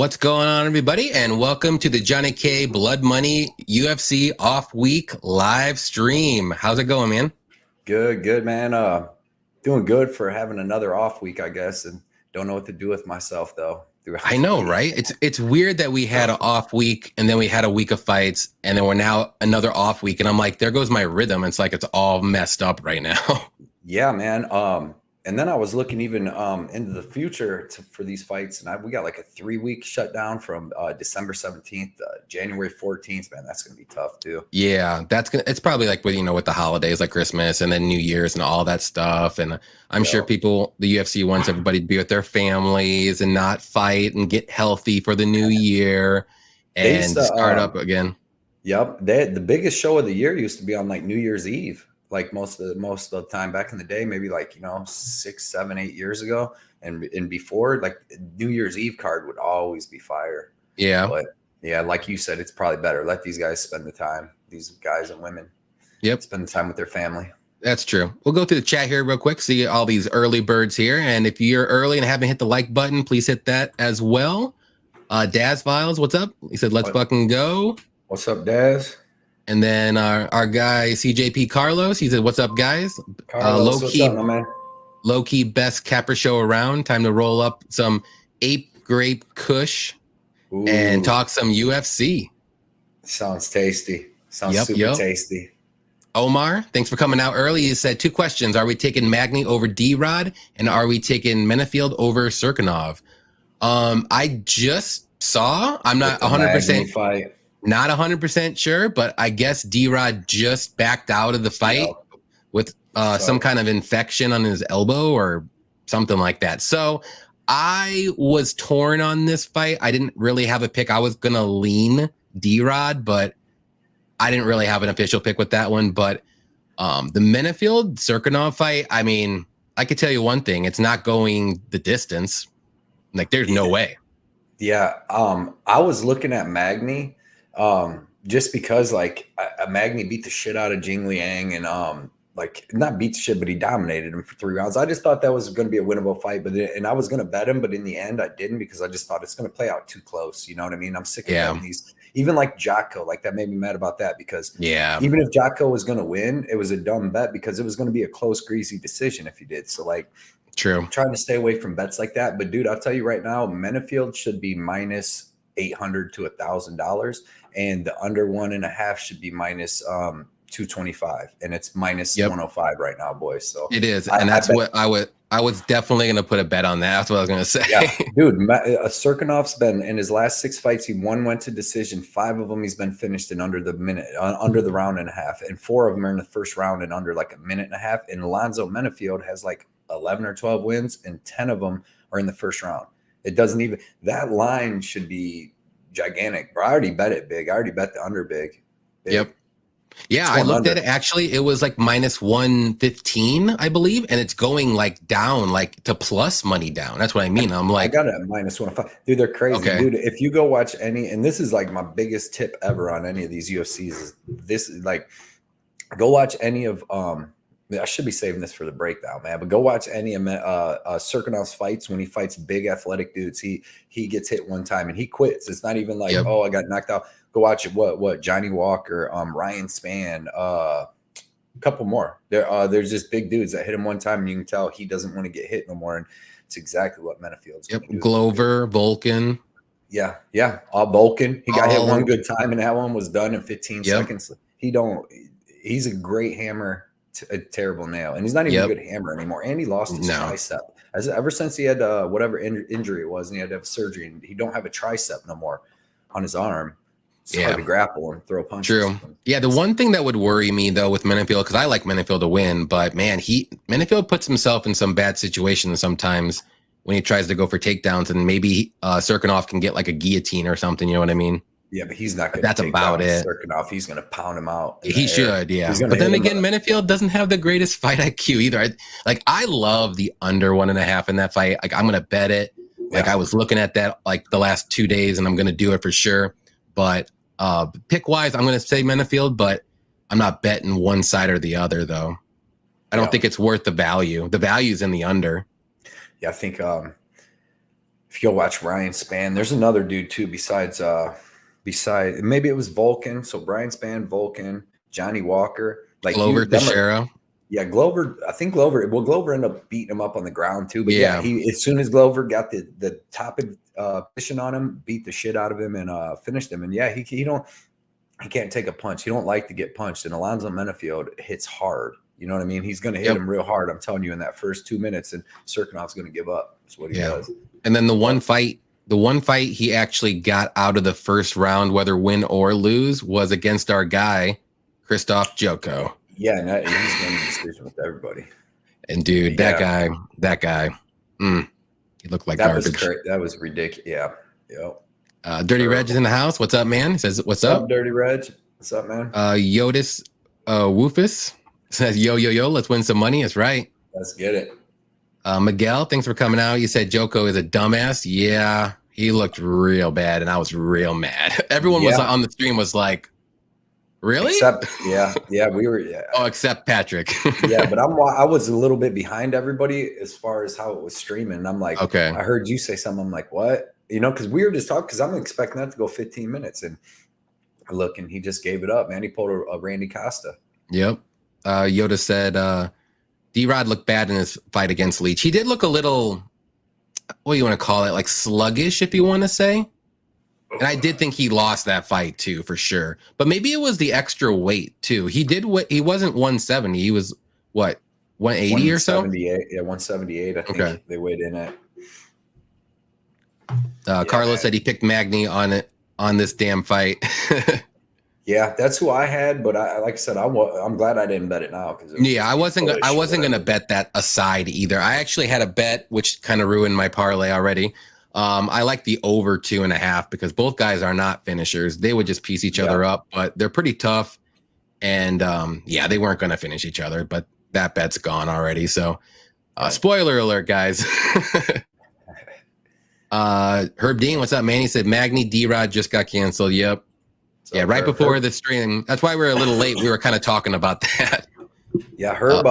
What's going on, everybody? And welcome to the Johnny K Blood Money UFC Off Week live stream. How's it going, man? Good, man. Doing good for having another off week, I guess, and don't know what to do with myself though. I know, right? It's weird that we had an off week and then we had a week of fights and then we're now another off week, and I'm like, there goes my rhythm. It's like it's all messed up right now. Yeah, man. And then I was looking even into the future for these fights, and we got like a 3-week shutdown from December 17th, January 14th. Man, that's gonna be tough too. Yeah, it's probably like with with the holidays like Christmas and then New Year's and all that stuff. And I'm sure the UFC wants everybody to be with their families and not fight and get healthy for the new year and start up again. Yep, the biggest show of the year used to be on like New Year's Eve. Like most of the time back in the day, maybe like 6, 7, 8 years ago, and before, like New Year's Eve card would always be fire. Yeah, but yeah, like you said, it's probably better let these guys spend the time. These guys and women, spend the time with their family. That's true. We'll go through the chat here real quick. See all these early birds here, and if you're early and haven't hit the like button, please hit that as well. Daz Files, what's up? He said, "Let's fucking go." What's up, Daz? And then our guy CJP Carlos, he said, "What's up, guys? Carlos, what's up, my man? Low key best capper show around. Time to roll up some ape grape kush and talk some UFC." Sounds tasty. Sounds super tasty. Omar, thanks for coming out early. He said 2 questions: are we taking Magny over D-Rod, and are we taking Menifield over Serkinov? I just saw. I'm not 100%. Not 100% sure, but I guess D-Rod just backed out of the fight with some kind of infection on his elbow or something like that. So I was torn on this fight. I didn't really have a pick. I was going to lean D-Rod, but I didn't really have an official pick with that one. But the Menifield Serkinov fight, I mean, I could tell you one thing. It's not going the distance. Like, there's no way. Yeah. I was looking at Magny. Just because like Magny beat the shit out of Jing Liang and like not beat the shit, but he dominated him for 3 rounds. I just thought that was going to be a winnable fight, and I was going to bet him, but in the end I didn't, because I just thought it's going to play out too close. You know what I mean? I'm sick of betting these. Even like Jocko, like that made me mad about that, because even if Jocko was going to win, it was a dumb bet because it was going to be a close, greasy decision if he did. So like, I'm trying to stay away from bets like that. But dude, I'll tell you right now, Menifield should be minus $800 to $1,000. And the under 1.5 should be minus 225, and it's minus 105 right now, boys. So it is, and that's what I was definitely going to put a bet on that. That's what I was going to say. Yeah, dude, Serkinov's been in his last 6 fights. He went to decision. 5 of them he's been finished in under the minute, under the round and a half, and 4 of them are in the first round in under like a minute and a half. And Alonzo Menifield has like 11 or 12 wins, and 10 of them are in the first round. It doesn't even, that line should be gigantic, bro. I already bet it big. I already bet the under big. Yeah, I looked at it. Actually, it was like minus 115, I believe, and it's going like down, like to plus money down. That's what I mean. I'm like, I got it at minus 105. Dude, they're crazy. Okay. Dude, if you go watch any, and this is like my biggest tip ever on any of these UFCs, is this, like, go watch any of I should be saving this for the breakdown, man. But go watch any of Serkinov's fights. When he fights big athletic dudes, he gets hit one time and he quits. It's not even like, oh, I got knocked out. Go watch it. What Johnny Walker, Ryan Spann, a couple more. There's just big dudes that hit him one time, and you can tell he doesn't want to get hit no more. And it's exactly what Menifield's going to do. Glover, Volkan. Yeah. Volkan. He got hit one good time, and that one was done in 15 seconds. He's a great hammer. A terrible nail, and he's not even a good hammer anymore, and he lost his tricep ever since he had whatever injury it was, and he had to have surgery, and he don't have a tricep no more on his arm. It's hard to grapple and throw punches. True. Yeah, the one thing that would worry me though with Menifield, because I like Menifield to win, but man, Menifield puts himself in some bad situations sometimes when he tries to go for takedowns, and maybe Serkinov can get like a guillotine or something. You know what I mean? Yeah, but he's not going to. That's about it. Serkinov, he's going to pound him out. He should, yeah. But then again, Menifield doesn't have the greatest fight IQ either. I love the under 1.5 in that fight. Like, I'm going to bet it. Like, I was looking at that like the last 2 days, and I'm going to do it for sure. But pick wise, I'm going to say Menifield, but I'm not betting one side or the other though. I don't think it's worth the value. The value's in the under. Yeah, I think if you'll watch Ryan Spann, there's another dude too besides maybe it was Vulcan. So Brian Spann, Vulcan, Johnny Walker, like Glover Teixeira. Yeah, Glover. I think Glover. Well, Glover ended up beating him up on the ground too. But yeah, he as soon as Glover got the top position on him, beat the shit out of him and finished him. And yeah, he can't take a punch. He don't like to get punched. And Alonzo Menafield hits hard. You know what I mean? He's going to hit him real hard. I'm telling you, in that first 2 minutes, and Serkinov's going to give up. That's what he does. And then the one fight he actually got out of the first round, whether win or lose, was against our guy, Krzysztof Joko. Yeah, and he's going to decision with everybody. And dude, that guy, he looked like garbage. That was ridiculous. Yeah. Yep. Dirty Reg is in the house. What's up, man? He says, what's up? Dirty Reg? What's up, man? Yodis Woofus says, yo, let's win some money. That's right. Let's get it. Miguel, thanks for coming out. You said Joko is a dumbass. Yeah, he looked real bad, and I was real mad. Everyone was on the stream was like, really? Except, we were. Yeah. Oh, except Patrick. Yeah, but I was a little bit behind everybody as far as how it was streaming. And I'm like, okay. I heard you say something. I'm like, what? You know, because we were just talking. Because I'm expecting that to go 15 minutes, and look, and he just gave it up, man. He pulled a Randy Costa. Yep. Yoda said D-Rod looked bad in his fight against Leach. He did look a little, what do you want to call it, like sluggish, if you want to say. And I did think he lost that fight too, for sure. But maybe it was the extra weight too. He wasn't 170. He was what, 180 or so? 178. Yeah, 178. I think they weighed in at. Carlos said he picked Magny on this damn fight. Yeah, that's who I had, but like I said, I'm glad I didn't bet it now because I wasn't gonna bet that aside either. I actually had a bet which kind of ruined my parlay already. I like the over 2.5 because both guys are not finishers. They would just piece each other up, but they're pretty tough. And they weren't gonna finish each other, but that bet's gone already. So spoiler alert, guys. Herb Dean, what's up, man? He said Magny D-Rod just got canceled. Yep. Yeah, right before the stream. That's why we were a little late. We were kind of talking about that. Yeah, Herb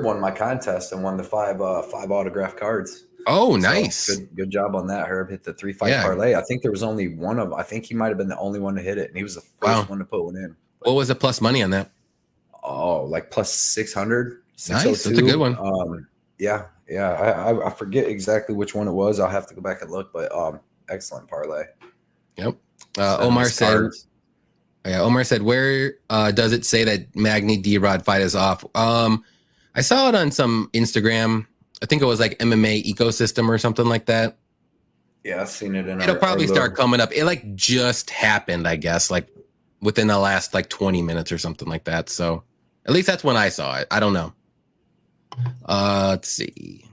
won my contest and won the five autograph cards. Oh, nice. So good job on that. Herb hit the 3-fight parlay. I think there was only one of. I think he might have been the only one to hit it, and he was the first one to put one in. What was the plus money on that? Oh, like plus 600. Nice. That's a good one. I forget exactly which one it was. I'll have to go back and look, but excellent parlay. Yep. Omar said, where does it say that Magny D-Rod fight is off? I saw it on some Instagram. I think it was like MMA ecosystem or something like that. Yeah, I've seen it. It'll probably start coming up. It like just happened, I guess, like within the last like 20 minutes or something like that. So at least that's when I saw it. I don't know. Let's see.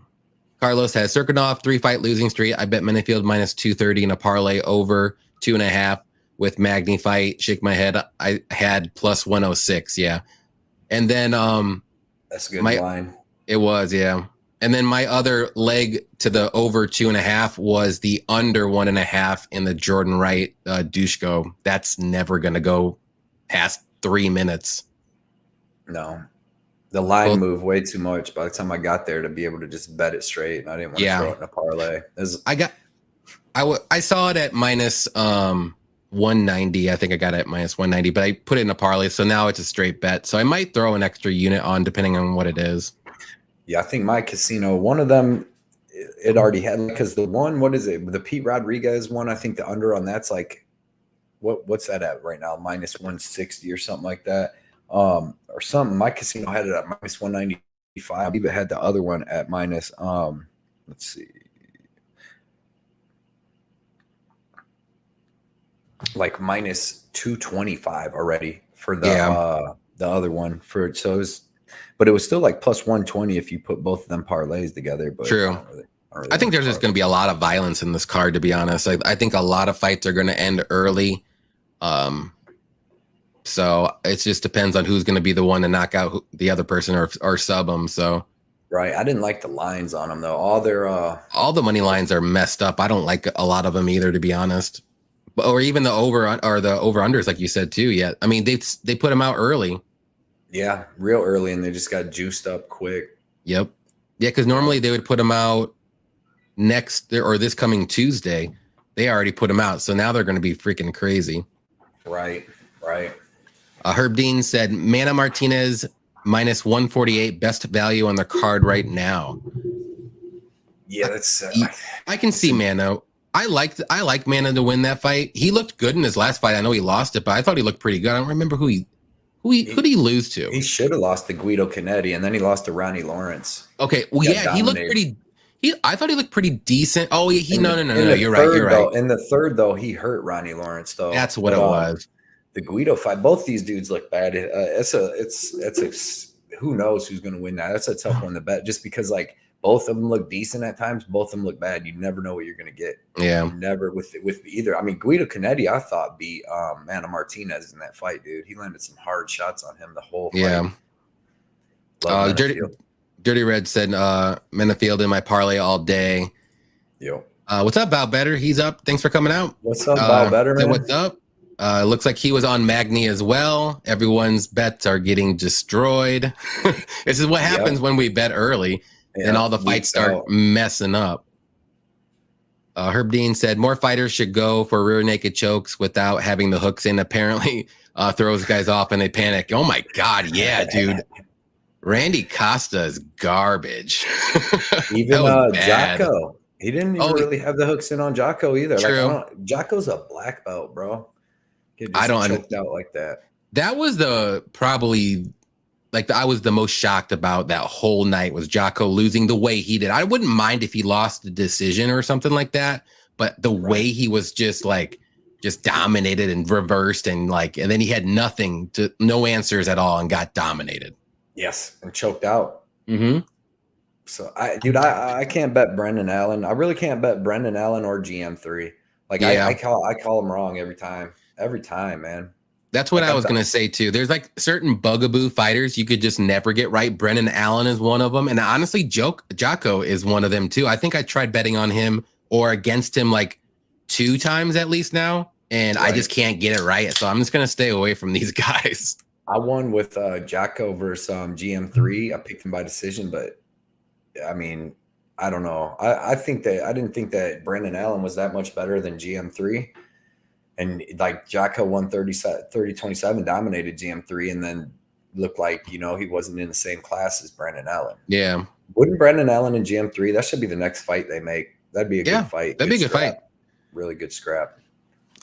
Carlos has Serkinov 3-fight losing streak. I bet Menafield minus 230 in a parlay over 2.5 with Magny fight. Shake my head. I had plus 106. Yeah. And then that's a good line. It was, yeah. And then my other leg to the over 2.5 was the under 1.5 in the Jordan Wright Dushko. That's never gonna go past 3 minutes. No. The line moved way too much by the time I got there to be able to just bet it straight. And I didn't want to throw it in a parlay. I saw it at minus 190. I think I got it at minus 190, but I put it in a parlay. So now it's a straight bet. So I might throw an extra unit on depending on what it is. Yeah, I think my casino, one of them, it already had, because the one, what is it? The Pete Rodriguez one, I think the under on that's like, what's that at right now? Minus 160 or something like that. Or something. My casino had it at minus 195. I believe it had the other one at minus, let's see. Like minus 225 already for the other one but it was still like plus 120 if you put both of them parlays together. But true. I think there's just going to be a lot of violence in this card, to be honest. I think a lot of fights are going to end early. So it just depends on who's going to be the one to knock out the other person or sub them. So right. I didn't like the lines on them though. All the money lines are messed up. I don't like a lot of them either, to be honest. Or even the over unders, like you said too. Yeah, I mean they put them out early. Yeah, real early, and they just got juiced up quick. Yep. Yeah, because normally they would put them out this coming Tuesday, they already put him out. So now they're going to be freaking crazy. Right. Herb Dean said Mana Martinez minus 148, best value on the card right now. Yeah, that's. I can see Mana. I like Mana to win that fight. He looked good in his last fight. I know he lost it, but I thought he looked pretty good. I don't remember who did he lose to? He should have lost to Guido Canetti, and then he lost to Ronnie Lawrence. Okay, well, he looked pretty. I thought he looked pretty decent. Oh, yeah, no. You're right. In the third, though, he hurt Ronnie Lawrence. Though that's what it was. The Guido fight. Both these dudes look bad. Who knows who's going to win that? That's a tough one to bet, just because like both of them look decent at times. Both of them look bad. You never know what you're going to get. Yeah, never with either. I mean, Guido Canetti, I thought beat Mana Martinez in that fight, dude. He landed some hard shots on him the whole fight. Yeah. Dirty Red said Menafield in my parlay all day. Yo. What's up, Bow Better? He's up. Thanks for coming out. What's up, Bow Better, man? What's up? Looks like he was on Magni as well. Everyone's bets are getting destroyed. This is what happens when we bet early, and all the fights start messing up. Herb Dean said more fighters should go for rear naked chokes without having the hooks in. Apparently, throws guys off and they panic. Oh my God, yeah, dude. Randy Costa is garbage. Even Jocko. He didn't even really have the hooks in on Jocko either. True. Like, Jocko's a black belt, bro. I don't choked out like that. That was I was the most shocked about that whole night was Jocko losing the way he did. I wouldn't mind if he lost the decision or something like that, but the way he was just dominated and reversed and then he had no answers at all and got dominated. Yes, and choked out. Mm-hmm. So I can't bet Brendan Allen. I really can't bet Brendan Allen or GM3. I call him wrong every time. Every time, man. That's what I was going to say too. There's certain bugaboo fighters you could just never get right. Brendan Allen is one of them. And honestly, Jocko is one of them too. I think I tried betting on him or against him 2 times at least now. And I just can't get it right. So I'm just going to stay away from these guys. I won with Jocko versus GM3. I picked him by decision, but I mean, I don't know. I didn't think that Brendan Allen was that much better than GM3. And Jocko won 30-27, dominated GM3, and then looked like, he wasn't in the same class as Brendan Allen. Yeah. Wouldn't Brendan Allen and GM3, that should be the next fight they make. That'd be a good fight. That'd be a good fight. Really good scrap.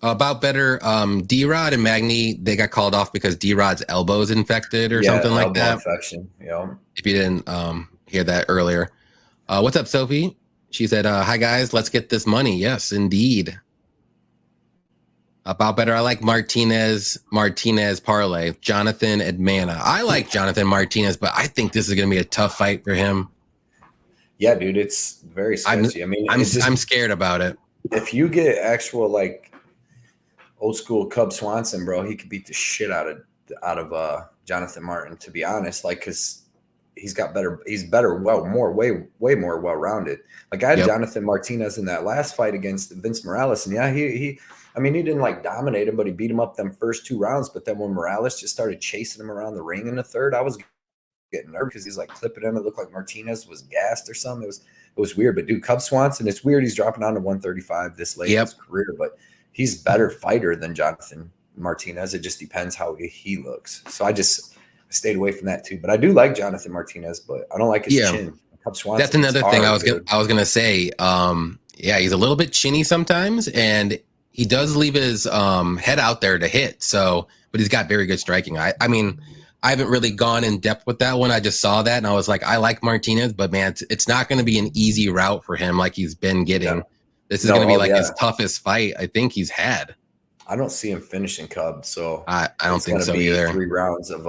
About better, D-Rod and Magni, they got called off because D-Rod's elbow is infected or something like that. Infection, yeah. If you didn't hear that earlier. What's up, Sophie? She said, hi, guys. Let's get this money. Yes, indeed. About better, I like Martinez parlay. Jonathan and Mana. I like Jonathan Martinez, but I think this is going to be a tough fight for him. Yeah, dude, it's very sketchy. I'm scared about it. If you get actual old school Cub Swanson, bro, he could beat the shit out of Jonathan Martin. To be honest, because he's better, way more well rounded. I had Jonathan Martinez in that last fight against Vince Morales, and he didn't dominate him, but he beat him up them first 2 rounds. But then when Morales just started chasing him around the ring in the third, I was getting nervous because he's clipping him. It looked like Martinez was gassed or something. It was weird. But dude, Cub Swanson, it's weird he's dropping down to 135 this late in his career, but he's a better fighter than Jonathan Martinez. It just depends how he looks. So I stayed away from that too. But I do like Jonathan Martinez, but I don't like his chin. Cub Swanson. That's another thing I was gonna say. He's a little bit chinny sometimes, and he does leave his head out there to hit. So, but he's got very good striking. I haven't really gone in depth with that one. I just saw that and I was like, I like Martinez, but man, it's not going to be an easy route for him like he's been getting. Yeah. This is going to be his toughest fight I think he's had. I don't see him finishing Cub, so I don't think so either. 3 rounds of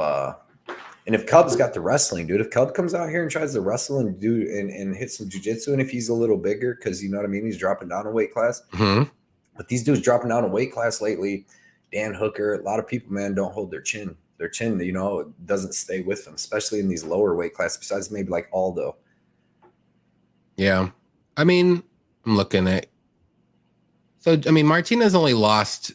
and if Cub's got the wrestling, dude, if Cub comes out here and tries to wrestle and hit some jiu-jitsu, and if he's a little bigger, because you know what I mean, he's dropping down a weight class. Mm-hmm. But these dudes dropping down a weight class lately, Dan Hooker, a lot of people, man, don't hold their chin. Their chin, doesn't stay with them, especially in these lower weight classes, besides maybe Aldo. Yeah. I'm looking at. So, Martinez only lost.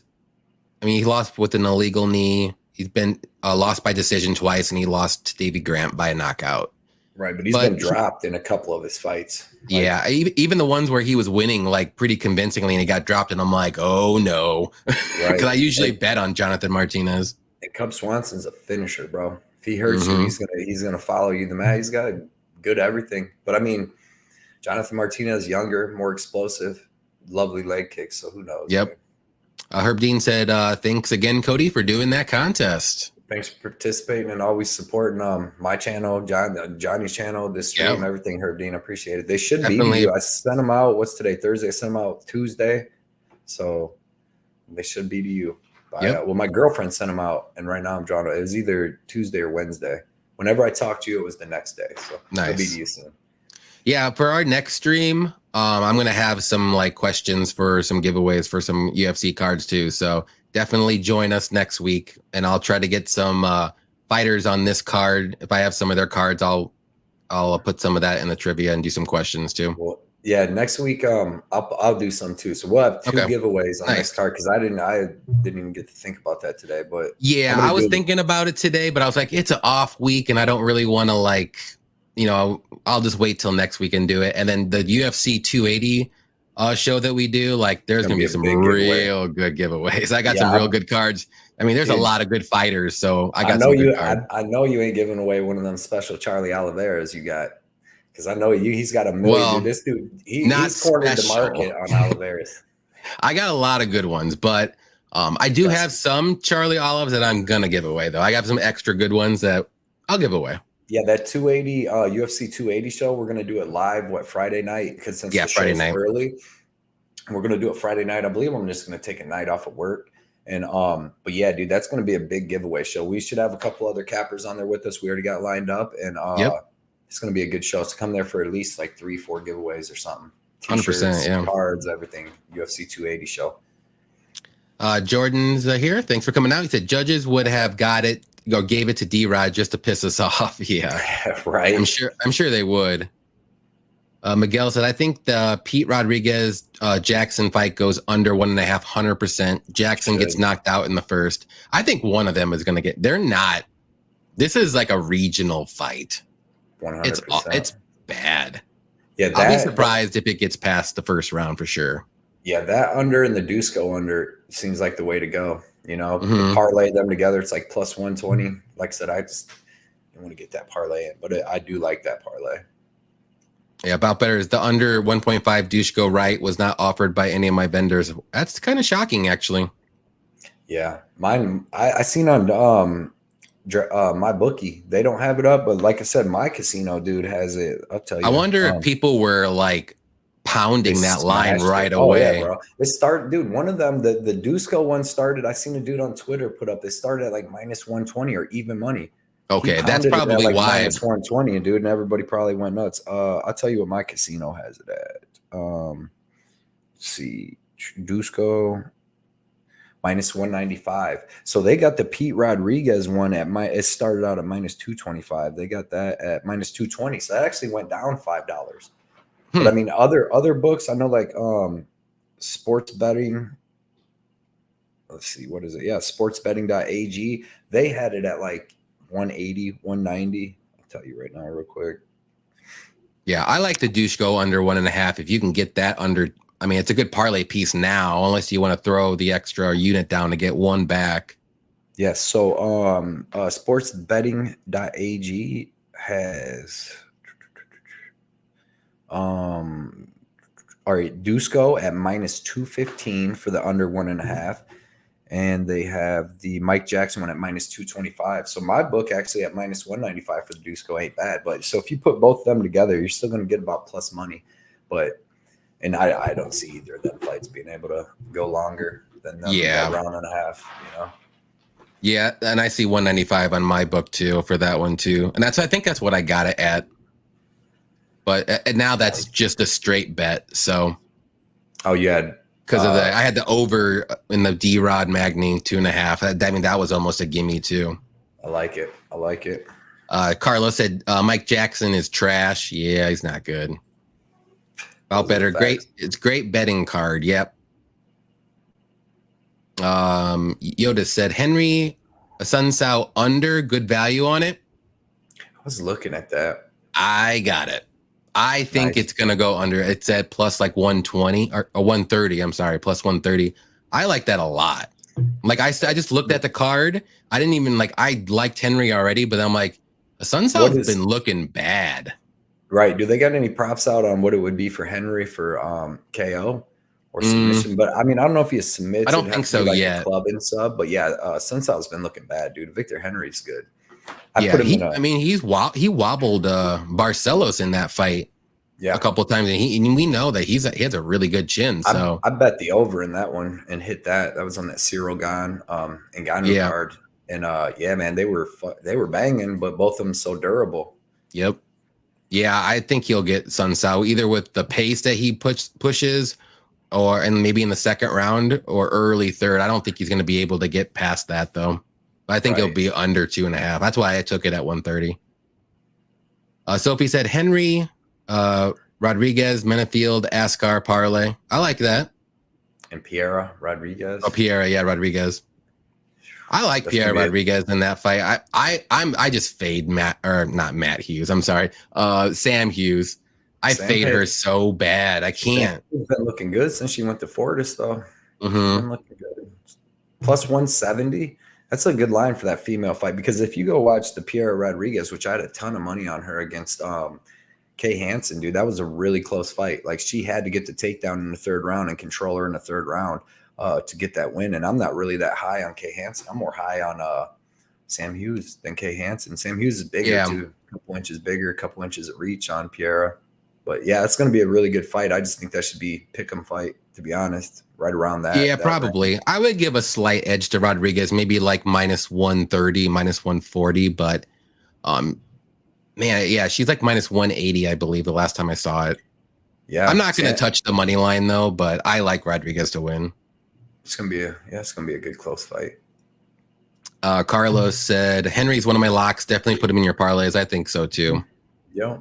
He lost with an illegal knee. He's been lost by decision twice, and he lost to Davey Grant by a knockout. Right, but he's been dropped in a couple of his fights. Yeah, even the ones where he was winning like pretty convincingly and he got dropped, and I'm like, oh no, because I usually bet on Jonathan Martinez. And Cub Swanson's a finisher, bro. If he hurts you, he's gonna follow you the mat. He's got good everything. But I mean, Jonathan Martinez, younger, more explosive, lovely leg kicks. So who knows? Yep. Herb Dean said, "Thanks again, Cody, for doing that contest." Thanks for participating and always supporting my channel, Johnny's channel, this stream, everything. Herb Dean, appreciate it. They should be to you. I sent them out. What's today? Thursday. I sent them out Tuesday, so they should be to you. Well, my girlfriend sent them out, and right now I'm drawing. It was either Tuesday or Wednesday. Whenever I talked to you, it was the next day. So nice. It'll be to you soon. Yeah, for our next stream, I'm gonna have some like questions for some giveaways for some UFC cards too. So definitely join us next week, and I'll try to get some fighters on this card. If I have some of their cards, I'll put some of that in the trivia and do some questions too. Well, yeah, next week I'll do some too. So we'll have two giveaways on this card because I didn't even get to think about that today. But yeah, I was thinking about it today, but I was like, it's an off week, and I don't really want to like. I'll just wait till next week and do it. And then the UFC 280 show that we do, like there's going to be some real good giveaways. I got some real good cards. I mean, there's a lot of good fighters. So I know you ain't giving away one of them special Charlie Oliveira's you got. Because I know he's got a million. Well, this dude, he's cornered the market on Oliveira's. I got a lot of good ones, but I do have some Charlie Olives that I'm going to give away, though. I got some extra good ones that I'll give away. Yeah, that 280 UFC 280 show, we're gonna do it live. Friday night? Because since the Friday show's night early, we're gonna do it Friday night. I believe I'm just gonna take a night off of work, and but yeah, dude, that's gonna be a big giveaway show. We should have a couple other cappers on there with us. We already got lined up, and it's gonna be a good show. So come there for at least like 3-4 giveaways or something. 100%, cards, everything. UFC 280 show. Jordan's here. Thanks for coming out. He said judges would have got it. Gave it to D-Rod just to piss us off. Yeah, right. I'm sure they would. Miguel said, I think the Pete Rodriguez Jackson fight goes under 1.5, 100%. Jackson gets knocked out in the first. I think one of them is going to get. They're not. This is like a regional fight. 100%. It's bad. Yeah, I'll be surprised if it gets past the first round for sure. Yeah, that under and the Dusko under seems like the way to go. Parlay them together. It's like plus 120. Like I said, I just don't want to get that parlay in, but I do like that parlay. Yeah, about better is the under 1.5 Dusko right was not offered by any of my vendors. That's kind of shocking, actually. Yeah, mine. I seen on my bookie. They don't have it up, but like I said, my casino dude has it. I'll tell you. I wonder if people were like pounding that line right away. Yeah, bro. Dude, one of them, the Dusko one started. I seen a dude on Twitter put up, they started at like minus 120 or even money. Okay, that's probably like why. Minus 120, dude, and everybody probably went nuts. I'll tell you what my casino has it at. Let's see, Dusko minus 195. So they got the Pete Rodriguez one at it started out at minus 225. They got that at minus 220. So that actually went down $5. But I mean, other books, I know like sports betting. Let's see, what is it? Yeah, sportsbetting.ag. They had it at like 180, 190. I'll tell you right now, real quick. Yeah, I like the Dusko under 1.5. If you can get that under, I mean, it's a good parlay piece now, unless you want to throw the extra unit down to get one back. Yes. So sportsbetting.ag has all right, Dusko at minus 215 for the under 1.5, and they have the Mike Jackson one at minus 225. So my book actually at minus 195 for the Dusko ain't bad. But so if you put both of them together, you're still going to get about plus money. But and I don't see either of them fights being able to go longer than that round and a half. Yeah, and I see 195 on my book too for that one too, and I think that's what I got it at. But now that's just a straight bet. So, because of I had the over in the D-Rod Magny 2.5. I mean, that was almost a gimme too. I like it. Carlos said Mike Jackson is trash. Yeah, he's not good. About better. Great. It's great betting card. Yep. Yoda said Henry Sun Sao under, good value on it. I was looking at that. I got it. I think Nice. it's going to go under. It's at plus like 120 or 130. I'm sorry, plus 130. I like that a lot. Like I just looked at the card. I didn't even like, I liked Henry already, but I'm like, Sun Tzu's been looking bad. Right. Do they got any props out on what it would be for Henry for KO or submission? But I mean, I don't know if he submits. I don't think so yet. A club and sub, but yeah, Sun Tzu's been looking bad, dude. Victor Henry's good. He wobbled Barcelos in that fight a couple of times, and we know that he has a really good chin. So I bet the over in that one and hit that. That was on that Cyril Gane and Ngannou card. And yeah, man, they were banging, but both of them so durable. Yep. Yeah, I think he'll get Sun Tzu either with the pace that he pushes, and maybe in the second round or early third. I don't think he's going to be able to get past that though. I think it'll be under 2.5. That's why I took it at 130. Sophie said Henry, Rodriguez, Menafield, Askar, parlay. I like that. And Piera Rodriguez. Oh, Piera, yeah, Rodriguez. I like Piera Rodriguez in that fight. I just fade not Matt Hughes. I'm sorry, Sam Hughes. Fade her so bad. I can't. She's been looking good since she went to Fortis, though. Mm-hmm. Looking good. Plus 170. That's a good line for that female fight, because if you go watch the Piera Rodriguez, which I had a ton of money on her against Kay Hansen, dude, that was a really close fight. Like, she had to get the takedown in the third round and control her in the third round to get that win. And I'm not really that high on Kay Hansen. I'm more high on Sam Hughes than Kay Hansen. Sam Hughes is bigger too, a couple inches bigger, a couple inches of reach on Piera. But yeah, it's going to be a really good fight. I just think that should be pick'em fight, to be honest, right around that. Yeah, probably. Range. I would give a slight edge to Rodriguez, maybe like minus 130, minus 140. But man, yeah, she's like minus 180, I believe, the last time I saw it. Yeah, I'm not going to touch the money line though, but I like Rodriguez to win. It's gonna be a good close fight. Carlos said Henry's one of my locks. Definitely put him in your parlays. I think so too. Yeah.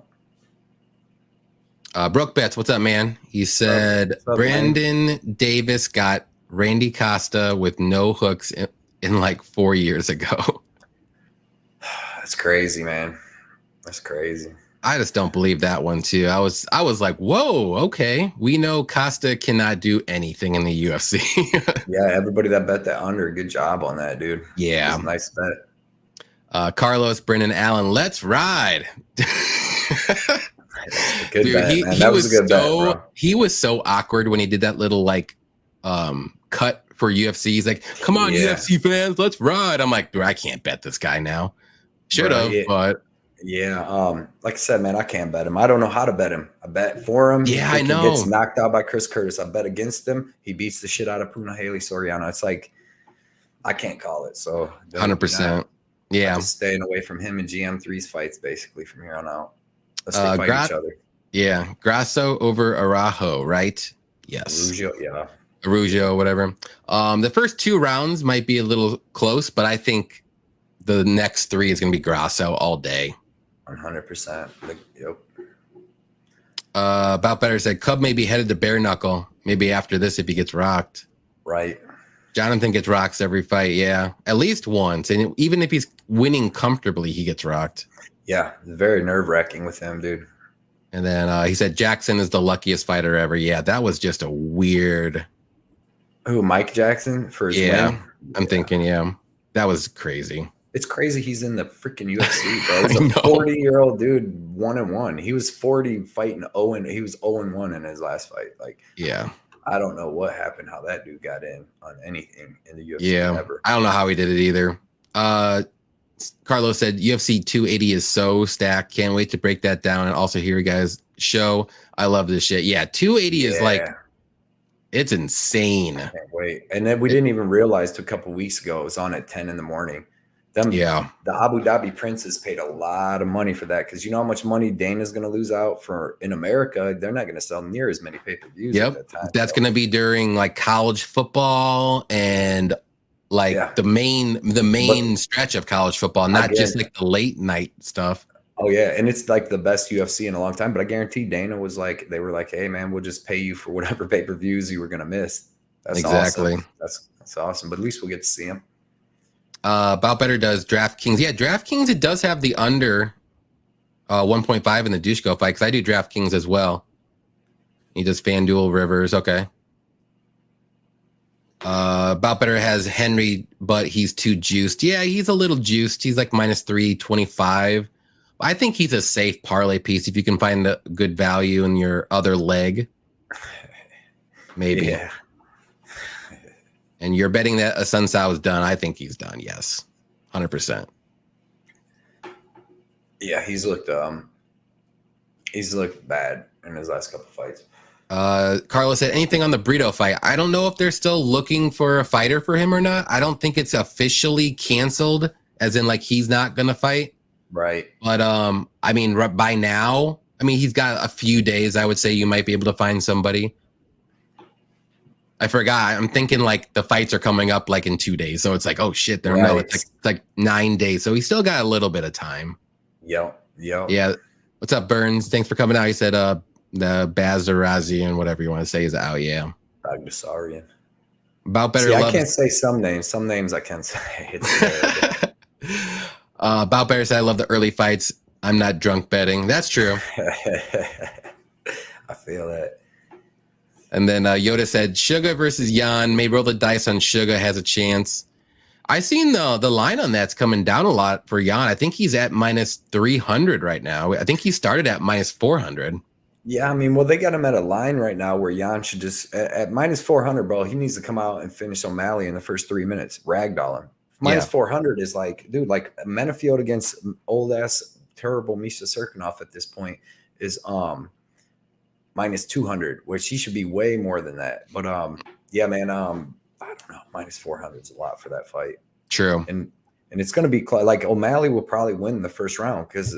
Brooke Betts, what's up, man? He said Brandon Davis got Randy Costa with no hooks in like 4 years ago. That's crazy, man. That's crazy. I just don't believe that one too. I was like, whoa, okay. We know Costa cannot do anything in the UFC. Yeah, everybody that bet that under, good job on that, dude. Yeah. Nice bet. Carlos, Brennan Allen, let's ride. Good dude, bet, man. That was a good bet, bro. He was so awkward when he did that little like cut for UFC. He's like, come on, UFC fans, let's ride. I'm like, dude, I can't bet this guy now. Should have, but yeah. Like I said, man, I can't bet him. I don't know how to bet him. I bet for him. Yeah, I know. He gets knocked out by Chris Curtis. I bet against him. He beats the shit out of Puna Haley Soriano. It's like, I can't call it. So 100%. Yeah. I'm staying away from him and GM3's fights basically from here on out. Let's fight each other. Yeah. Grasso over Araujo, right? Yes. Araujo, whatever. The first 2 rounds might be a little close, but I think the next 3 is going to be Grasso all day. 100%. Yep. About Better said Cub may be headed to bare knuckle. Maybe after this if he gets rocked. Right. Jonathan gets rocks every fight. Yeah, at least once, and even if he's winning comfortably, he gets rocked. Yeah, very nerve wracking with him, dude. And then he said Jackson is the luckiest fighter ever. Yeah, that was just a weird. Who, Mike Jackson for his win? I'm thinking, that was crazy. It's crazy he's in the freaking UFC, bro. He's a 40-year-old dude, 1-1. He was 40 fighting 0, and he was 0-1 in his last fight. Like, yeah, I don't know what happened, how that dude got in on anything in the UFC ever. I don't know how he did it either. Carlos said UFC 280 is so stacked. Can't wait to break that down and also hear you guys show. I love this shit. Yeah, 280 is like, it's insane. I can't wait. And then we didn't even realize a couple weeks ago it was on at 10 in the morning. The Abu Dhabi princes paid a lot of money for that, because you know how much money Dana's going to lose out for in America. They're not going to sell near as many pay-per-views at that time. That's going to be during like college football and like the main stretch of college football, not just like the late night stuff. Oh yeah, and it's like the best UFC in a long time. But I guarantee Dana was like, they were like, hey man, we'll just pay you for whatever pay-per-views you were going to miss. That's exactly awesome. That's awesome. But at least we'll get to see him. About Better does DraftKings. Yeah, DraftKings, it does have the under 1.5 in the Dushko fight, because I do DraftKings as well. He does FanDuel, Rivers. Okay. About better has Henry, but he's too juiced. Yeah, he's a little juiced. He's like minus 325. I think he's a safe parlay piece if you can find a good value in your other leg. Maybe. Yeah. And you're betting that Asuncao is done. I think he's done. Yes. 100%. Yeah, he's looked bad in his last couple fights. Carlos said, anything on the Brito fight? I don't know if they're still looking for a fighter for him or not. I don't think it's officially canceled, as in like he's not gonna fight. Right. But I mean, by now, I mean, he's got a few days. I would say you might be able to find somebody. I forgot. I'm thinking like the fights are coming up like in 2 days. So it's like, oh shit, there. Right. No, it's like 9 days. So he's still got a little bit of time. Yep. Yeah. What's up, Burns? Thanks for coming out. He said the Bazarazian, whatever you want to say, is out. Yeah. Bagdasarian. About better. I can't say some names. Some names I can say. About better said, I love the early fights. I'm not drunk betting. That's true. I feel that. And then Yoda said, Sugar versus Jan. Maybe roll the dice on Sugar has a chance. I seen the line on that's coming down a lot for Jan. I think he's at minus 300 right now. I think he started at minus 400. Yeah, I mean, well, they got him at a line right now where Jan should just at minus 400, bro. He needs to come out and finish O'Malley in the first 3 minutes. Ragdoll him. Minus 400 is like, dude, like Menafield against old ass terrible Misha Serkinov at this point is minus 200, which he should be way more than that. But yeah, man, I don't know. Minus 400 is a lot for that fight. True. And it's going to be like O'Malley will probably win the first round because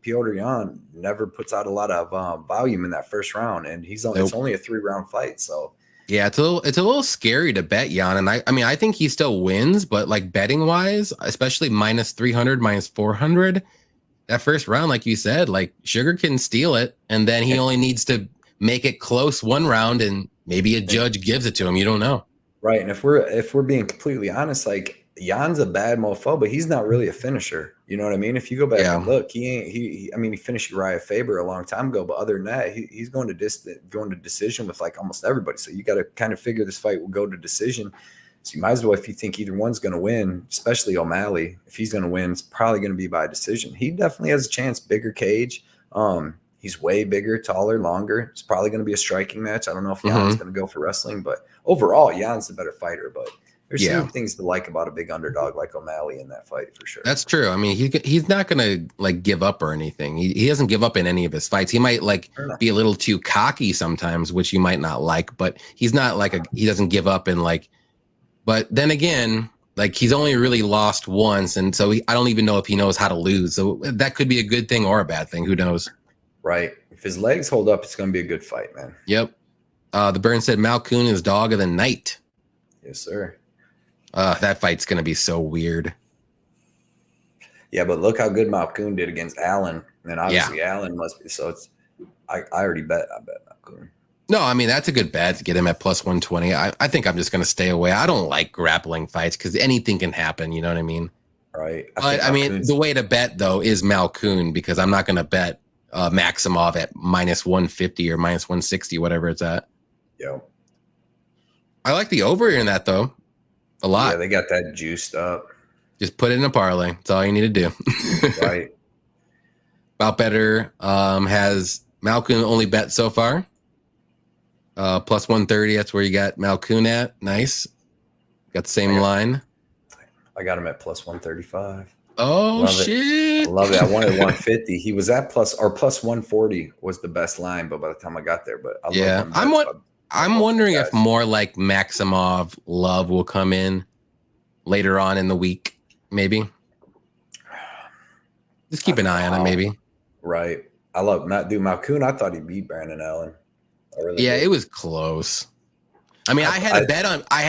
Piotr Jan never puts out a lot of volume in that first round, and it's only a 3-round fight. So yeah, it's a little scary to bet Jan, and I mean I think he still wins, but like betting wise, especially minus 300, minus 400, that first round, like you said, like Sugar can steal it, and then he only needs to make it close one round, and maybe a judge gives it to him. You don't know, right? And if we're being completely honest, like Jan's a bad mofo, but he's not really a finisher. You know what I mean? If you go back and look, he finished Uriah Faber a long time ago, but other than that, he's going to decision with like almost everybody. So you got to kind of figure this fight will go to decision. So you might as well, if you think either one's going to win, especially O'Malley, if he's going to win, it's probably going to be by decision. He definitely has a chance. Bigger cage. He's way bigger, taller, longer. It's probably going to be a striking match. I don't know if Jan's going to go for wrestling, but overall, Jan's the better fighter. But there's some things to like about a big underdog like O'Malley in that fight for sure. That's true. I mean, he's not gonna like give up or anything. He doesn't give up in any of his fights. He might like be a little too cocky sometimes, which you might not like, but he's not like he doesn't give up and like. But then again, like he's only really lost once, and so I don't even know if he knows how to lose. So that could be a good thing or a bad thing. Who knows? Right. If his legs hold up, it's going to be a good fight, man. Yep. The Burn said Malkoun is dog of the night. Yes, sir. That fight's going to be so weird. Yeah, but look how good Malkoun did against Allen. And obviously Allen must be. So I already bet. I bet Malkoun. No, I mean, that's a good bet to get him at plus 120. I think I'm just going to stay away. I don't like grappling fights because anything can happen. You know what I mean? Right. But I mean, the way to bet, though, is Malkoun because I'm not going to bet Maximov at minus 150 or minus 160, whatever it's at. Yo. I like the over in that, though. A lot. Yeah, they got that juiced up. Just put it in a parlay. That's all you need to do. Right. About better has Malkoun only bet so far. Plus 130. That's where you got Malkoun at. Nice. Got the same line. I got him at plus 135. Oh, shit. I love it. I wanted 150. He was at plus 140 was the best line, but by the time I got there, but I'm wondering if more like Maximov love will come in later on in the week, maybe. Just keep an eye on it, maybe. Right. I love Malkoun. I thought he beat Brandon Allen. It was close. I mean, I had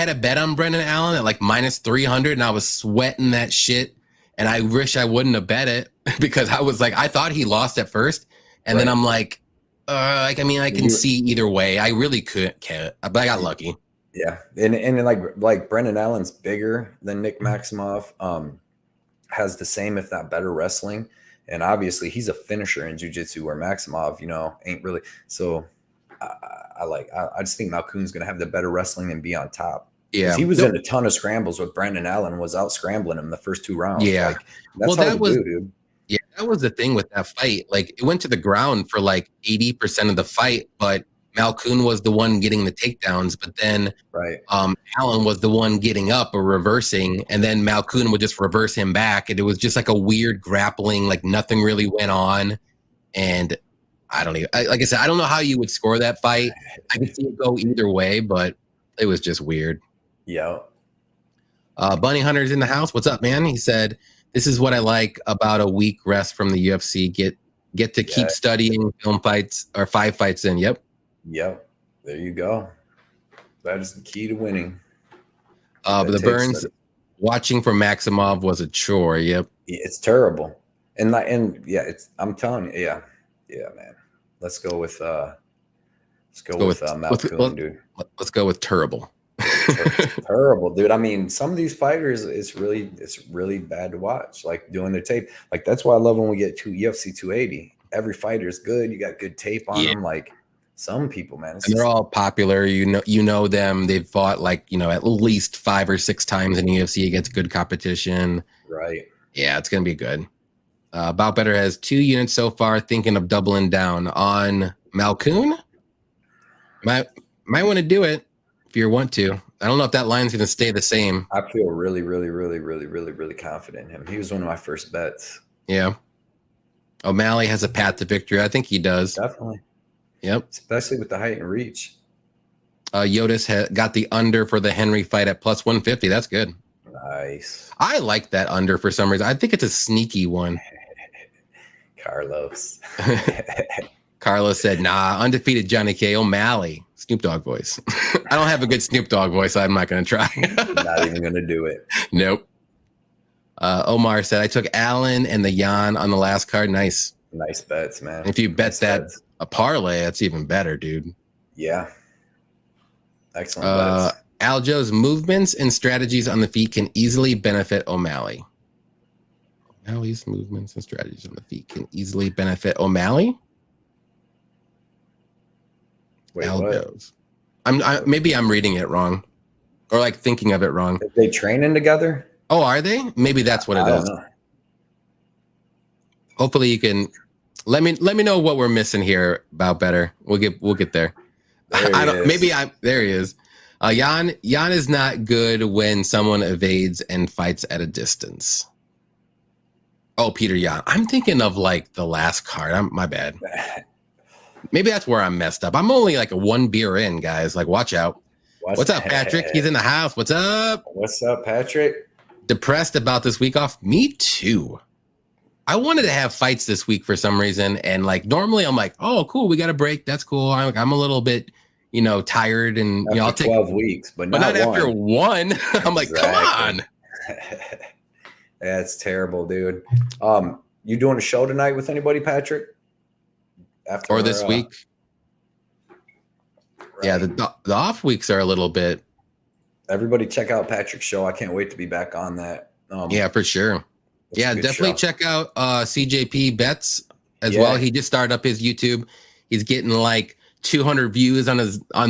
a bet on Brendan Allen at like minus 300, and I was sweating that shit. And I wish I wouldn't have bet it because I was like, I thought he lost at first, and then I'm like, I can see either way. I really can't, but I got lucky. Yeah, and like Brendan Allen's bigger than Nick Maximov, has the same if not better wrestling, And obviously he's a finisher in jiu-jitsu where Maximov, ain't really. So I just think Malkoun's going to have the better wrestling and be on top. Yeah. He was in a ton of scrambles with Brendan Allen, was out scrambling him the first 2 rounds. Yeah. Like, that's hard to do, dude. Yeah, that was the thing with that fight. Like, it went to the ground for like 80% of the fight, but Malkoun was the one getting the takedowns. But then Allen was the one getting up or reversing, and then Malkoun would just reverse him back. And it was just like a weird grappling, like nothing really went on. And I don't even, like I said, I don't know how you would score that fight. I could see it go either way, but it was just weird. Yeah. Bunny Hunter's in the house. What's up, man? He said, "This is what I like about a week rest from the UFC. Get to keep studying film fights or 5 fights in." Yep. There you go. That is the key to winning. But the Burns watching for Maximov was a chore. Yep. It's terrible. And I'm telling you, yeah, man. Let's go with Malkoun, dude. Let's go with terrible. Terrible, dude. I mean, some of these fighters, it's really bad to watch. Like doing their tape. Like that's why I love when we get to UFC 280. Every fighter is good. You got good tape on them. Like some people, man, and they're all popular. You know them. They've fought like at least 5 or 6 times in the UFC against good competition. Right. Yeah, it's gonna be good. Bout Better has 2 units so far. Thinking of doubling down on Malkoun. Might want to do it. If you want to. I don't know if that line's going to stay the same. I feel really, really, really, really, really, really confident in him. He was one of my first bets. Yeah. O'Malley has a path to victory. I think he does. Definitely. Yep. Especially with the height and reach. Yotis got the under for the Henry fight at plus 150. That's good. Nice. I like that under for some reason. I think it's a sneaky one. Carlos. Carlos said, nah, undefeated Johnny K. O'Malley. Snoop Dogg voice. I don't have a good Snoop Dogg voice, so I'm not going to try. Not even going to do it. Nope. Omar said, I took Allen and the Jan on the last card. Nice. Nice bets, man. If you bet a parlay, that's even better, dude. Yeah. Excellent bets. Aljo's movements and strategies on the feet can easily benefit O'Malley. O'Malley's movements and strategies on the feet can easily benefit O'Malley? Wait, what? Maybe I'm reading it wrong, or like thinking of it wrong. Are they training together? Oh, are they? Maybe that's what it is. Know. Hopefully, you can let me know what we're missing here about better. We'll get there. There he is. Jan is not good when someone evades and fights at a distance. Oh, Peter Jan. I'm thinking of like the last card. My bad. Maybe that's where I'm messed up. I'm only like 1 beer in, guys. Like, watch out. What's up, Patrick? He's in the house. What's up? What's up, Patrick? Depressed about this week off? Me too. I wanted to have fights this week for some reason. And like, normally I'm like, oh, cool. We got a break. That's cool. I'm a little bit, tired and, after I'll take 12 weeks, but not after 1. I'm like, come on. That's terrible, dude. You doing a show tonight with anybody, Patrick? Or this week? Right. Yeah, the off weeks are a little bit. Everybody check out Patrick's show. I can't wait to be back on that. Yeah, for sure. Yeah, definitely check out CJP Bets as well. He just started up his YouTube. He's getting like 200 views on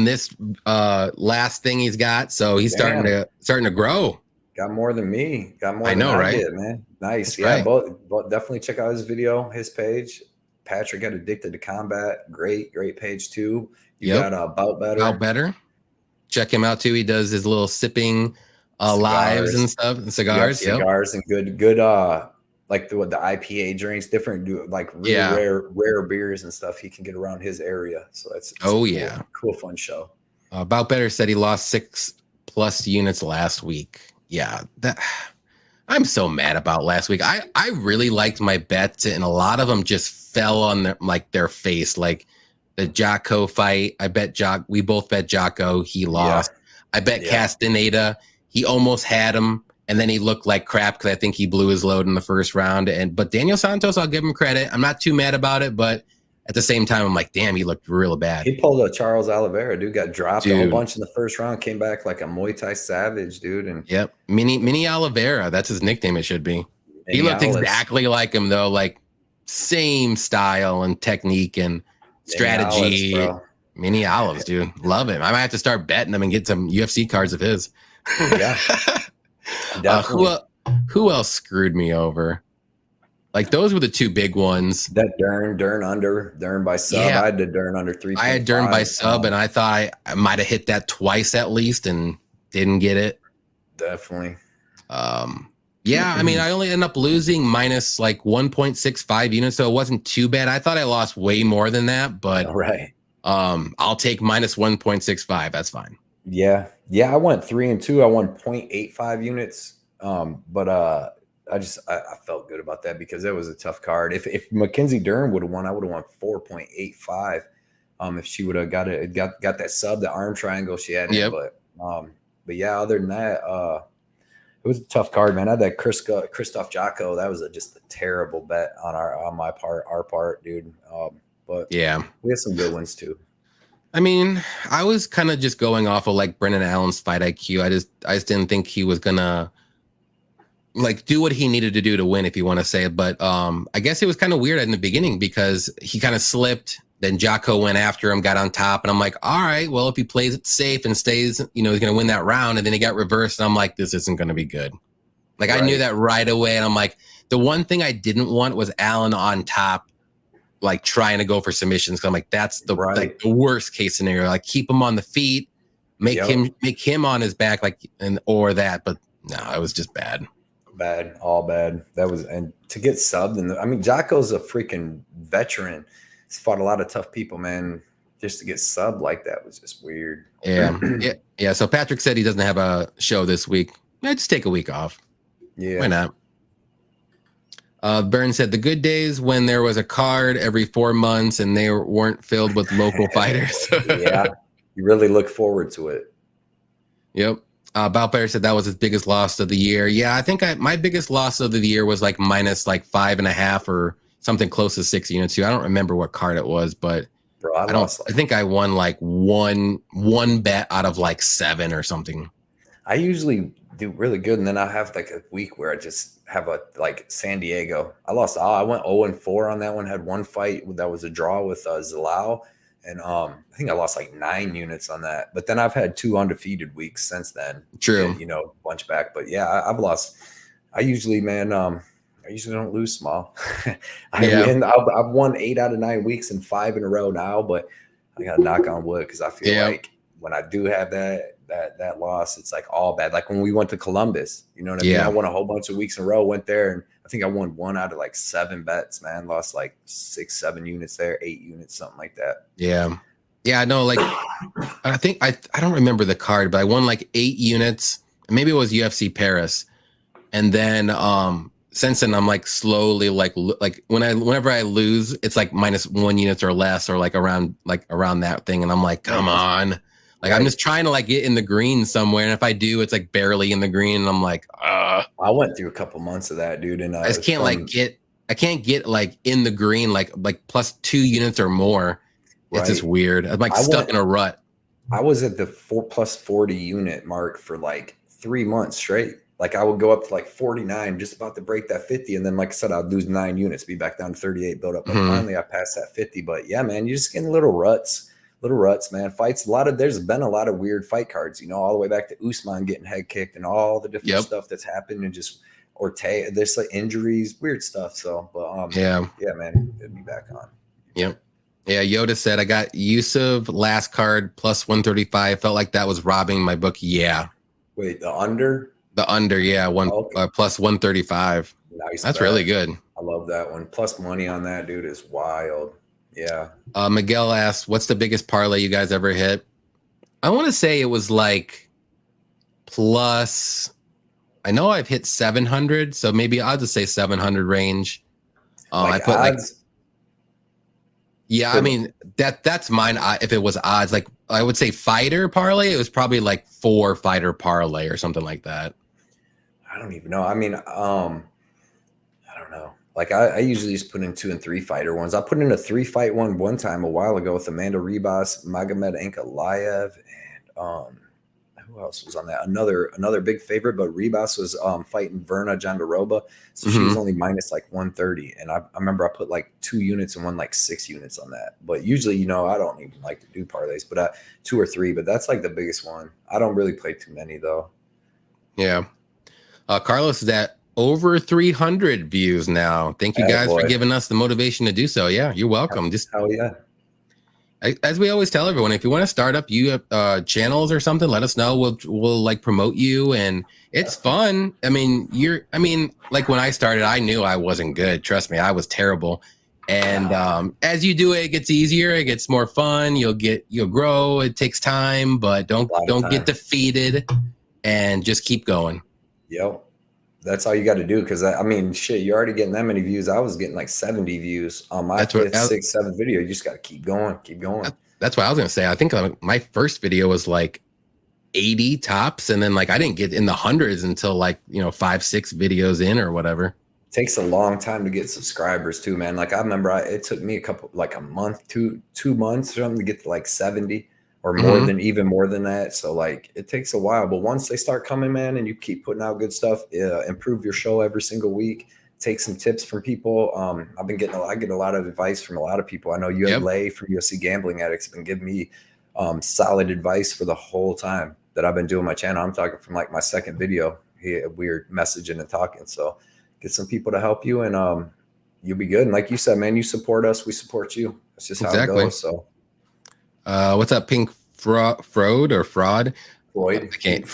this last thing he's got. So he's starting to grow. Got more than me. Got more. I know, right? Did, man. Nice. That's both definitely check out his video, his page. Patrick got Addicted to Combat. Great page too. You got Bout Better. Bout Better. Check him out too. He does his little sipping lives and stuff, and cigars. Cigars and good like the IPA drinks, different like really rare beers and stuff he can get around his area. So it's cool fun show. Bout Better said he lost 6+ units last week. Yeah, I'm so mad about last week. I really liked my bets, and a lot of them just fell on their face. Like the Jocko fight, we both bet Jocko. He lost. I bet Castaneda. He almost had him, and then he looked like crap because I think he blew his load in the first round. But Daniel Santos, I'll give him credit. I'm not too mad about it, but at the same time, I'm like, damn, he looked real bad. He pulled a Charles Oliveira, dude. Got dropped a whole bunch in the first round. Came back like a Muay Thai savage, dude. And Mini Oliveira. That's his nickname. It should be. He looked exactly like him though. Like same style and technique and strategy. Mini olives, dude. Love it. I might have to start betting them and get some UFC cards of his. Yeah. Who else screwed me over? Like those were the two big ones. That Dern by sub. Yeah. I had the Dern under 3.5. I had Dern by sub, and I thought I might have hit that twice at least and didn't get it. Definitely. Yeah, I mean, I only ended up losing minus like 1.65 units, so it wasn't too bad. I thought I lost way more than that, but right. I'll take minus 1.65. That's fine. Yeah. I went 3-2. I won 0.85 units. But I felt good about that because it was a tough card. If Mackenzie Dern would have won, I would have won 4.85. If she would have got that sub, the arm triangle she had. Yep. But yeah, other than that, it was a tough card, man. I had that Christoph Jocko. That was just a terrible bet on our part, dude. But yeah, we had some good ones too. I mean, I was kind of just going off of like Brendan Allen's fight IQ. I just didn't think he was gonna like do what he needed to do to win, if you want to say it. But I guess it was kind of weird in the beginning because he kind of slipped. Then Jocko went after him, got on top, and I'm like, all right, well, if he plays it safe and stays, he's going to win that round. And then he got reversed, and I'm like, this isn't going to be good. Like, right. I knew that right away, and I'm like, the one thing I didn't want was Allen on top, like, trying to go for submissions. Because I'm like, that's the worst case scenario. Like, keep him on the feet, make him on his back, or that. But no, it was just bad. Bad, all bad. And to get subbed, and Jocko's a freaking veteran. He's fought a lot of tough people, man. Just to get subbed like that was just weird. Yeah. So Patrick said he doesn't have a show this week. Yeah, just take a week off. Yeah, why not? Burn said the good days when there was a card every 4 months and they weren't filled with local fighters. Yeah, you really look forward to it. Yep. Balpair said that was his biggest loss of the year. Yeah, I think my biggest loss of the year was like minus like 5.5 or something close to 6 units too. I don't remember what card it was, but bro, I think I won like one bet out of like 7 or something. I usually do really good, and then I have like a week where I just have like San Diego. I lost all. I went 0-4 on that one. Had one fight that was a draw with Zalal, and I think I lost like 9 units on that. But then I've had 2 undefeated weeks since then. True, and, bunch back. But yeah, I've lost. I usually don't lose small. I've won 8 out of 9 weeks and 5 in a row now, but I got to knock on wood because I feel like when I do have that loss, it's like all bad. Like when we went to Columbus, you know what I mean? I won a whole bunch of weeks in a row, went there, and I think I won 1 out of like 7 bets, man. Lost like 6-7 units there, 8 units, something like that. Yeah, no, like I think I don't remember the card, but I won like 8 units. Maybe it was UFC Paris. And then since then I'm like slowly like whenever I lose, it's like minus 1 units or less, or like around that thing. And I'm like, come on. Like I'm just trying to like get in the green somewhere. And if I do, it's like barely in the green. And I'm like, I went through a couple months of that, dude. And I just can't I can't get like in the green, like plus 2 units or more. It's just weird. I'm like stuck in a rut. I was at the 4+40 unit mark for like 3 months straight. Like I would go up to like 49, just about to break that 50. And then, like I said, I'd lose 9 units, be back down to 38, build up. But finally I passed that 50. But yeah, man, you're just getting little ruts, man. Fights, there's been a lot of weird fight cards, all the way back to Usman getting head kicked and all the different stuff that's happened, and just Ortega, there's like injuries, weird stuff. So, but yeah, man, it'd be back on. Yep. Yeah, Yoda said, I got Yusuf last card plus 135. Felt like that was robbing my book. Yeah. Wait, the under? The under, yeah, plus 135. Nice. That's really good. I love that one. Plus money on that, dude, is wild. Yeah. Miguel asked, what's the biggest parlay you guys ever hit? I want to say it was like plus, I know I've hit 700, so maybe I'll just say 700 range. I put odds? I mean, that's mine. If it was odds, like I would say fighter parlay, it was probably like 4 fighter parlay or something like that. I don't even know. I mean, I don't know. Like I usually just put in 2 and 3 fighter ones. I put in a 3-fight one time a while ago with Amanda Ribas, Magomed Ankalaev, and who else was on that? Another big favorite, but Rebus was fighting Verna Jandaroba, so she was only minus like 130, and I remember I put like 2 units and won like 6 units on that. But usually, you know, I don't even like to do parlays, but 2 or 3. But that's like the biggest one. I don't really play too many though. Yeah, Carlos is at over 300 views now. Thank you guys for giving us the motivation to do so. Yeah, you're welcome. Hell yeah. As we always tell everyone, if you want to start up channels or something, let us know. We'll like promote you, and it's fun. I mean, like when I started, I knew I wasn't good. Trust me, I was terrible. And as you do it, it gets easier. It gets more fun. You'll grow. It takes time, but don't get defeated, and just keep going. Yep. That's all you got to do. Cause I mean, shit, you're already getting that many views. I was getting like 70 views on my 5th, 6th, 7th video. You just got to keep going, keep going. That's what I was going to say. I think my first video was like 80 tops. And then like, I didn't get in the hundreds until like, 5, 6 videos in or whatever. It takes a long time to get subscribers too, man. Like I remember it took me a month, 2 months or something to get to like 70. Or even more than that. So like it takes a while, but once they start coming, man, and you keep putting out good stuff, improve your show every single week, take some tips from people. I get a lot of advice from a lot of people. I know you have Lay from UFC Gambling Addicts been giving me solid advice for the whole time that I've been doing my channel. I'm talking from like my 2nd video. We're messaging and talking. So get some people to help you, and you'll be good. And like you said, man, you support us, we support you. That's just how it goes. So. What's up, Pink Fraud? Freud. I can't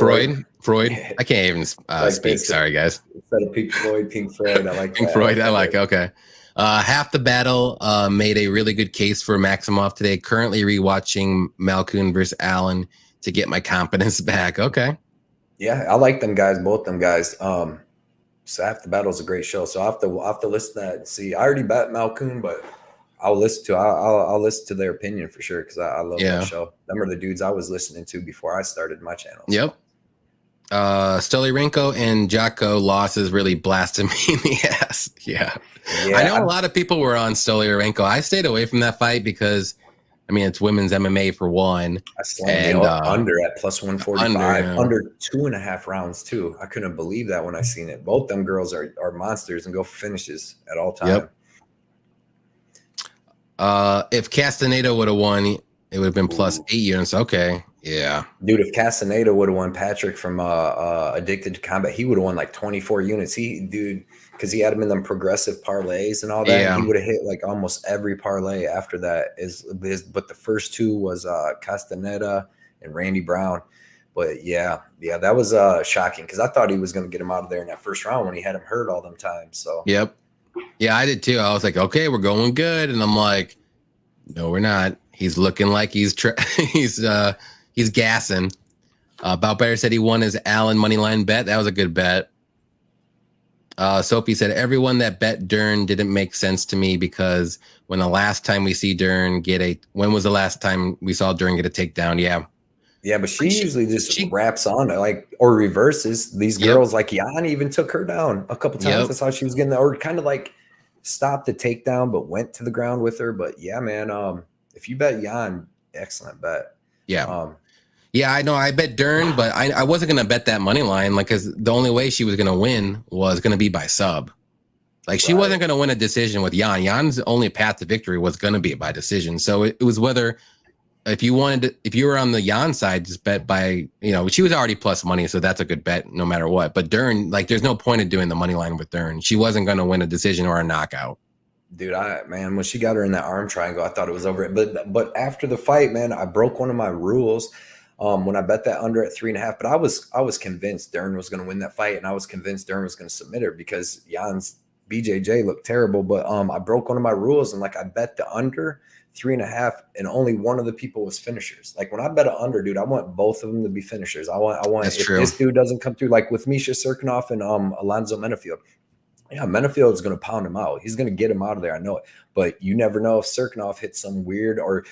even speak. Sorry, guys. Instead of Pink Floyd, Pink Freud. I like Pink Freud. I like. Okay. Half the Battle made a really good case for Maximov today. Currently rewatching Malkoun versus Allen to get my confidence back. Okay. Yeah, I like them guys. Both them guys. So Half the Battle is a great show. So I'll have to listen to that and see. I already bet Malkoun, but I'll listen to their opinion for sure, because I love that show. Them are the dudes I was listening to before I started my channel. So. Yep. Stoliarenko and Jocko losses really blasted me in the ass. Yeah. I know a lot of people were on Stoliarenko. I stayed away from that fight because, I mean, it's women's MMA for one. I slammed under at plus 145, under 2.5 rounds too. I couldn't believe that when I seen it. Both them girls are monsters and go finishes at all time. Yep. If Castaneda would have won, it would have been plus 8 units. Okay. Yeah. Dude, if Castaneda would have won Patrick from Addicted to Combat, he would have won like 24 units. Because he had him in them progressive parlays and all that. Yeah. He would have hit like almost every parlay after that. But the first 2 was Castaneda and Randy Brown. But yeah, that was shocking, because I thought he was going to get him out of there in that first round when he had him hurt all them times. So yep. Yeah, I did too. I was like, okay, we're going good. And I'm like, no, we're not. He's looking like he's gassing. Boutbetter said he won his Allen moneyline bet. That was a good bet. Sophie said, everyone that bet Dern didn't make sense to me, because when was the last time we saw Dern get a takedown? Yeah. Yeah, but she usually just wraps on it, like, or reverses. These girls, like Jan, even took her down a couple times. That's how she was getting or kind of like stopped the takedown, but went to the ground with her. But yeah, man, if you bet Jan, excellent bet. Yeah. Yeah, I know. I bet Dern, but I wasn't going to bet that money line, like, because the only way she was going to win was going to be by sub. Like, she wasn't going to win a decision with Jan. Jan's only path to victory was going to be by decision. So it was whether, if you were on the Jan side, just bet by, she was already plus money, so that's a good bet no matter what. But Dern, like, there's no point in doing the money line with Dern. She wasn't going to win a decision or a knockout. Dude, when she got her in that arm triangle, I thought it was over. But after the fight, man, I broke one of my rules when I bet that under at 3.5. But I was convinced Dern was going to win that fight, and I was convinced Dern was going to submit her because Jan's BJJ looked terrible. But I broke one of my rules, and like I bet the under 3.5, and only one of the people was finishers. Like when I bet an under, dude, I want both of them to be finishers. I want That's if true. This dude doesn't come through, like with Misha Serkinov and Alonzo Menafield. Yeah, Menafield is going to pound him out. He's going to get him out of there. I know it. But you never know if Serkinov hits some weird or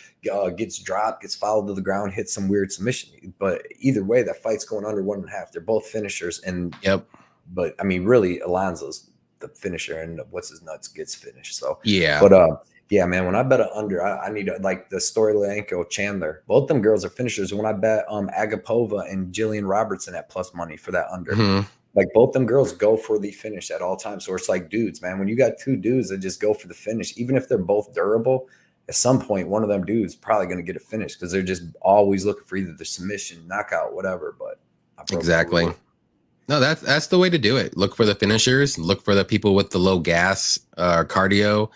gets dropped, gets fouled to the ground, hits some weird submission. But either way, that fight's going under 1.5. They're both finishers. And but I mean, really, Alonzo's the finisher, and what's his nuts gets finished. So yeah. But Yeah, man. When I bet an under, I need like the Stoliarenko Chandler. Both them girls are finishers. When I bet Agapova and Jillian Robertson at plus money for that under, like both them girls go for the finish at all times. So it's like dudes, man. When you got two dudes that just go for the finish, even if they're both durable, at some point one of them dudes probably going to get a finish because they're just always looking for either the submission, knockout, whatever. But exactly. No, that's the way to do it. Look for the finishers. Look for the people with the low gas cardio.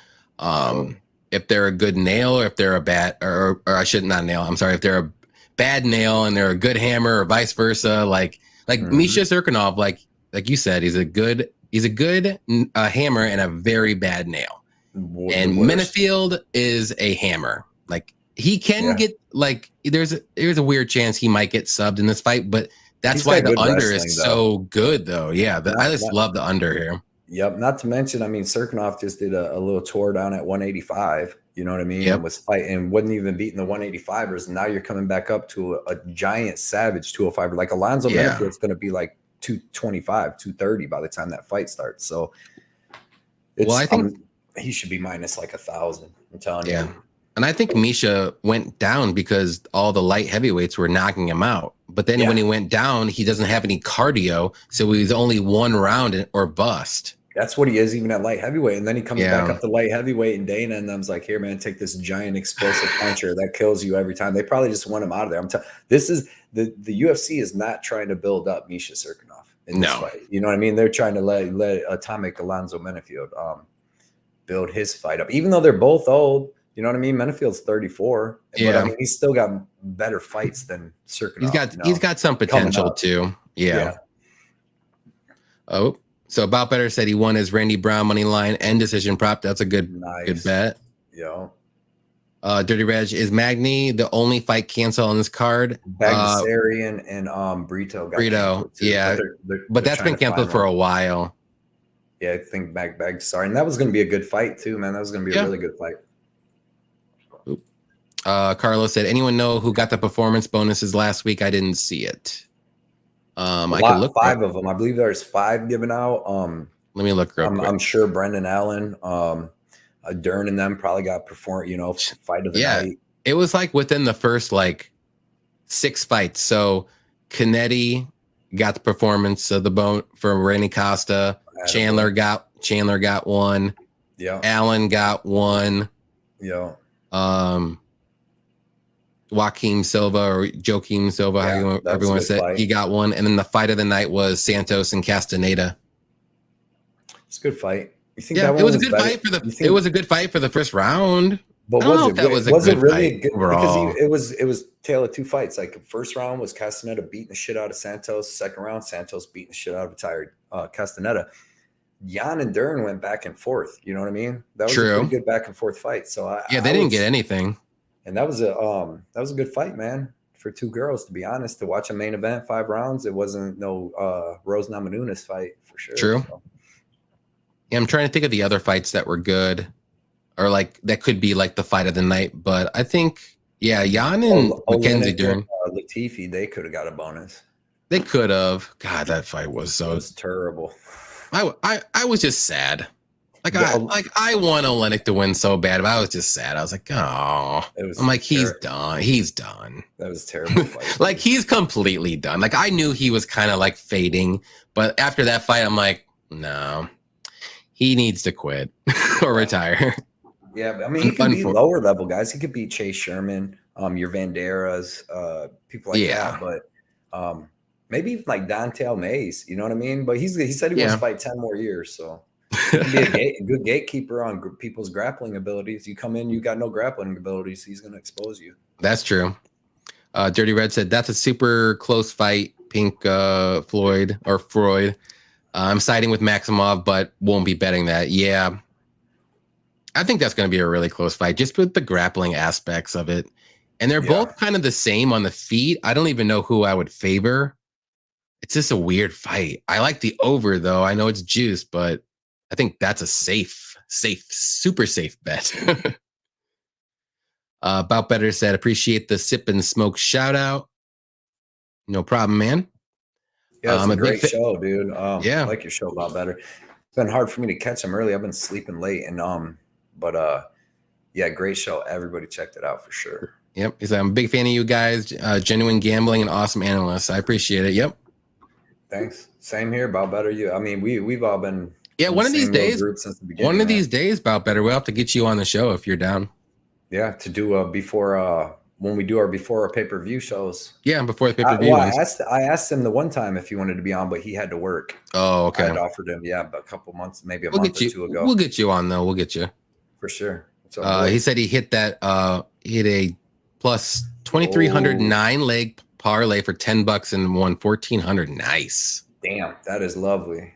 If they're a good nail, or if they're a bad, or I should not nail. I'm sorry. If they're a bad nail and they're a good hammer, or vice versa. Like Misha Serkinov, like you said, he's a good hammer and a very bad nail. And Minifield is a hammer. Like he can get like there's a weird chance he might get subbed in this fight, but that's why the under is so good, though. Yeah, I just love the under here. Yep. Not to mention, I mean, Serkinov just did a little tour down at 185. You know what I mean? Yep. And was fighting and wasn't even beating the 185ers. And now you're coming back up to a giant savage 205. Like Alonzo Menifield's going to be like 225, 230 by the time that fight starts. So I think he should be minus like 1,000. I'm telling you. And I think Misha went down because all the light heavyweights were knocking him out. But then when he went down, he doesn't have any cardio. So he's only one round or bust. That's what he is, even at light heavyweight. And then he comes back up to light heavyweight, and Dana and them's like, here, man, take this giant explosive puncher that kills you every time. They probably just want him out of there. This is the UFC is not trying to build up Misha Serkinov in this fight. You know what I mean? They're trying to let Atomic Alonzo Menifield build his fight up, even though they're both old. You know what I mean? Menifield's 34. But I mean, he's still got better fights than Serkinov. He's got some potential too. Yeah. Oh, so About Better said he won his Randy Brown money line and decision prop. That's a good bet. Yeah. Dirty Reg, is Magny the only fight cancel on this card? Bagdasarian and Brito. But that's been canceled for a while. Yeah, I think Bagdasarian. And that was going to be a good fight too, man. That was going to be a really good fight. Carlos said, anyone know who got the performance bonuses last week? I didn't see it. I could look 5 of them. I believe there's 5 given out. Let me look real quick. I'm sure Brendan Allen, Dern and them probably got fight of the night. It was like within the first 6 fights. So Canetti got the performance of the bone for Randy Costa. Chandler got one. Yeah. Allen got one. Yeah. Joaquim Silva or Joaquim Silva, however you want to say it. He got one. And then the fight of the night was Santos and Castaneda. It's a good fight. You think it was a good fight it was a good fight for the first round. But was it really good? Because it was tale of 2 fights. Like the first round was Castaneda beating the shit out of Santos. Second round, Santos beating the shit out of a tired Castaneda. Jan and Dern went back and forth. You know what I mean? That was a pretty good back and forth fight. So they didn't get anything. And that was a good fight, man, for 2 girls, to be honest. To watch a main event, 5 rounds, it wasn't no Rose Namajunas fight for sure. True. So. Yeah, I'm trying to think of the other fights that were good, or that could be the fight of the night. But I think, Jan and Mackenzie Dern, Latifi, they could have got a bonus. They could have. God, that fight was terrible. I was just sad. I want Olenek to win so bad, but I was just sad. I was like, oh. I'm like, he's done. He's done. That was a terrible fight. He's completely done. I knew he was kind of fading, but after that fight, I'm like, no, he needs to quit or retire. Yeah, I mean, he could beat lower level guys. He could beat Chase Sherman, your Vanderas, people like that. But maybe even Dante Mays, you know what I mean? But he said he wants to fight 10 more years, so. He can be a good gatekeeper on people's grappling abilities. You come in, you got no grappling abilities, he's going to expose you. That's true. Dirty Red said that's a super close fight. Pink Floyd. I'm siding with Maximov, but won't be betting that. Yeah, I think that's going to be a really close fight, just with the grappling aspects of it. And they're both kind of the same on the feet. I don't even know who I would favor. It's just a weird fight. I like the over, though. I know it's juice, but I think that's a safe, super safe bet. About Better said, appreciate the sip and smoke shout out. No problem, man. Yeah, it's a great show, dude. I like your show About Better. It's been hard for me to catch them early. I've been sleeping late, and but Yeah, great show. Everybody checked it out for sure. Yep. He said, I'm a big fan of you guys. Genuine gambling and awesome analysts. I appreciate it. Yep. Thanks. Same here. About better you. I mean, we've all been one of these days. Since the beginning. One of these days, about better. We'll have to get you on the show if you're down. Yeah, to do before when we do our pay-per-view shows. Yeah, before the pay-per-view. I asked him the one time if he wanted to be on, but he had to work. Oh, okay. I had offered him, but a couple months, maybe a month or two ago. We'll get you on though. We'll get you for sure. He said he hit that. He hit a plus 2,309 leg parlay for $10 and won 1,400. Nice. Damn, that is lovely.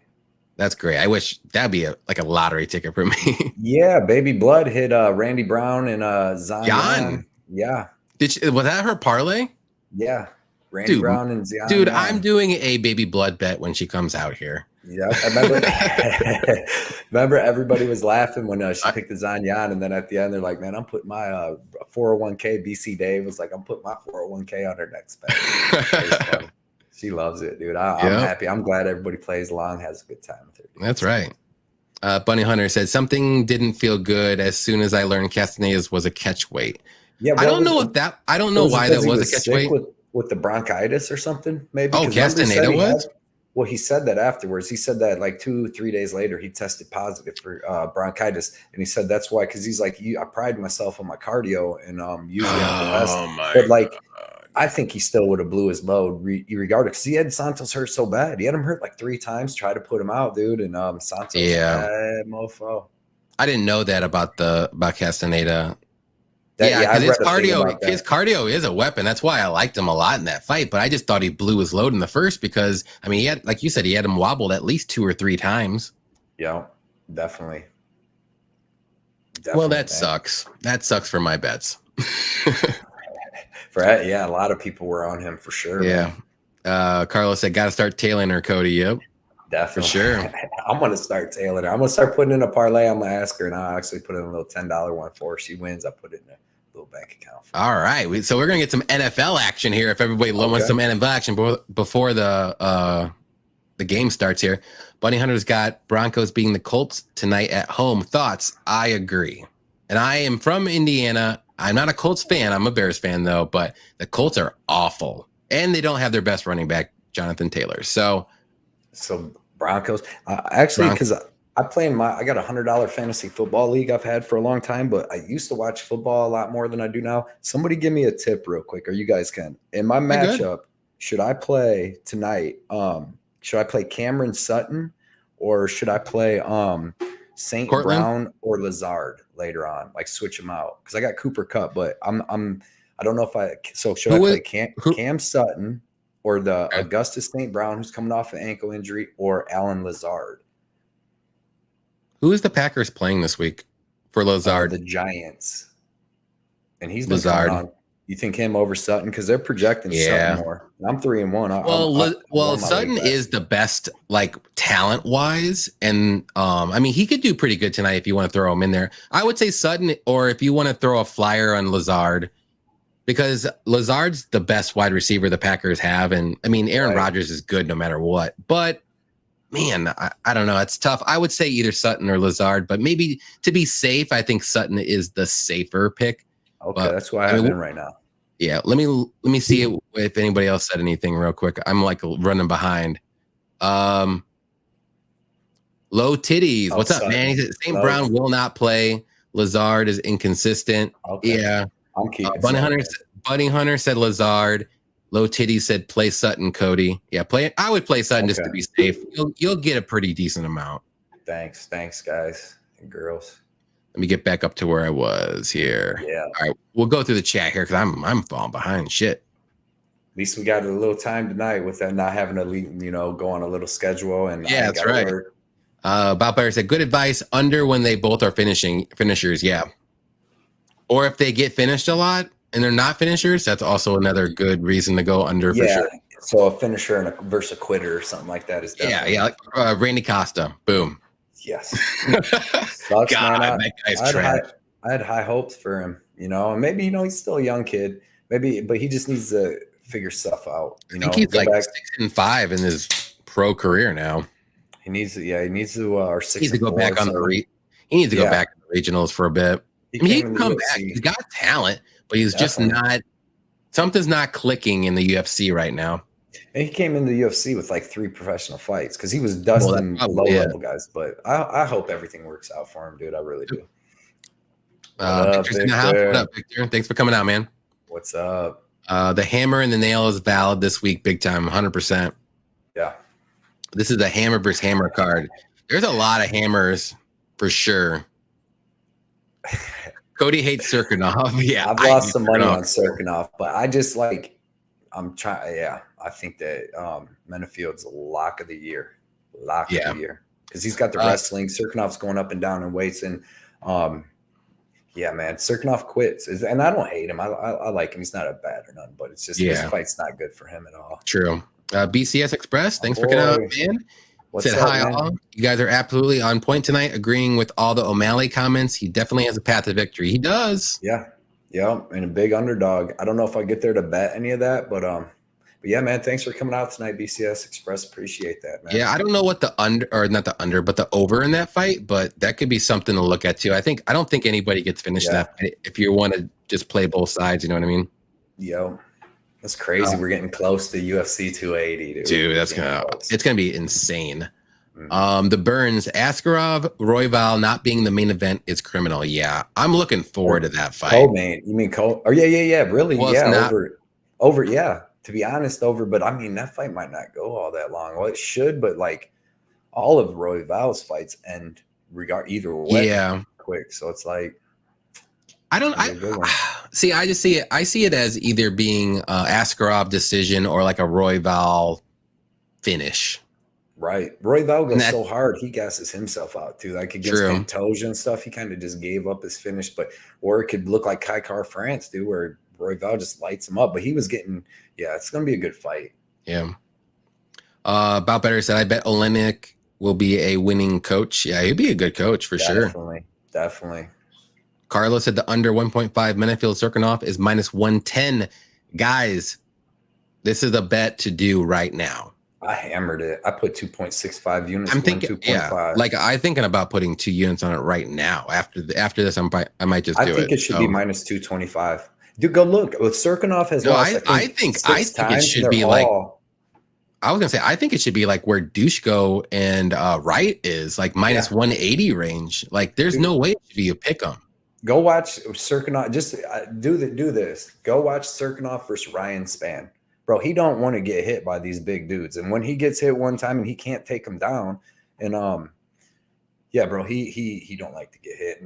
That's great. I wish that'd be like a lottery ticket for me. Yeah, Baby Blood hit Randy Brown and Zion. Yeah. Was that her parlay? Yeah. Randy Brown and Zion. Dude, I'm doing a Baby Blood bet when she comes out here. Yeah, I remember everybody was laughing when she picked the Zion, and then at the end they're like, "Man, I'm putting my 401k." BC Dave was like, "I'm putting my 401k on her next bet." She loves it, dude. I'm happy. I'm glad everybody plays along, has a good time with her. Dude. That's right. Bunny Hunter said something didn't feel good as soon as I learned Castaneda's was a catch weight. Yeah, I don't know why that was a catch weight with the bronchitis or something. Maybe. Oh, Castaneda was. Well, he said that afterwards. He said that like 2-3 days later, he tested positive for bronchitis, and he said that's why. Because he's like, I pride myself on my cardio, and usually I'm the best. But like, I think he still would have blew his load regardless. Because he had Santos hurt so bad. He had him hurt like 3 times. Try to put him out, dude, and Santos, mofo. I didn't know that about Castaneda. His cardio is a weapon. That's why I liked him a lot in that fight. But I just thought he blew his load in the first because, I mean, he had, like you said, he had him wobbled at least 2 or 3 times. Yeah, definitely. Well, that sucks. That sucks for my bets. A lot of people were on him for sure. Yeah. Carlos said, got to start tailing her, Cody. Yep. Definitely. For sure. I'm going to start tailing her. I'm going to start putting in a parlay. I'm going to ask her, and I'll actually put in a little $10 one for her. She wins, I put it in a little bank account. All right. So we're going to get some NFL action here if everybody wants some NFL action before the game starts here. Bunny Hunter's got Broncos beating the Colts tonight at home. Thoughts? I agree. And I am from Indiana. I'm not a Colts fan. I'm a Bears fan, though. But the Colts are awful. And they don't have their best running back, Jonathan Taylor. So Broncos. Actually, because I got a $100 fantasy football league I've had for a long time, but I used to watch football a lot more than I do now. Somebody give me a tip real quick, or you guys can. In my matchup, should I play tonight? Should I play Cameron Sutton, or should I play St. Brown or Lazard later on? Like switch them out because I got Cooper Kupp, but I don't know if I. So should I play Cam Sutton or the Augustus St. Brown who's coming off an ankle injury, or Alan Lazard? Who is the Packers playing this week for Lazard? The Giants. And he's been Lazard. On. You think him over Sutton? Because they're projecting Sutton more. I'm 3-1. Well, Sutton is the best, like talent-wise, and I mean he could do pretty good tonight if you want to throw him in there. I would say Sutton, or if you want to throw a flyer on Lazard, because Lazard's the best wide receiver the Packers have, and I mean Aaron Rodgers is good no matter what. But man, I don't know. It's tough. I would say either Sutton or Lazard, but maybe to be safe, I think Sutton is the safer pick. Okay, that's why I'm in right now. Yeah, let me see if anybody else said anything real quick. I'm like running behind. Low titties. What's up, man? He said St. Brown will not play. Lazard is inconsistent. Okay. Yeah. I'm keeping Bunny Hunter said Lazard. Low titties said play Sutton, Cody. Yeah, I would play Sutton just to be safe. You'll get a pretty decent amount. Thanks, guys and girls. Let me get back up to where I was here. Yeah. All right, we'll go through the chat here because I'm falling behind. Shit. At least we got a little time tonight with that not having to go on a little schedule. And yeah, that's right. Bob Bear said good advice under when they both are finishers. Yeah. Or if they get finished a lot and they're not finishers, that's also another good reason to go under for sure. So a finisher and versus a quitter or something like that is definitely. Yeah, like Randy Costa. Boom. Yes. Sucks, God, man. That guy's trash. I had high hopes for him, and maybe he's still a young kid, but he just needs to figure stuff out. I think he's like 6-5 in his pro career now. He needs to or 6. He needs to go back on he needs to go back to the regionals for a bit. he can come back. He's got talent, but he's just not. Something's not clicking in the UFC right now. And he came in the UFC with like 3 professional fights because he was dusting low-level guys. But I hope everything works out for him, dude. I really do. What up, Victor? Thanks for coming out, man. What's up? The hammer and the nail is valid this week, big time, 100%. Yeah. This is a hammer versus hammer card. There's a lot of hammers for sure. Cody hates Serkinov. Yeah, I've lost some money on Serkinov, but I just I'm trying. Yeah, I think that Menifield's lock of the year. Lock of the year because he's got the wrestling. Serkinov's going up and down in weights, and yeah, man, Serkinov quits, and I don't hate him. I like him. He's not a bad or nothing, but it's just this fight's not good for him at all. True. BCS Express, thanks for coming out, man. Said hi, all. You guys are absolutely on point tonight, agreeing with all the O'Malley comments. He definitely has a path to victory. He does. Yeah, and a big underdog. I don't know if I get there to bet any of that, but yeah, man, thanks for coming out tonight, BCS Express. Appreciate that, man. Yeah, I don't know what the under, or not the under, but the over in that fight, but that could be something to look at too. I don't think anybody gets finished in that fight if you want to just play both sides. You know what I mean? Yo. That's crazy. We're getting close to UFC 280, dude. That's it's gonna be insane. The Burns, Askarov, Royval not being the main event is criminal. Yeah, I'm looking forward to that fight. Co-main, you mean co? Oh yeah. Really? Well, yeah, over. Yeah, to be honest, over. But I mean, that fight might not go all that long. Well, it should, but like all of Royval's fights end either way. Yeah, quick. So it's like. See, I just see it. I see it as either being Askarov decision or like a Royval finish. Right. Royval goes so hard, he gasses himself out too. Like against Pantoja and stuff, he kind of just gave up his finish. Or it could look like Kai Car France, dude, where Royval just lights him up. But he was getting, it's going to be a good fight. Yeah. About Better said, I bet Olenek will be a winning coach. Yeah, he'd be a good coach for sure. Definitely. Carlos said the under 1.5 Menifeld Serkinov is -110. Guys, this is a bet to do right now. I hammered it. I put 2.65 units. I'm thinking, 2.5. Like I'm thinking about putting 2 units on it right now. After this, I might just do it. I think it should be -225. Dude, go look. Well, Serkinov has lost. I think it should be like. I was gonna say I think it should be like where Dushko and Wright is, like -180 range. Like there's no way it should be a pick 'em. Go watch Serkinov. Just do this. Go watch Serkinov versus Ryan Spann. Bro, he don't want to get hit by these big dudes. And when he gets hit one time and he can't take him down, and bro, he don't like to get hit.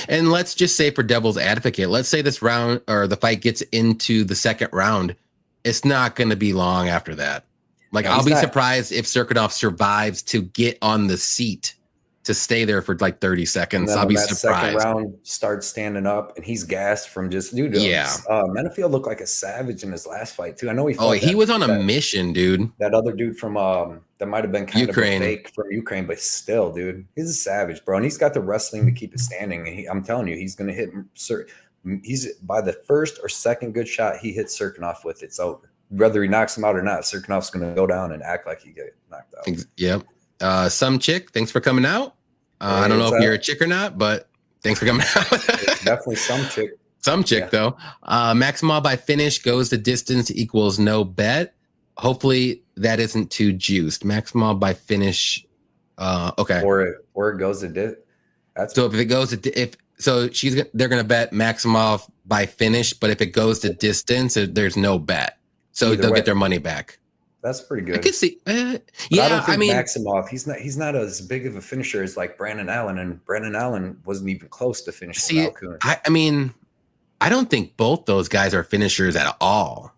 And let's just say for devil's advocate, let's say this round or the fight gets into the second round. It's not going to be long after that. Like I'll be surprised if Serkinov survives to get on the seat. To stay there for like 30 seconds. I'll be surprised. Second round starts standing up and he's gassed from just dude. Menafield looked like a savage in his last fight too. I know he was on a mission, dude. That other dude from that might have been kind of a fake from Ukraine, but still, dude, he's a savage, bro. And he's got the wrestling to keep it standing. And I'm telling you, he's gonna hit he's by the first or second good shot he hits Serkinov with, it's over. Whether he knocks him out or not, Serkinov's gonna go down and act like he get knocked out. Yep. Some chick, thanks for coming out. I don't know if you're a chick or not, but thanks for coming out. Definitely some chick. Some chick, though. Maximum by finish goes the distance equals no bet. Hopefully that isn't too juiced. Maximum by finish. Okay. Or it goes to dit. So if it goes to they're gonna bet Maximov by finish, but if it goes to distance, there's no bet. So they'll get their money back. That's pretty good. I can see. I don't think Maximov. He's not as big of a finisher as like Brandon Allen, and Brandon Allen wasn't even close to finishing. I mean, I don't think both those guys are finishers at all.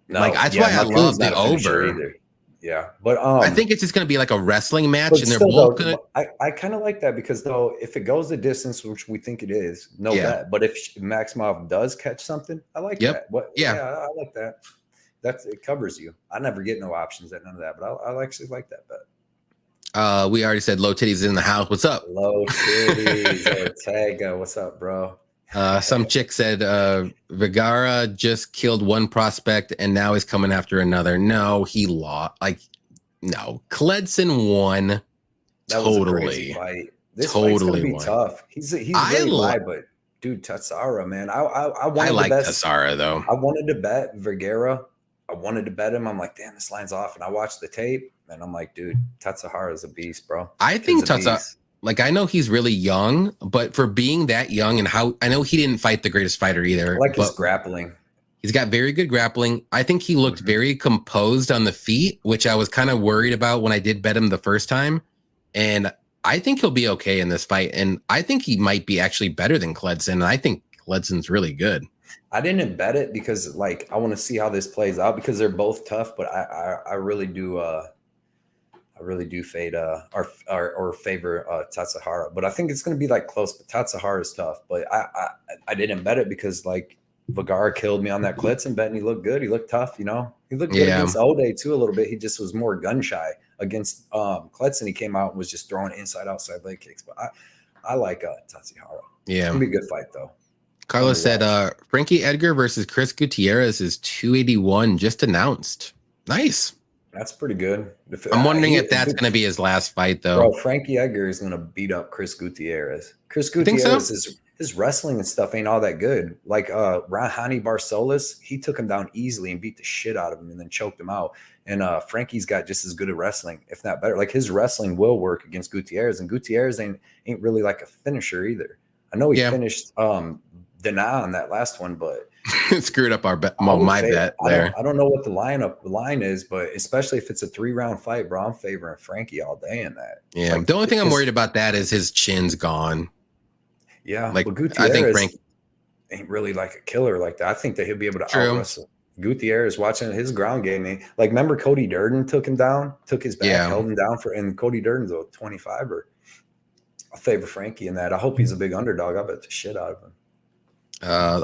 No, like that's why I love the over. Either. Yeah, but I think it's just going to be like a wrestling match, and they're both going to. I kind of like that because though, if it goes the distance, which we think it is, no bet. But if Maximov does catch something, I like that. I like that. It covers you. I never get no options at none of that, but I actually like that bet. We already said low titties in the house. What's up? Low titties. Ortega. What's up, bro? Some chick said Vergara just killed one prospect and now he's coming after another. No, he lost. No, Kledson won. That was a crazy fight. This fight's gonna be tough. He's really live, but dude, Tatsara, man. I wanted like to bet Tatsara though. I wanted to bet Vergara. I wanted to bet him. I'm like, damn, this line's off. And I watched the tape, and I'm like, dude, Tatsara is a beast, bro. I think Tatsara, like, I know he's really young, but for being that young, and how I know he didn't fight the greatest fighter either. I like his grappling. He's got very good grappling. I think he looked very composed on the feet, which I was kind of worried about when I did bet him the first time. And I think he'll be okay in this fight. And I think he might be actually better than Kledson. I think Kledson's really good. I didn't bet it because, like, I want to see how this plays out because they're both tough. But I really do fade or favor Tatsahara. But I think it's going to be like close. But Tatsahara is tough. But I didn't bet it because, like, Vergara killed me on that Kledson bet, and he looked good. He looked tough, you know. He looked good against Ode too a little bit. He just was more gun shy against Kledson. He came out and was just throwing inside outside leg kicks. But I like Tatsihara. Yeah, it'll be a good fight though. Carlos said Frankie Edgar versus Chris Gutierrez is 281 just announced. Nice. That's pretty good. I'm wondering if that's going to be his last fight though. Bro, Frankie Edgar is going to beat up Chris Gutierrez. Chris Gutierrez is. His wrestling and stuff ain't all that good. Like Rahani Barsolas, he took him down easily and beat the shit out of him and then choked him out. And Frankie's got just as good at wrestling, if not better. Like his wrestling will work against Gutierrez, and Gutierrez ain't really like a finisher either. I know he finished Dana on that last one, but it screwed up our bet. My bet there. I don't know what the line is, but especially if it's a 3-round fight, bro, I'm favoring Frankie all day in that. Yeah, like, the only thing I'm worried about that is his chin's gone. Yeah, like but Gutierrez I think Frank ain't really like a killer like that. I think that he'll be able to out wrestle. Gutierrez watching his ground game. Like, remember Cody Durden took him down, took his back, held him down and Cody Durden's a 25er. I favor Frankie in that. I hope he's a big underdog. I bet the shit out of him.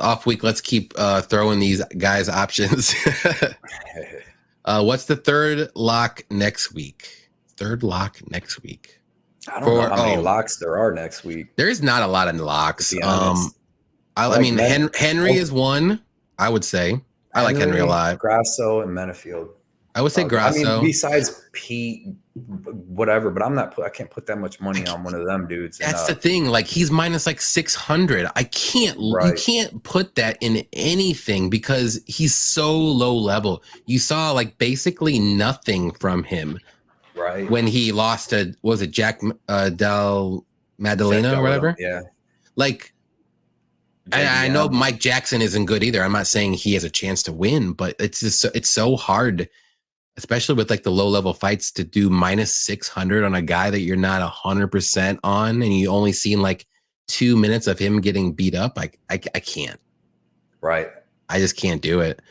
Off week, let's keep throwing these guys options. What's the third lock next week? I don't know how many locks there are next week. There's not a lot of locks. I mean, Henry is one, I would say. I like Henry a lot. Grasso and Menafield. I would say Grasso. I mean, besides Pete, whatever, but I can't put that much money on one of them dudes. That's the thing. Like, he's minus like 600. You can't put that in anything because he's so low level. You saw like basically nothing from him. Right. When he lost to, was it Jack Del Maddalena or whatever? Yeah. Like, I know Mike Jackson isn't good either. I'm not saying he has a chance to win, but it's just it's so hard, especially with like the low level fights, to do minus 600 on a guy that you're not 100% on, and you only seen like 2 minutes of him getting beat up. Like, I can't. Right. I just can't do it.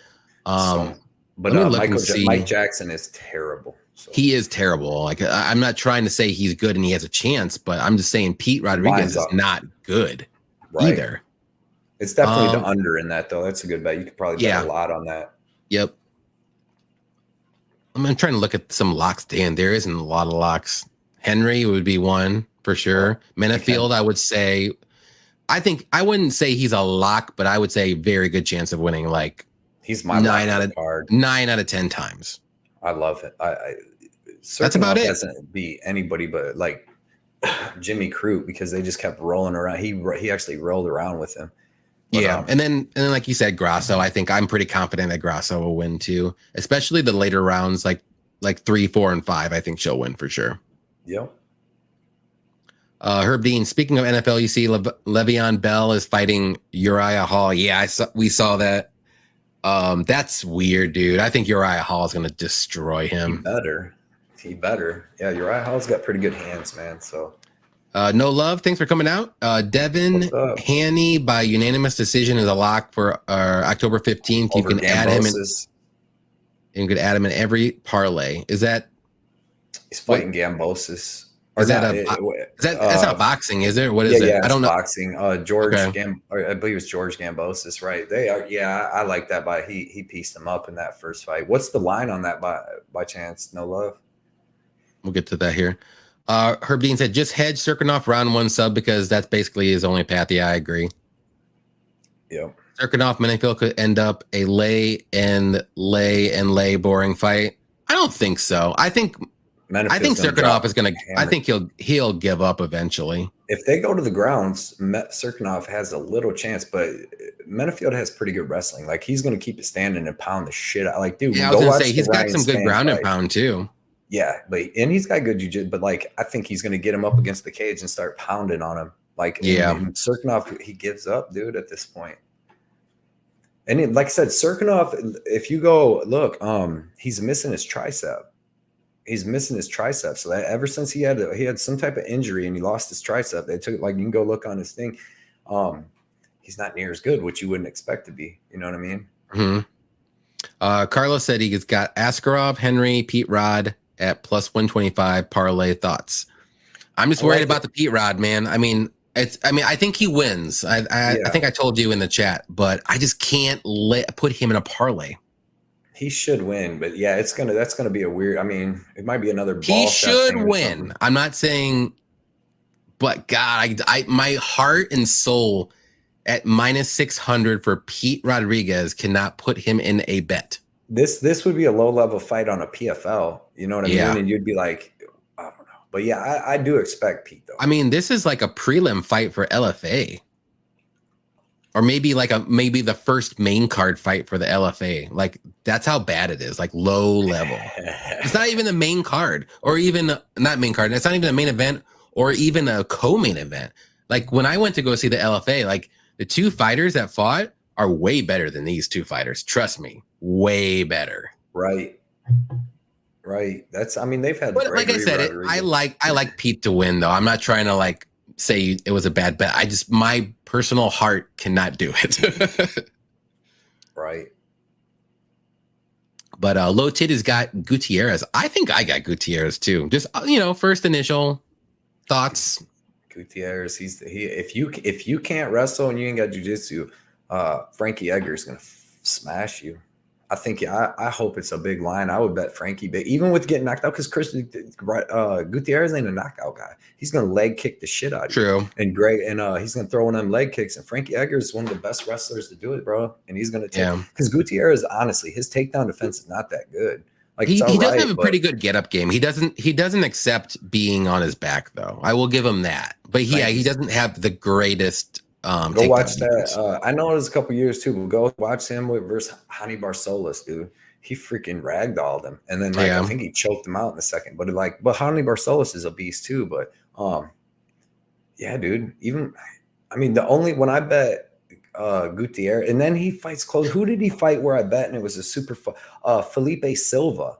But Mike Jackson is terrible. So. He is terrible. Like, I'm not trying to say he's good and he has a chance, but I'm just saying Pete Rodriguez is not good either. It's definitely the under in that, though. That's a good bet. You could probably bet a lot on that. Yep. I'm trying to look at some locks. Dan, there isn't a lot of locks. Henry would be one for sure. Menafield, I would say. I wouldn't say he's a lock, but I would say very good chance of winning. Like, he's my 9 out of 10 times. I love it. That's about it. Doesn't beat anybody but like Jimmy Crute because they just kept rolling around. He actually rolled around with him. But, and then like you said, Grasso. I think I'm pretty confident that Grasso will win too, especially the later rounds, like 3, 4, and 5. I think she'll win for sure. Yep. Herb Dean. Speaking of NFL, you see Le'Veon Bell is fighting Uriah Hall. Yeah, we saw that. That's weird, dude. I think Uriah Hall is going to destroy him. He better. Yeah, Uriah Hall's got pretty good hands, man. So, no love. Thanks for coming out. Devin Haney by unanimous decision is a lock for October 15th. You can add him in. You can add him in every parlay. Is that? He's fighting Gambosis. That's not boxing, is it? What is it? Yeah, I don't know. Boxing. I believe it was George Gambosis, right? They are. Yeah, I like that. He pieced him up in that first fight. What's the line on that by chance? No love. We'll get to that here. Herb Dean said just hedge Serkinov round 1 sub because that's basically his only path. Yeah, I agree. Yep. Serkinov Menafield could end up a lay boring fight. I don't think so. I think Serkinov is gonna. I think he'll give up eventually. if they go to the grounds, Serkinov has a little chance, but Menafield has pretty good wrestling. Like, he's going to keep it standing and pound the shit out. Like, dude, Yeah, I was gonna say he's got some good ground and pound too. Yeah, and he's got good jiu-jitsu, but like, I think he's going to get him up against the cage and start pounding on him. Like, and Serkinov, he gives up, dude, at this point. And like I said, Serkinov, if you go look, he's missing his tricep. He's missing his tricep. So that ever since he had some type of injury and he lost his tricep, they took, like, you can go look on his thing. He's not near as good, which you wouldn't expect to be. You know what I mean? Mm-hmm. Carlos said he's got Askarov, Henry, Pete Rod at plus 125 parlay thoughts. I'm just worried about the Pete Rod, man. I mean, I think he wins. I think I told you in the chat, but I just can't put him in a parlay. He should win, but yeah, that's gonna be a weird. I mean, it might be another ball. He should win. I'm not saying, but God, my heart and soul at minus 600 for Pete Rodriguez cannot put him in a bet. This would be a low level fight on a PFL. You know what I mean? And you'd be like, I don't know, but yeah, I do expect Pete though. I mean, this is like a prelim fight for LFA. Or maybe maybe the first main card fight for the LFA. Like, that's how bad it is. Like, low level. It's not even the main card, or even not main card. It's not even a main event, or even a co-main event. Like, when I went to go see the LFA, like, the two fighters that fought are way better than these two fighters. Trust me, way better. Right. I mean, they've had. But like I said, I like Pete to win though. I'm not trying to like say it was a bad bet. My personal heart cannot do it. Right. But Low Titty's got Gutierrez. I think I got Gutierrez too. Just first initial thoughts. Gutierrez, if you can't wrestle and you ain't got jiu-jitsu, Frankie Edgar's gonna smash you. I hope it's a big line. I would bet Frankie big, even with getting knocked out, because Gutierrez ain't a knockout guy. He's gonna leg kick the shit out of you. True. And he's gonna throw one of them leg kicks. And Frankie Edgar is one of the best wrestlers to do it, bro. And he's gonna take, because Gutierrez, honestly, his takedown defense is not that good. Like, he does have a pretty good get up game. He doesn't accept being on his back though. I will give him that. But he doesn't have the greatest. Go watch that. I know it was a couple years too, but go watch him versus Hani Barsolas, dude. He freaking ragdolled him, and then I think he choked him out in the second. But Hani Barsolas is a beast too. But yeah, dude. When I bet Gutierrez, and then he fights close. Who did he fight where I bet, and it was a super Felipe Silva,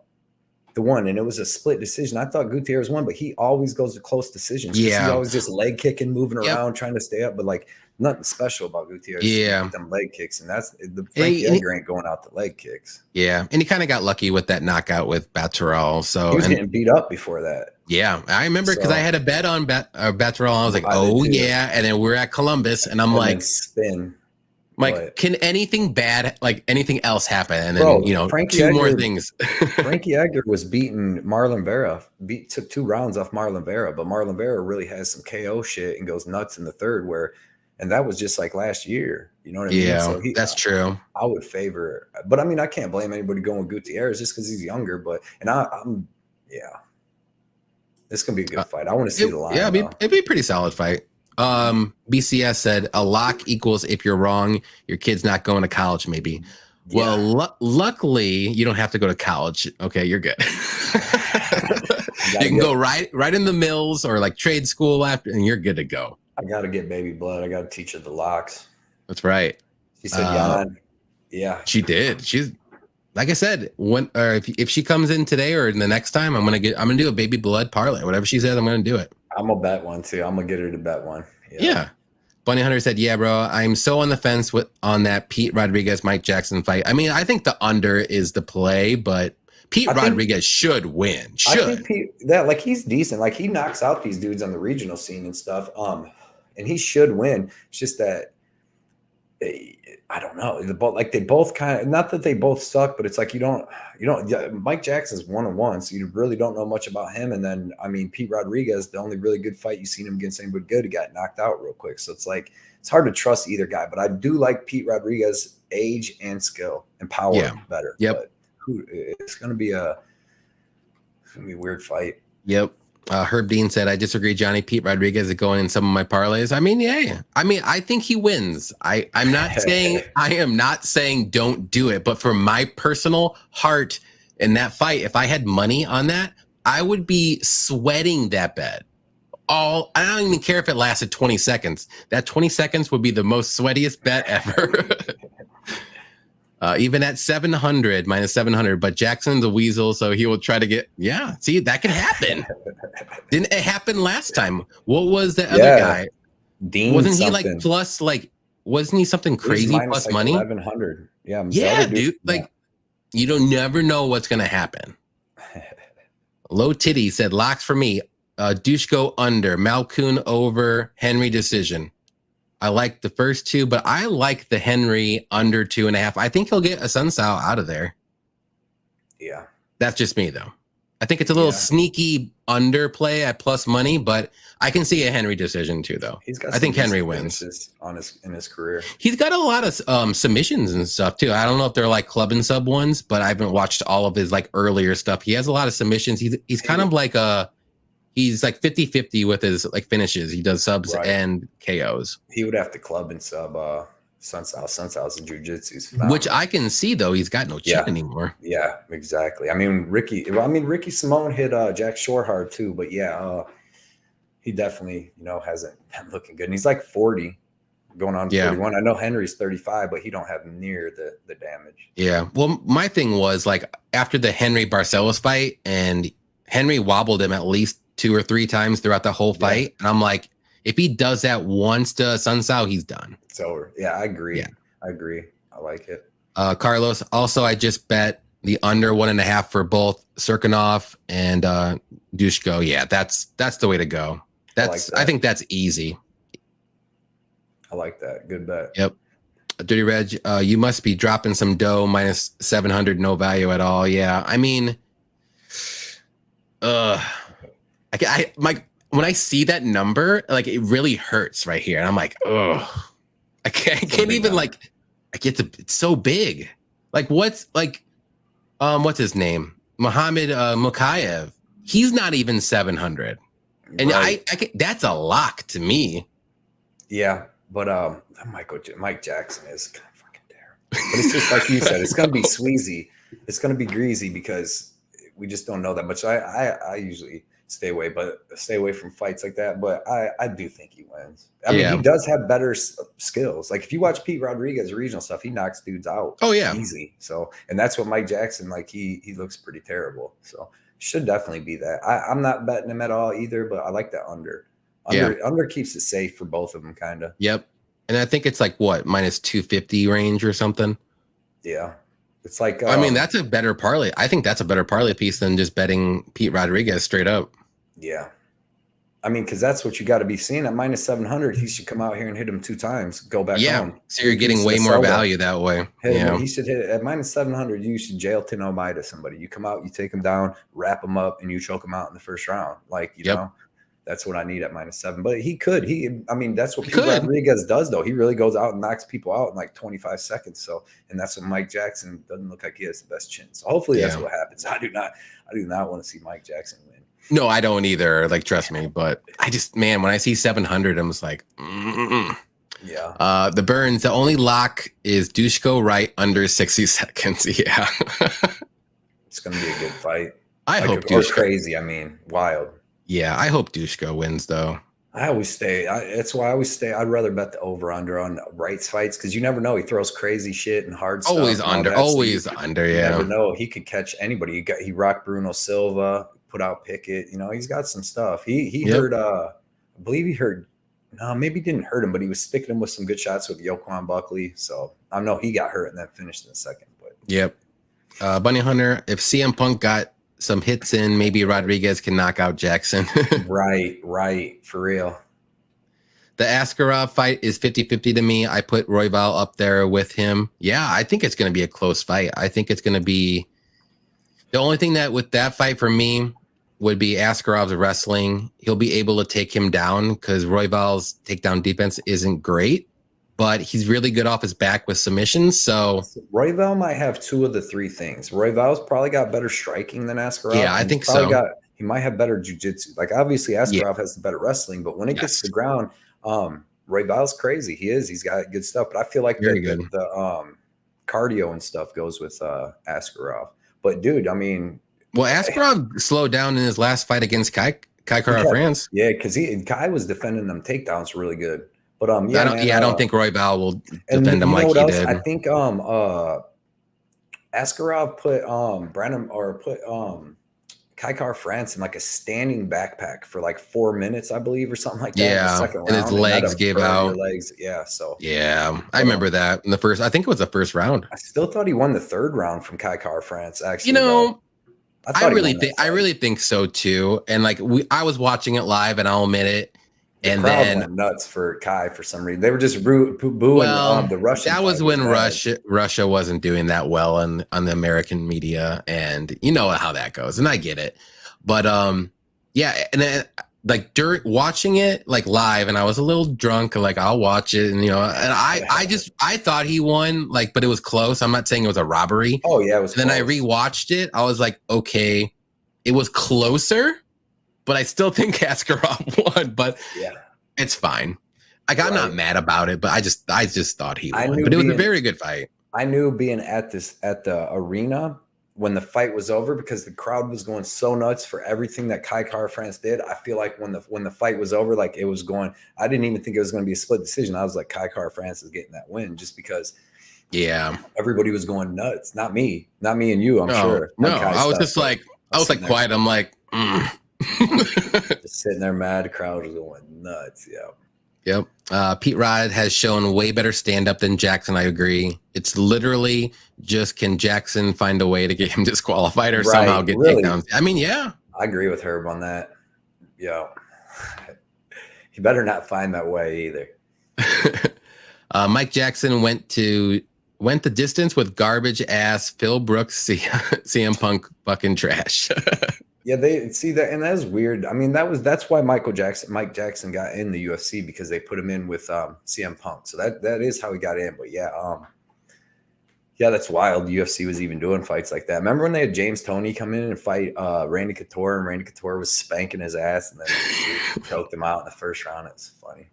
the one, and it was a split decision. I thought Gutierrez won, but he always goes to close decisions. Yeah, he always just leg kicking, moving around, trying to stay up, but like, nothing special about Gutierrez. Yeah, them leg kicks, and that's the Frankie Edgar ain't going out the leg kicks. Yeah, and he kind of got lucky with that knockout with Batterall. So he was getting beat up before that. Yeah, I remember because I had a bet on Batterall. I was like, oh yeah, and then we're at Columbus, and I'm like, spin. Like, can anything bad, like anything else happen? And then, Frankie more things. Frankie Edgar was beating Marlon Vera, took 2 rounds off Marlon Vera, but Marlon Vera really has some KO shit and goes nuts in the third, and that was just like last year. You know what I mean? Yeah, so that's true. I would favor, but I mean, I can't blame anybody going with Gutierrez just because he's younger, it's going to be a good fight. I want to see the line. Yeah, it'd be a pretty solid fight. BCS said a lock equals if you're wrong, your kid's not going to college, maybe. Yeah. Well, luckily you don't have to go to college. Okay, you're good. You can go right in the mills or like trade school after, and you're good to go. I got to get baby blood. I got to teach her the locks. That's right. She said, Jan. Yeah, she did. She's, like I said, if she comes in today or the next time, I'm gonna do a baby blood parlay. Whatever she says, I'm gonna do it. I'm gonna bet one too. I'm gonna get her to bet one. Yeah. Bunny Hunter said, yeah, bro, I'm so on the fence on that Pete Rodriguez Mike Jackson fight. I mean, I think the under is the play, but Pete Rodriguez should win. I think he's decent. Like, he knocks out these dudes on the regional scene and stuff. And he should win. It's just that I don't know. They both kind of, not that they both suck, but it's like Mike Jackson's 1-1, so you really don't know much about him. And then, I mean, Pete Rodriguez, the only really good fight you've seen him against anybody good, he got knocked out real quick. So it's like, it's hard to trust either guy, but I do like Pete Rodriguez age and skill and power better. Yep. But it's going to be a weird fight. Yep. Herb Dean said, I disagree. Johnny Pete Rodriguez is going in some of my parlays. I mean, yeah. I mean, I think he wins. I am not saying don't do it, but for my personal heart in that fight, if I had money on that, I would be sweating that bet. I don't even care if it lasted 20 seconds. That 20 seconds would be the most sweatiest bet ever. Even at 700, minus 700, but Jackson's a weasel, so he will try to get, see, that could happen. Didn't it happen last time? What was the other guy? Dean wasn't something. he like plus, like, wasn't he something crazy plus like money? 1100. Yeah, dude. Like, you don't never know what's going to happen. Low Titty said, locks for me. Dushko under, Malkoon over, Henry decision. I like the first two, but I like the Henry under 2.5. I think he'll get a Sunsao out of there. Yeah. That's just me, though. I think it's a little sneaky underplay at plus money, but I can see a Henry decision, too, though. I think Henry wins. In his career. He's got a lot of submissions and stuff, too. I don't know if they're like club and sub ones, but I haven't watched all of his like earlier stuff. He has a lot of submissions. He's kind of like he's like 50-50 with his like finishes. He does subs and KOs. He would have to club and sub Sunsao. Sunsao's in jiu-jitsu. Which I can see, though. He's got no chin anymore. Yeah, exactly. I mean, Ricky Simone hit Jack Shore hard too, but he definitely, hasn't been looking good. And he's like 40 going on 41. I know Henry's 35, but he don't have near the damage. Yeah. Well, my thing was like after the Henry Barcelos fight, and Henry wobbled him at least 2 or 3 times throughout the whole fight. And I'm like, if he does that once to Sunsao, he's done. It's over. Yeah, I agree. I agree. I like it. Carlos, also, I just bet the under 1.5 for both Serkinov and Dushko. Yeah, that's the way to go. I think that's easy. I like that. Good bet. Yep. Dirty Reg, you must be dropping some dough, minus 700, no value at all. Yeah, I mean, when I see that number, like it really hurts right here, and I'm like, ugh, I can't even like, it's so big. Like what's his name? Muhammad Mukayev. He's not even 700, and that's a lock to me. Yeah, but Mike Jackson is kind of fucking terrible. But it's just like you said, it's gonna be sleazy. It's gonna be greasy because we just don't know that much. I usually stay away from fights like that, but I do think he wins. I mean, he does have better skills. Like if you watch Pete Rodriguez regional stuff, he knocks dudes out. Oh yeah, easy. So, and that's what Mike Jackson, like he looks pretty terrible. So should definitely be that. I'm not betting him at all either, but I like that under. Under keeps it safe for both of them, kind of. Yep. And I think it's like what, minus 250 range or something. Yeah. It's like I mean, that's a better parlay. I think that's a better parlay piece than just betting Pete Rodriguez straight up. Yeah. I mean, because that's what you got to be seeing at minus 700. He should come out here and hit him 2 times, go back home. So you're getting way more value that way. He should hit it at minus 700. You should jail Tenomai to somebody. You come out, you take him down, wrap him up, and you choke him out in the first round. Like, you know, that's what I need at minus 7. But he could. I mean, that's what Pete Rodriguez does, though. He really goes out and knocks people out in like 25 seconds. So, and that's what Mike Jackson doesn't look like he has the best chin. So hopefully that's what happens. I do not want to see Mike Jackson win. No, I don't either. Like, trust me. But I just, man, when I see 700, I'm just like, yeah. The Burns, the only lock is Dushko right under 60 seconds. Yeah. It's going to be a good fight. I hope Dushko. Crazy. I mean, wild. Yeah, I hope Dushko wins, though. I always stay. That's why I always stay. I'd rather bet the over-under on Wright's fights because you never know. He throws crazy shit and hard stuff. Always under. Yeah. You never know. He could catch anybody. He rocked Bruno Silva, put out Pickett. You know, he's got some stuff. He hurt. I believe he hurt. No, maybe he didn't hurt him, but he was sticking him with some good shots with Yoquan Buckley. So I know he got hurt and then finished in the second. But Bunny Hunter, if CM Punk got some hits in, maybe Rodriguez can knock out Jackson. right. For real. The Askarov fight is 50-50 to me. I put Royval up there with him. Yeah, I think it's going to be a close fight. I think it's going to be the only thing that with that fight for me would be Askarov's wrestling. He'll be able to take him down because Royval's takedown defense isn't great, but he's really good off his back with submissions. So Royval might have 2 of the 3 things. Royval's probably got better striking than Askarov. Yeah, I think so. he might have better jiu-jitsu. Like obviously Askarov has the better wrestling, but when it gets to the ground, Royval's crazy. He's got good stuff, but I feel like the cardio and stuff goes with Askarov. But dude, I mean, well, Askarov slowed down in his last fight against Kai France. Yeah, because Kai was defending them takedowns really good. But I don't think Royval will defend him like he did. I think Askarov put Kai France in like a standing backpack for like 4 minutes, I believe, or something like that. Yeah, and his legs gave out. Yeah, so yeah, I remember that in the first. I think it was the first round. I still thought he won the third round from Kai France. Actually, I really think so too. And like I was watching it live, and I'll admit it. And then went nuts for Kai for some reason. They were just booing the Russian. That was when Russia wasn't doing that well on the American media, and you know how that goes. And I get it, but yeah. And then like during watching it like live, and I was a little drunk. Like I'll watch it, and and I thought he won. Like, but it was close. I'm not saying it was a robbery. Oh yeah, it was. And then I rewatched it. I was like, okay, it was closer. But I still think Askarov won, but it's fine. I'm not mad about it, but I just thought he won. But it was a very good fight. I knew being at the arena when the fight was over, because the crowd was going so nuts for everything that Kai France did. I feel like when the fight was over, like it was going, I didn't even think it was going to be a split decision. I was like, Kai France is getting that win, just because everybody was going nuts. Not me and you, I'm sure. No, I was just like, quiet. I'm like, just sitting there mad. The crowd was going nuts. Yep. Pete Rod has shown way better stand-up than Jackson. I agree. It's literally just, can Jackson find a way to get him disqualified or somehow get takedowns? I mean, yeah. I agree with Herb on that. Yeah. He better not find that way either. Mike Jackson went the distance with garbage ass Phil Brooks, CM Punk fucking trash. Yeah, they see that, and that's weird. I mean, that's why Mike Jackson got in the UFC, because they put him in with CM Punk. So that is how he got in. But that's wild. The UFC was even doing fights like that. Remember when they had James Toney come in and fight Randy Couture, and Randy Couture was spanking his ass, and then he choked him out in the first round. It's funny.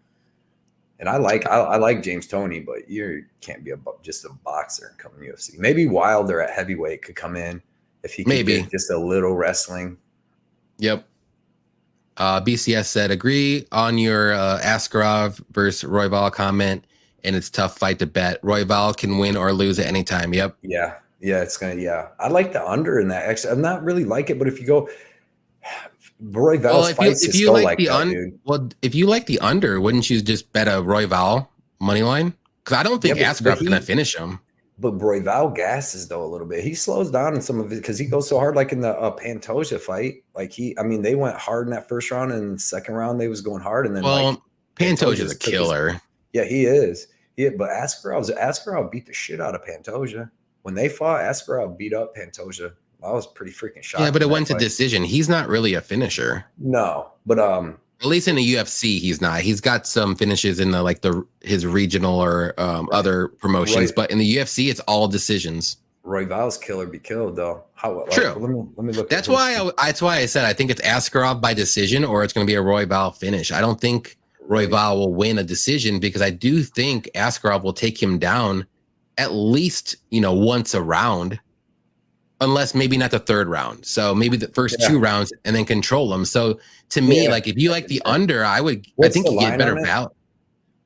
And I like James Toney, but you can't be just a boxer and come in the UFC. Maybe Wilder at heavyweight could come in if he could get just a little wrestling. Yep. BCS said, agree on your Askarov versus Royval comment, and it's tough fight to bet. Royval can win or lose at any time. Yep. Yeah, it's gonna. Yeah, I like the under in that. Actually, I'm not really like it, but if you go, Royval's fights if you like the under, well, if you like the under, wouldn't you just bet a Royval money line? Because I don't think Askarov's gonna finish him. But Royval gasses though a little bit. He slows down in some of it because he goes so hard, like in the Pantoja fight. Like they went hard in that first round, and in the second round they was going hard. And then Pantoja's a killer. Yeah, he is. Yeah, but Askarov beat the shit out of Pantoja. When they fought, Askarov beat up Pantoja. I was pretty freaking shocked. Yeah, but it went to decision. He's not really a finisher. No, but at least in the UFC, he's not. He's got some finishes in his regional or other promotions, but in the UFC, it's all decisions. Royval's killer be killed though. True. Let me look. That's why I said I think it's Askarov by decision, or it's going to be a Royval finish. I don't think Royval will win a decision, because I do think Askarov will take him down at least once a round. Unless maybe not the third round. So maybe the first 2 rounds and then control them. So to me, like if you like the under, I think you get better value.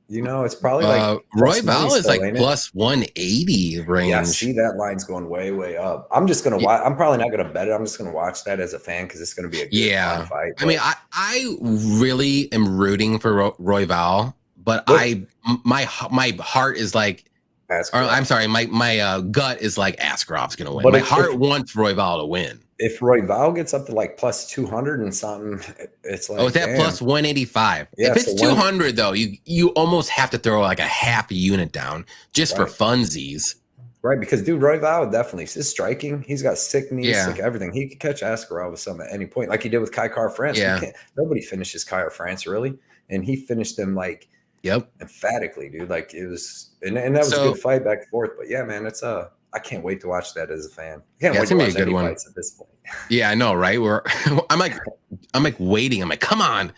It's probably like Royval is like plus 180 range. Yeah, see that line's going way, way up. I'm just gonna watch. I'm probably not gonna bet it. I'm just gonna watch that as a fan, because it's gonna be a good fun fight. I mean, I really am rooting for Royval, but my heart is like, I'm sorry, my gut is like Askarov's gonna win. But my heart wants Royval to win. If Royval gets up to like plus 200 and something, it's like, it's at plus 185. Yeah, if it's 200 though, you almost have to throw like a half a unit down just for funsies. Right, because dude, Royval definitely is striking. He's got sick knees, sick everything. He could catch Askarov with something at any point, like he did with Kai France. Yeah, nobody finishes Kai France really, and he finished him emphatically, dude. Like it was, and that was a good fight back and forth. But yeah, man, it's I can't wait to watch that as a fan. I can't Yeah, wait it's to gonna be watch a good any one. fights at this point. Yeah, I know, right? I'm like waiting. I'm like, come on.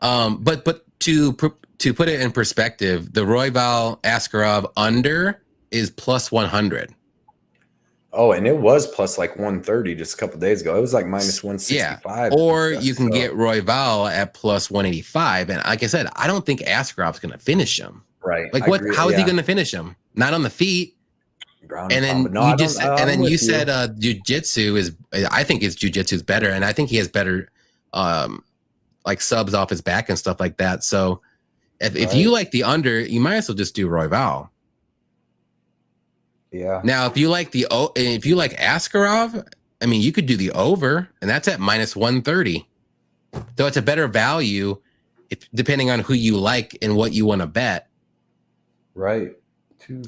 But to put it in perspective, the Royval Askarov under is plus 100. Oh, and it was plus like 130 just a couple days ago. It was like minus Yeah. 165. Or you can get Royval at plus 185. And like I said, I don't think Askarov's going to finish him. Right. Like what? How is he going to finish him? Not on the feet. Ground and then no, you just and then you said jiu-jitsu is, I think his jiu-jitsu is better, and I think he has better like subs off his back and stuff like that. So if you like the under, you might as well just do Royval. Yeah. Now, if you like Askarov, I mean, you could do the over, and that's at minus 130. So it's a better value, depending on who you like and what you want to bet. Right.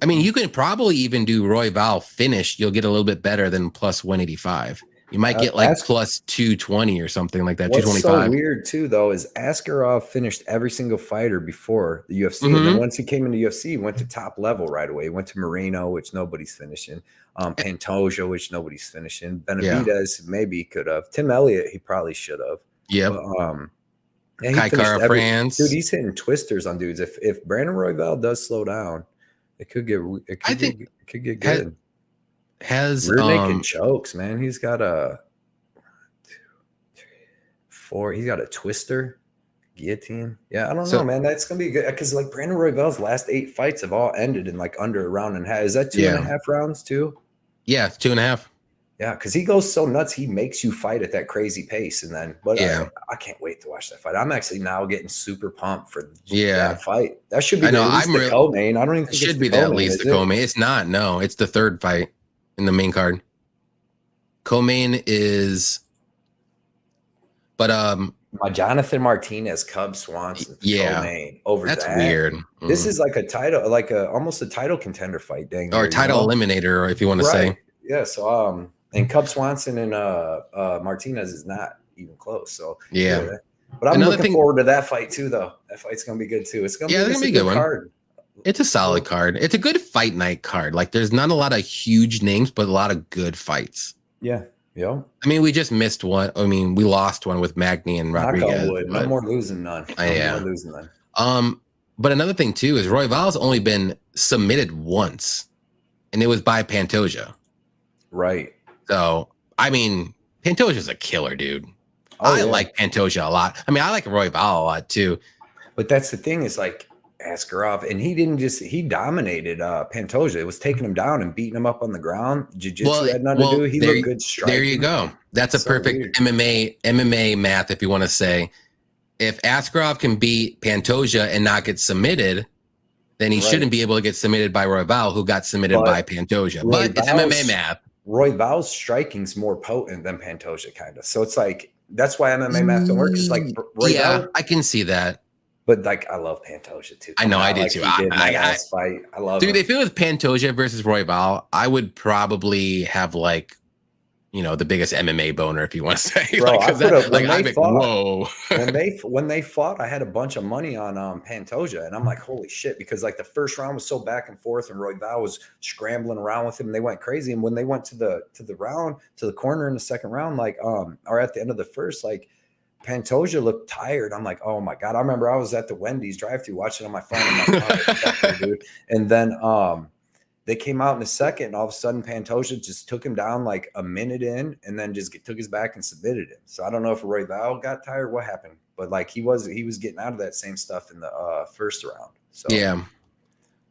I mean, you can probably even do Royval finish. You'll get a little bit better than plus 185. You might get like plus 220 or something like that. What's 225. so weird too, though, is Askarov finished every single fighter before the UFC, and then once he came into UFC, he went to top level right away. He went to Moreno, which nobody's finishing. Pantoja, which nobody's finishing. Benavidez, maybe he could have. Tim Elliott, he probably should have. Yeah. Kai Kara France, dude, he's hitting twisters on dudes. If Brandon Royval does slow down, it could get good. Rear naked chokes, man. He's got a 1, 2, 3, 4. He's got a twister, guillotine. Yeah, I don't know, man. That's gonna be good because like Brandon Royval's last 8 fights have all ended in like under a round and a half. Is that 2.5 rounds too? Yeah, it's 2.5. Yeah, because he goes so nuts, he makes you fight at that crazy pace, and then. But yeah, I can't wait to watch that fight. I'm actually now getting super pumped for that fight. That should be the co-main. I don't even think it should be at least the co-main. It's not. No, it's the third fight in the main card. Co-main is, but my Jonathan Martinez Cub Swanson co-main over that's weird. This is like a title, like almost a title contender fight, dang, or title eliminator, if you want to say. Yeah. So and Cub Swanson and Martinez is not even close. So yeah. But I'm looking forward to that fight too, though. That fight's gonna be good too. It's gonna be a good one. Card. It's a solid card. It's a good fight night card. Like there's not a lot of huge names, but a lot of good fights. Yeah. Yeah. I mean, we just missed one. I mean, we lost one with Magny and Rodriguez. No more losing none. Yeah. More losing none. But another thing too is Royval's only been submitted once, and it was by Pantoja. Right. So I mean, Pantoja's a killer, dude. I like Pantoja a lot. I mean, I like Royval a lot too. But that's the thing is like Askarov, and he dominated Pantoja. It was taking him down and beating him up on the ground. Jiu-jitsu had nothing to do. He looked good striking. There you go. That's a perfect MMA math, if you want to say. If Askarov can beat Pantoja and not get submitted, then he shouldn't be able to get submitted by Royval, who got submitted by Pantoja. But it's MMA math. Royval's striking's more potent than Pantoja, kind of. So it's like that's why MMA math don't work. It's like Royval, I can see that. But like, I love Pantoja too. I know, I did too. I fight. I love. Dude, if it was Pantoja versus Royval, I would probably have like, the biggest MMA boner, if you want to say. Bro, whoa. when they fought, I had a bunch of money on Pantoja, and I'm like, holy shit, because like the first round was so back and forth, and Royval was scrambling around with him, and they went crazy. And when they went to the corner in the second round, like or at the end of the first, like. Pantoja looked tired. I'm like, oh my God. I remember I was at the Wendy's drive-thru watching on my phone. I'm like, oh, dude. And then they came out in a second, and all of a sudden Pantoja just took him down like a minute in, and then just took his back and submitted him. So I don't know if Royval got tired, what happened, but like he was getting out of that same stuff in the first round. So yeah.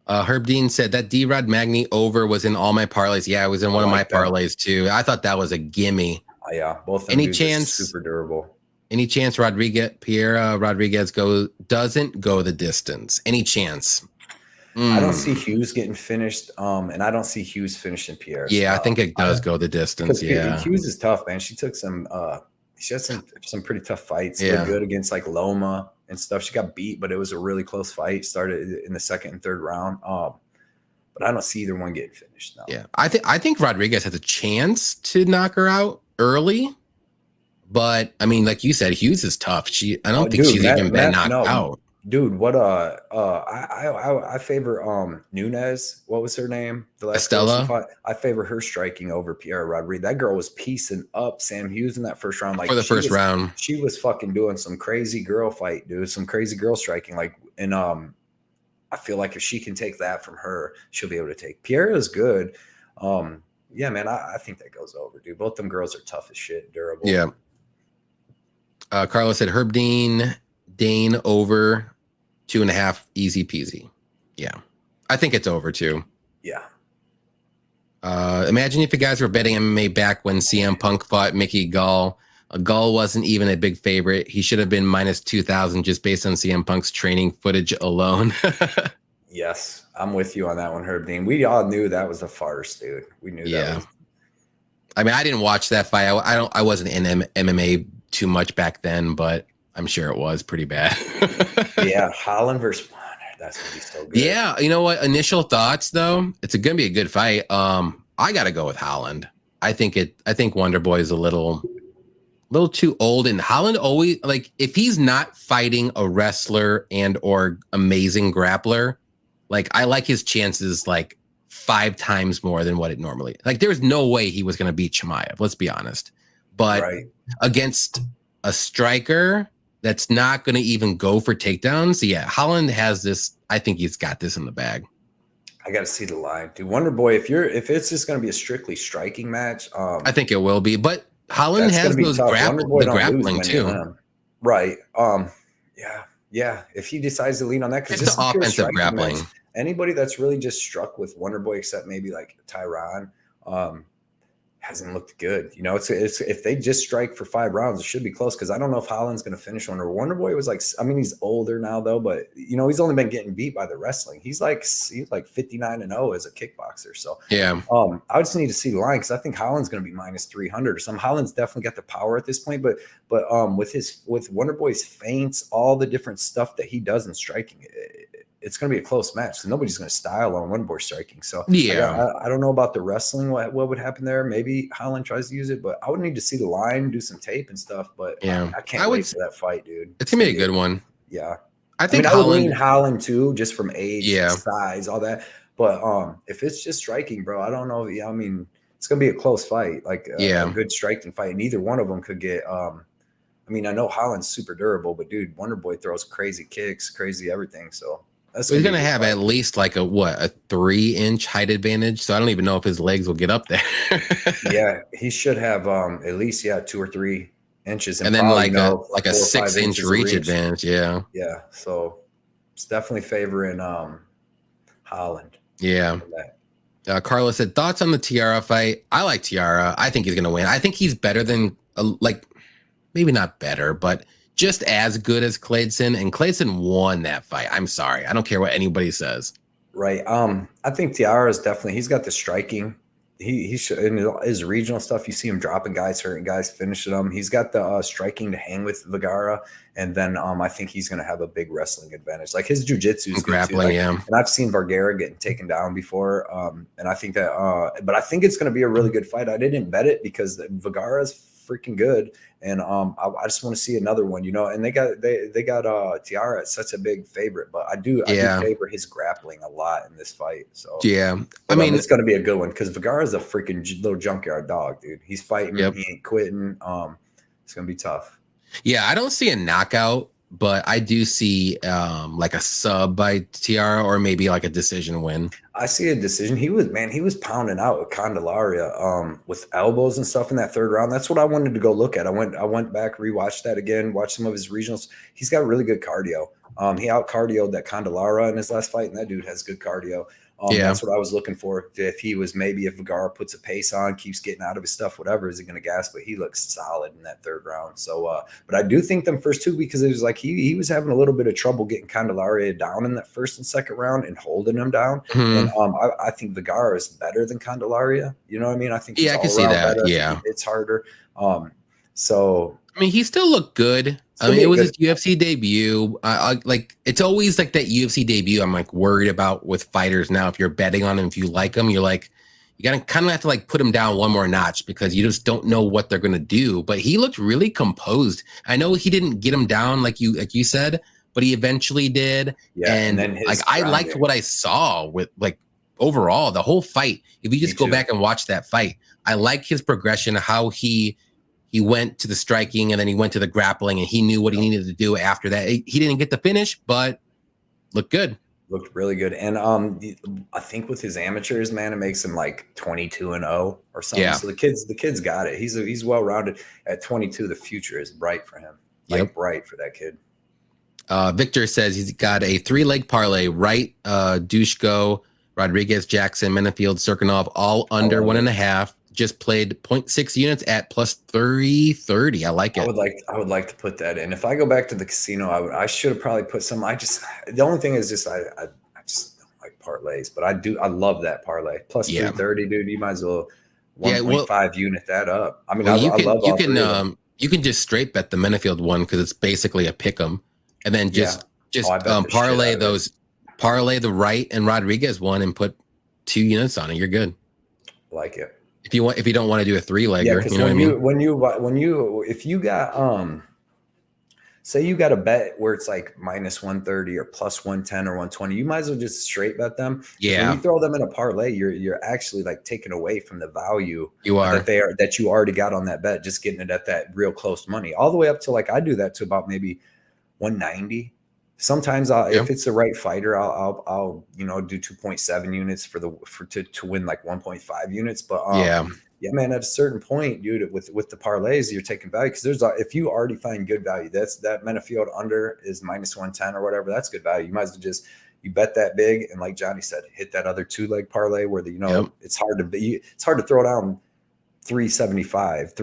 Herb Dean said that D-Rod Magny over was in all my parlays. Yeah, it was in one of my parlays too. I thought that was a gimme. Yeah, both. Any chance? Super durable. Any chance Pierre Rodriguez doesn't go the distance? Any chance? I don't see Hughes getting finished, and I don't see Hughes finishing Pierre. Yeah, I think it does go the distance. Yeah, Hughes is tough, man. She took some. She had some pretty tough fights. Yeah, good against like Loma and stuff. She got beat, but it was a really close fight. Started in the second and third round. But I don't see either one getting finished. No. Yeah, I think Rodriguez has a chance to knock her out early. But I mean, like you said, Hughes is tough. I don't think she's even been knocked out. Dude, what I favor Nunes. What was her name? The last girl she Estella fought. I favor her striking over Pierre Rodriguez. That girl was piecing up Sam Hughes in that first round. Like for the first round. She was fucking doing some crazy girl fight, dude. Some crazy girl striking. Like, and I feel like if she can take that from her, she'll be able to take. Pierre is good. Yeah, man, I think that goes over, dude. Both them girls are tough as shit, durable. Yeah. Carlos said Herb Dane over 2.5, easy peasy. Yeah, I think it's over too. Yeah. Imagine if you guys were betting MMA back when CM Punk fought Mickey Gall. Gall wasn't even a big favorite. He should have been minus 2,000 just based on CM Punk's training footage alone. Yes, I'm with you on that one, Herb Dean. We all knew that was a farce, dude. We knew that was. I mean, I didn't watch that fight. I wasn't in MMA too much back then, but I'm sure it was pretty bad. Yeah, Holland versus that's gonna be so good. Yeah, you know what? Initial thoughts though, it's gonna be a good fight. I gotta go with Holland. I think Wonder Boy is a little too old, and Holland always, like, if he's not fighting a wrestler and or amazing grappler, like, I like his chances like 5 times more than what it normally. Like, there's no way he was gonna beat Chimaev. Let's be honest. But against a striker that's not going to even go for takedowns. Yeah, Holland has this. I think he's got this in the bag. I got to see the line, dude. Wonder Boy, if it's just going to be a strictly striking match, I think it will be. But Holland has those grappling too, right? Yeah. If he decides to lean on that, because it's the offensive grappling. Match, anybody that's really just struck with Wonder Boy, except maybe like Tyron, hasn't looked good. You know, it's if they just strike for 5 rounds, it should be close, because I don't know if Holland's going to finish one. Or Wonder Boy was like, I mean, he's older now though, but you know, he's only been getting beat by the wrestling. He's like 59-0 as a kickboxer. So yeah, I just need to see the line, because I think Holland's going to be minus 300 or something. Holland's definitely got the power at this point, but with Wonder Boy's feints, all the different stuff that he does in striking, it's going to be a close match. So nobody's going to style on Wonder Boy striking. So yeah, I don't know about the wrestling. What would happen there? Maybe Holland tries to use it, but I would need to see the line, do some tape and stuff. But yeah, I can't wait for that fight, dude. It's gonna be a good one. Yeah, I think I would lean Holland too, just from age, yeah, size, all that. But if it's just striking, bro, I don't know. Yeah, I mean, it's gonna be a close fight, like a good striking fight, and either one of them could get. I mean, I know Holland's super durable, but dude, Wonder Boy throws crazy kicks, crazy everything. So. He's going to have at least like a 3-inch height advantage. So I don't even know if his legs will get up there. Yeah, he should have at least 2 or 3 inches, and then like a 6-inch reach advantage. Yeah. So it's definitely favoring Holland. Yeah. Carlos said thoughts on the Tiara fight. I like Tiara. I think he's going to win. I think he's better than maybe not better, but just as good as Clayton, and Clayton won that fight. I'm sorry. I don't care what anybody says. Right. I think Tiara is definitely, he's got the striking. He should, in his regional stuff, you see him dropping guys, hurting guys, finishing them. He's got the striking to hang with Vergara. And then I think he's going to have a big wrestling advantage. Like his jiu-jitsu is grappling, and I've seen Vergara getting taken down before. And I think that, but I think it's going to be a really good fight. I didn't bet it because Vergara is freaking good, and I just want to see another one, you know. And they got Tiara at such a big favorite, but I do favor his grappling a lot in this fight. So I mean, it's going to be a good one, because Vergara is a freaking little junkyard dog, dude. He's fighting, he ain't quitting. It's going to be tough. Yeah, I don't see a knockout, but I do see like a sub by Tiara, or maybe like a decision win. I see a decision. He was pounding out with Candelaria with elbows and stuff in that 3rd round. That's what I wanted to go look at. I went back, rewatched that again, watched some of his regionals. He's got really good cardio. He out cardioed that Candelaria in his last fight, and that dude has good cardio. That's what I was looking for. If Vergara puts a pace on, keeps getting out of his stuff, whatever, is he going to gas? But he looks solid in that 3rd round. So, but I do think them first 2, because it was like he was having a little bit of trouble getting Candelaria down in that 1st and 2nd round and holding him down. And I think Vergara is better than Candelaria. You know what I mean? I think I can see that. Better. It's harder. So I mean, he still looked good. I mean, it was his UFC debut. Like, it's always like that UFC debut I'm like worried about with fighters now. If you're betting on them, if you like them, you're like, you gotta kind of have to like put him down one more notch, because you just don't know what they're gonna do. But he looked really composed. I know he didn't get him down like you said, but he eventually did. Yeah, and then like I liked what I saw with like overall the whole fight. If you just go back and watch that fight, I like his progression, how he went to the striking and then he went to the grappling, and he knew what he needed to do after that. He didn't get the finish, but looked good. Looked really good. And I think with his amateurs, man, it makes him like 22-0 or something. Yeah. So the kid's got it. He's well rounded at 22. The future is bright for him. Like bright for that kid. Victor says he's got a 3-leg parlay, right? Dushko, Rodriguez, Jackson, Menafield, Serkinov, all under 1.5. Just played 0.6 units at plus 330. I like it. I would like to put that in. If I go back to the casino, I should have probably put some. The only thing is just I just don't like parlays, but I love that parlay. Plus 330, dude. You might as well 1.5 unit that up. I mean, I love all three of them. You can just straight bet the Menafield one because it's basically a pick 'em, and then just parlay the Wright and Rodriguez one and put 2 units on it. You're good. Like it. If you don't want to do a 3-legger, you know what I mean? If you got say you got a bet where it's like minus 130 or plus 110 or 120, you might as well just straight bet them. Yeah. When you throw them in a parlay, you're actually like taking away from the value that you already got on that bet, just getting it at that real close money, all the way up to like I do that to about maybe 190. Sometimes if it's the right fighter, I'll do 2.7 units to win like 1.5 units. But man, at a certain point, dude, with the parlays, you're taking value because if you already find good value, that Menafield under is minus 110 or whatever. That's good value. You might as well you bet that big, and like Johnny said, hit that other 2-leg parlay where it's hard to throw down 3.75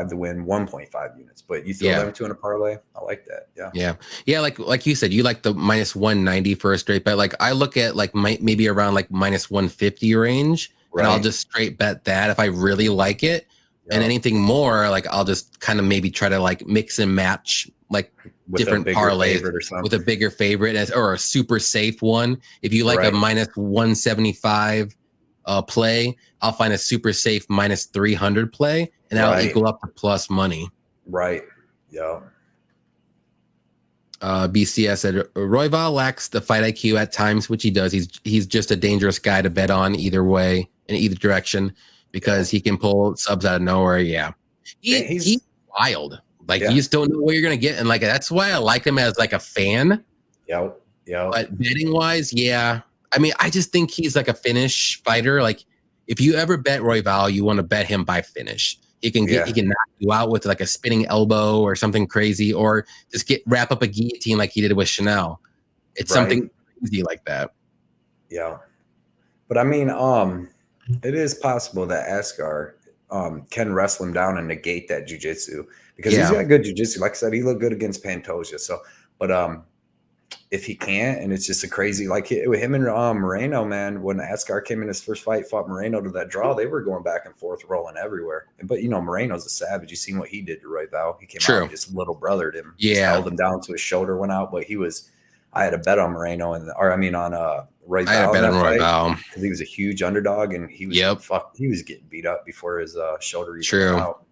to win 1.5 units, but you throw them 2 in a parlay. I like that. Yeah. Like you said, you like the minus 190 for a straight bet. Like I look at like maybe around like minus 150 range, and I'll just straight bet that if I really like it. And anything more, like I'll just kind of maybe try to like mix and match like with different parlays with a bigger favorite or a super safe one. If you like a minus 175 play, I'll find a super safe minus 300 play, and that'll equal up to plus money. Right. Yeah. BCS said Royval lacks the fight IQ at times, which he does. He's just a dangerous guy to bet on either way, in either direction, because he can pull subs out of nowhere. Yeah. He's wild. Like you just don't know what you're gonna get. And like that's why I like him as like a fan. Yeah. But betting wise, I mean, I just think he's like a finish fighter. Like, if you ever bet Royval, you want to bet him by finish. He can knock you out with like a spinning elbow or something crazy, or just wrap up a guillotine like he did with Chanel. It's something crazy like that. Yeah, but I mean, it is possible that Askar can wrestle him down and negate that jiu-jitsu because he's got good jiu-jitsu. Like I said, he looked good against Pantoja. So, but if he can't, and it's just a crazy, like with him and Moreno, man, when Askar came in his first fight, fought Moreno to that draw, they were going back and forth, rolling everywhere. But, Moreno's a savage. You seen what he did to Royval. He came out and just little brothered him. Just held him down to his shoulder, went out. But I had a bet on Moreno on Royval. I had a bet on Royval because he was a huge underdog, and he was he was getting beat up before his shoulder even went out.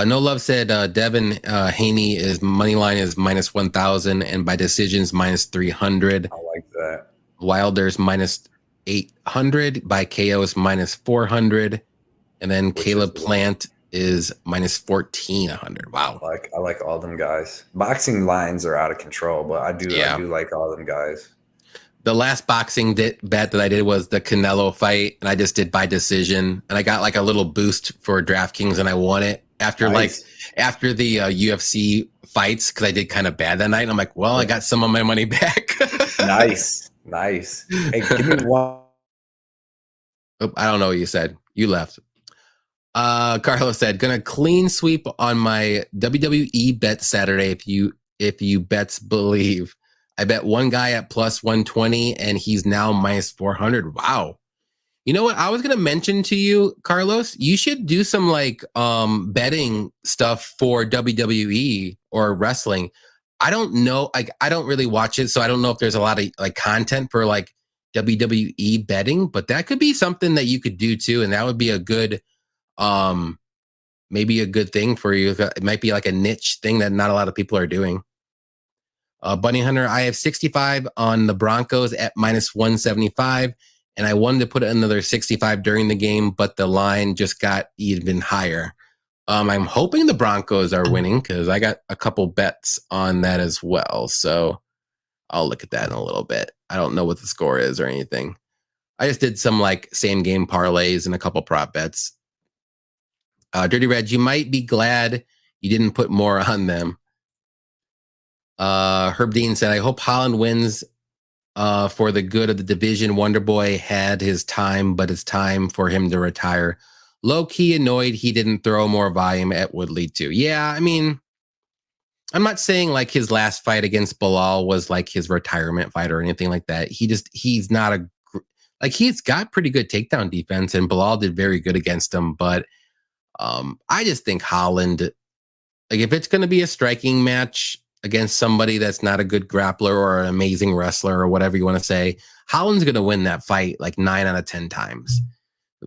No Love said Devin Haney is money line is minus 1,000 and by decisions minus 300. I like that. Wilder's minus 800 by KO's minus 400, and then Caleb Plant is minus 1,400. Wow. I like all them guys. Boxing lines are out of control, but I do like all them guys. The last boxing bet that I did was the Canelo fight, and I just did by decision, and I got like a little boost for DraftKings, and I won it after after the UFC fights because I did kind of bad that night. And I'm like, well, I got some of my money back. Nice. Hey, give me one. Oh, I don't know what you said. You left. Carlos said, gonna clean sweep on my WWE bet Saturday if you bets believe. I bet one guy at plus 120 and he's now minus 400. Wow. You know what? I was going to mention to you, Carlos, you should do some like betting stuff for WWE or wrestling. I don't know. Like, I don't really watch it. So I don't know if there's a lot of like content for like WWE betting, but that could be something that you could do too. And that would be a good, maybe a good thing for you. It might be like a niche thing that not a lot of people are doing. Bunny Hunter, I have 65 on the Broncos at -175, and I wanted to put another 65 during the game, but the line just got even higher. I'm hoping the Broncos are winning because I got a couple bets on that as well. So I'll look at that in a little bit. I don't know what the score is or anything. I just did some like same game parlays and a couple prop bets. Dirty Red, you might be glad you didn't put more on them. Herb Dean said, I hope Holland wins for the good of the division. Wonder Boy had his time, but it's time for him to retire. Low-key annoyed he didn't throw more volume at Woodley too. Yeah, I mean, I'm not saying like his last fight against Bilal was like his retirement fight or anything like that. He's not like he's got pretty good takedown defense, and Bilal did very good against him. But I just think Holland, like if it's going to be a striking match against somebody that's not a good grappler or an amazing wrestler or whatever you want to say, Holland's going to win that fight like 9 out of 10 times.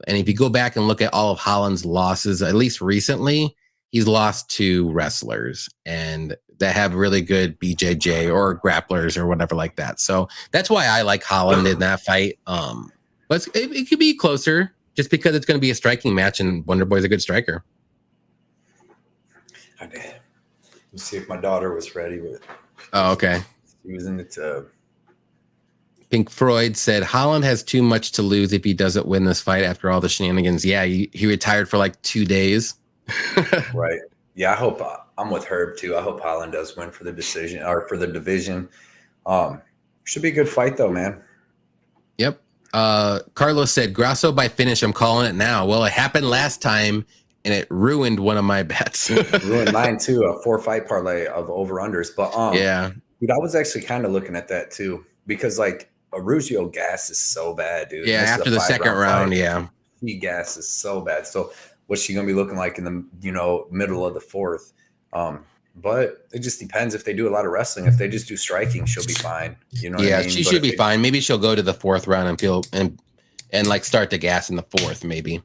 And if you go back and look at all of Holland's losses, at least recently, he's lost to wrestlers and that have really good BJJ or grapplers or whatever like that. So that's why I like Holland in that fight. But it could be closer just because it's going to be a striking match and Wonder Boy's a good striker. Let's see if my daughter was ready with it. Oh, okay. She was in the tub. Pink Freud said Holland has too much to lose if he doesn't win this fight after all the shenanigans. Yeah, he retired for like 2 days. Right. Yeah, I hope I'm with Herb too. I hope Holland does win for the decision or for the division. Should be a good fight though, man. Yep. Carlos said Grasso by finish. I'm calling it now. Well, it happened last time and it ruined one of my bets. Ruined mine too. A 4-fight parlay of over-unders. But yeah, dude, I was actually kind of looking at that too because like Arugio gas is so bad, dude. Yeah, after the second round, yeah. He gas is so bad. So what's she gonna be looking like in the middle of the fourth? But it just depends if they do a lot of wrestling. If they just do striking, she'll be fine. You know what I mean? She should be fine. Maybe she'll go to the fourth round and feel and like start to gas in the fourth, maybe.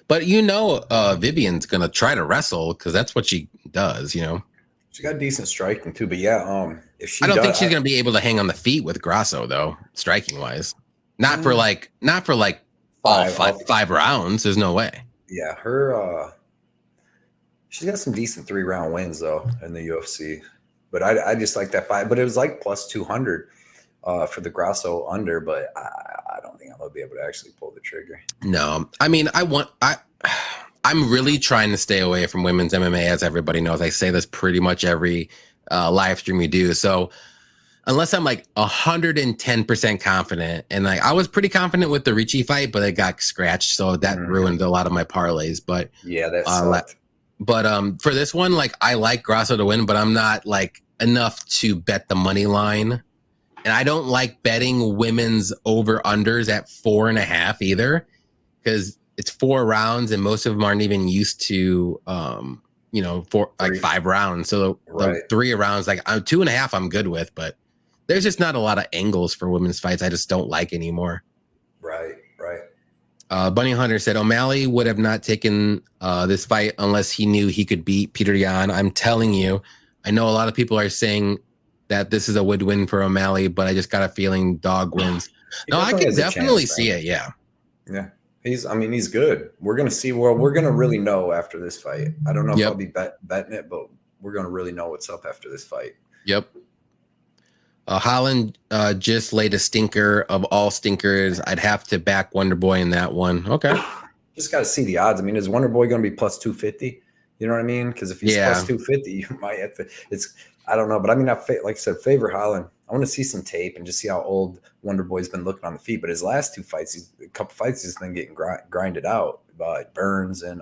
But Vivian's gonna try to wrestle because that's what she does, She got decent striking too, but yeah, if she I don't think she's gonna be able to hang on the feet with Grasso though, striking wise. Not for five rounds. There's no way. Yeah, she's got some decent 3-round wins though in the UFC. But I just like that fight. But it was like plus 200 for the Grasso under, but I don't think I'm gonna be able to actually pull the trigger. No, I mean I'm really trying to stay away from women's MMA, as everybody knows. I say this pretty much every live stream we do. So unless I'm like 110% confident, and like I was pretty confident with the Ricci fight, but it got scratched, so that ruined a lot of my parlays. But yeah, that sucked. But for this one, like I like Grasso to win, but I'm not like enough to bet the money line, and I don't like betting women's over unders at 4.5 either, because it's 4 rounds and most of them aren't even used to, 5 rounds. So the 3 rounds, like 2.5, I'm good with, but there's just not a lot of angles for women's fights. I just don't like anymore. Right. Bunny Hunter said O'Malley would have not taken this fight unless he knew he could beat Peter Yan. I'm telling you, I know a lot of people are saying that this is a win for O'Malley, but I just got a feeling dog wins. No, I can definitely see it. Yeah. Yeah. He's good. We're going to see. Well, we're going to really know after this fight. I don't know if I'll be betting it, but we're going to really know what's up after this fight. Yep. Holland just laid a stinker of all stinkers. I'd have to back Wonder Boy in that one. Okay. Just got to see the odds. I mean, is Wonder Boy going to be plus 250? You know what I mean? Because if he's plus 250, you might have to. I don't know. But I mean, like I said, favor Holland. I want to see some tape and just see how old Wonder Boy's been looking on the feet. But his last 2 fights, a couple fights, he's been getting grinded out by Burns and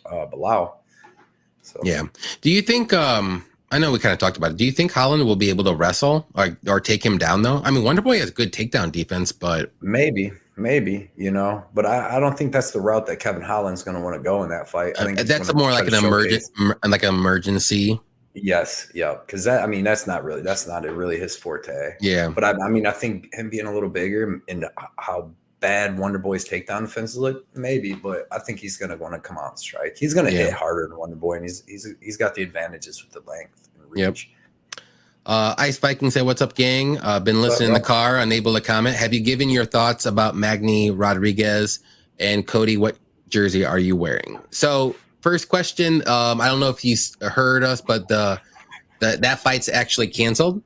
Bilal. So yeah. Do you think? I know we kind of talked about it. Do you think Holland will be able to wrestle or take him down though? I mean, Wonder Boy has good takedown defense, but maybe, But I don't think that's the route that Kevin Holland's going to want to go in that fight. I think that's more like an emergency. Yes, yeah, because that's not really his forte. Yeah, but I think him being a little bigger and how bad Wonder Boy's takedown defense look, maybe, but I think he's going to want to come out and strike. He's going to hit harder than Wonder Boy, and he's got the advantages with the length and reach. Ice Viking said, "What's up, gang? Been listening in the car, unable to comment. Have you given your thoughts about Magny Rodriguez and Cody? What jersey are you wearing?" So, first question. I don't know if you heard us, but that fight's actually canceled,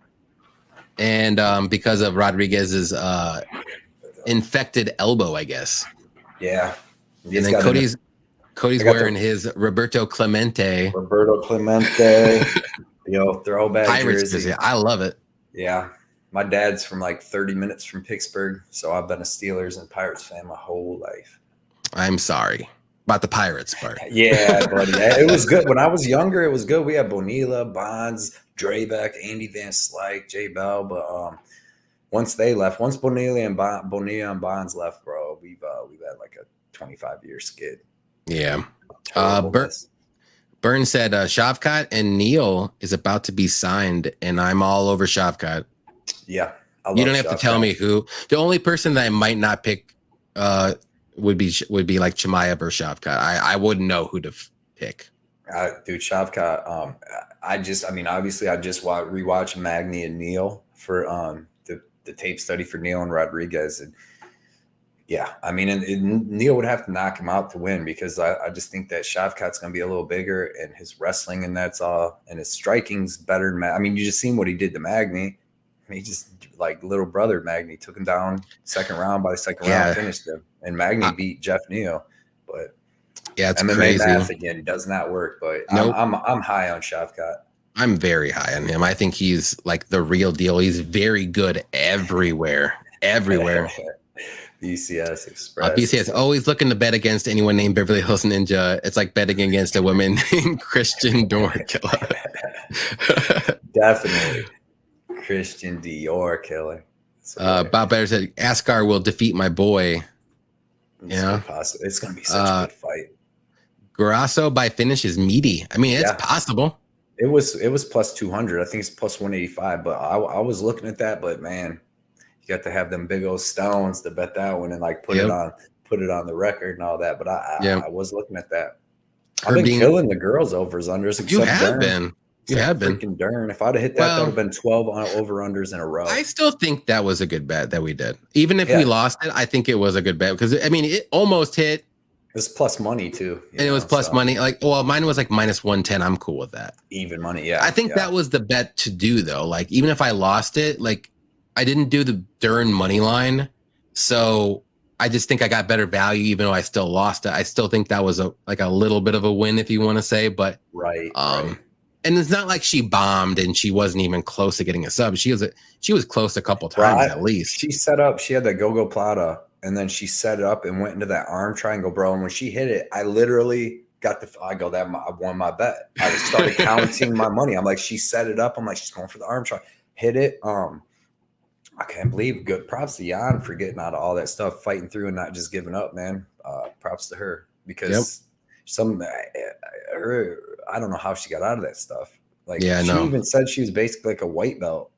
and because of Rodriguez's infected elbow, I guess. Yeah. And then Cody's wearing his Roberto Clemente. Throwback Pirates jersey. I love it. Yeah. My dad's from like 30 minutes from Pittsburgh, so I've been a Steelers and Pirates fan my whole life. I'm sorry about the Pirates part. Yeah, buddy. It was good. When I was younger, it was good. We had Bonilla, Bonds, Drabeck, Andy Van Slyke, Jay Bell, but once they left, once Bonilla and Bonds left, bro, we've had like a 25-year skid. Yeah. Burn said Shavkat and Neal is about to be signed, and I'm all over Shavkat. Yeah. You don't have to tell me who. The only person that I might not pick would be like Chimaev or Shavkat. I wouldn't know who to pick. Dude, Shavkat. Obviously I just rewatched Magny and Neal for the tape study for Neal and Rodriguez, and yeah, I mean, and Neal would have to knock him out to win, because I just think that Shavkat's going to be a little bigger, and his wrestling, and that's all, and his striking's better than Magny. I mean, you just seen what he did to Magny. He just, like little brother Magny, took him down second round by the second round, finished him, and Magny beat Jeff Neal. But yeah, it's MMA crazy. math again does not work. But nope. I'm high on Shavkat. I'm very high on him. I think he's like the real deal. He's very good everywhere. BCS Express. BCS always looking to bet against anyone named Beverly Hills Ninja. It's like betting against a woman named Christian Dior Killer. Definitely. Christian Dior Killer. Bob Better said, Askar will defeat my boy. It's going to be such a good fight. Grasso by finish is meaty. I mean, it's possible. It was plus 200. I think it's plus 185. But I was looking at that, but man, you got to have them big old stones to bet that one and like put it on the record and all that. But I was looking at that. I've been killing the girls overs unders. You have been. You have been. Freaking darn. If I'd have hit that, that would have been 12 over unders in a row. I still think that was a good bet that we did. Even if we lost it, I think it was a good bet, because I mean, it almost hit. It was plus money too. And it was plus money. Like, well, mine was like minus 110. I'm cool with that. Even money. Yeah. I think that was the bet to do though. Like, even if I lost it, like I didn't do the Dern money line. So I just think I got better value, even though I still lost it. I still think that was a little bit of a win, if you want to say, but right. And it's not like she bombed and she wasn't even close to getting a sub. She was close a couple times at least. She set up. She had that go plata, and then she set it up and went into that arm triangle, bro. And when she hit it, I literally got I won my bet. I started counting my money. I'm like, she set it up. I'm like, she's going for the arm triangle. Hit it. I can't believe. Good props to Jan for getting out of all that stuff, fighting through and not just giving up, man. Props to her, because I don't know how she got out of that stuff. Like, she even said she was basically like a white belt.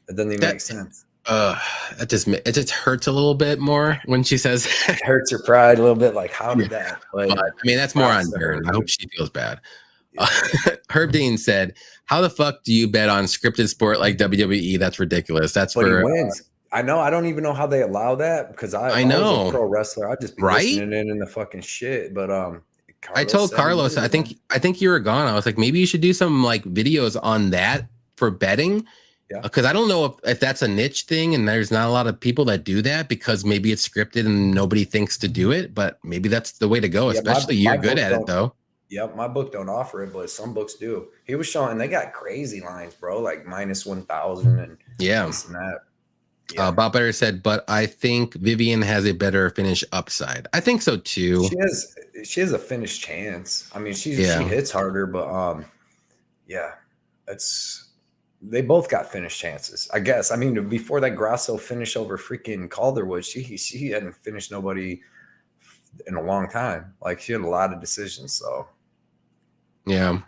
That doesn't even make sense. It just hurts a little bit more when she says it hurts her pride a little bit. Like, how did that? But, I mean, that's more on her. I hope she feels bad. Yeah. Herb Dean said, "How the fuck do you bet on scripted sport like WWE? That's ridiculous. That's for he wins." I know. I don't even know how they allow that, because I know I was a pro wrestler. I'd just be listening in the fucking shit. But I told Carlos, I think you were gone. I was like, maybe you should do some like videos on that for betting. Yeah. Because I don't know if that's a niche thing and there's not a lot of people that do that, because maybe it's scripted and nobody thinks to do it, but maybe that's the way to go, especially you're good at it though. Yep, my book don't offer it, but some books do. He was showing, they got crazy lines, bro, like minus 1,000 and this and that. Yeah. Bob Better said, but I think Vivian has a better finish upside. I think so too. She has a finish chance. I mean, she hits harder, but they both got finish chances, I guess. I mean, before that Grasso finish over freaking Calderwood, she hadn't finished nobody in a long time. Like, she had a lot of decisions, so yeah.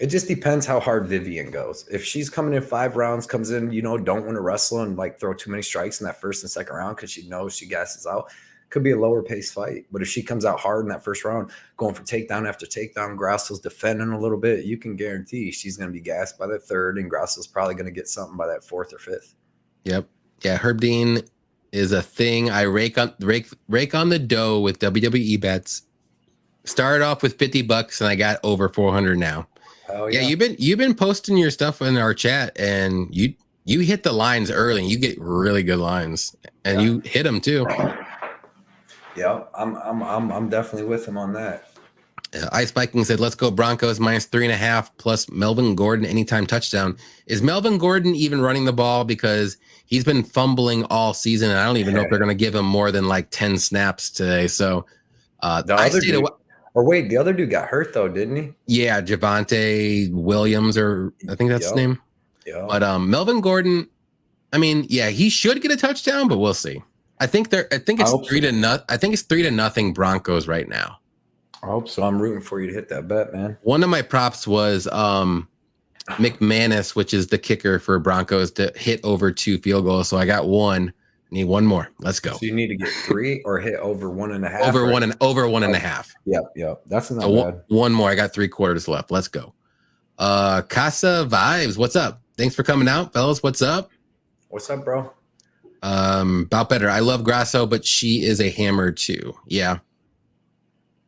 It just depends how hard Vivian goes. If she's coming in 5 rounds, comes in, don't want to wrestle and like throw too many strikes in that first and second round because she knows she gasses out, could be a lower pace fight. But if she comes out hard in that first round, going for takedown after takedown, Grassel's defending a little bit, you can guarantee she's going to be gassed by that third, and Grassel's probably going to get something by that fourth or fifth. Yep. Yeah, Herb Dean is a thing. I rake on the dough with WWE bets. Started off with $50 and I got over 400 now. Yeah, you've been posting your stuff in our chat, and you hit the lines early, and you get really good lines, and you hit them too. Yeah, I'm definitely with him on that. Ice Viking said, "Let's go Broncos -3.5 plus Melvin Gordon anytime touchdown." Is Melvin Gordon even running the ball, because he's been fumbling all season, and I don't even know if they're going to give him more than like 10 snaps today. So the other dude got hurt though, didn't he? Yeah, Javonte Williams, or I think that's his name. Yeah. But Melvin Gordon, I mean, yeah, he should get a touchdown, but we'll see. I think it's 3-0 Broncos right now. I hope so. I'm rooting for you to hit that bet, man. One of my props was McManus, which is the kicker for Broncos, to hit over 2 field goals. So I got one. Need one more. Let's go. So you need to get 3 or hit over 1.5. Over 1.5. Yep. That's not bad. One more. I got 3 quarters left. Let's go. Casa Vibes, what's up? Thanks for coming out, fellas. What's up? What's up, bro? About better. I love Grasso, but she is a hammer too. Yeah.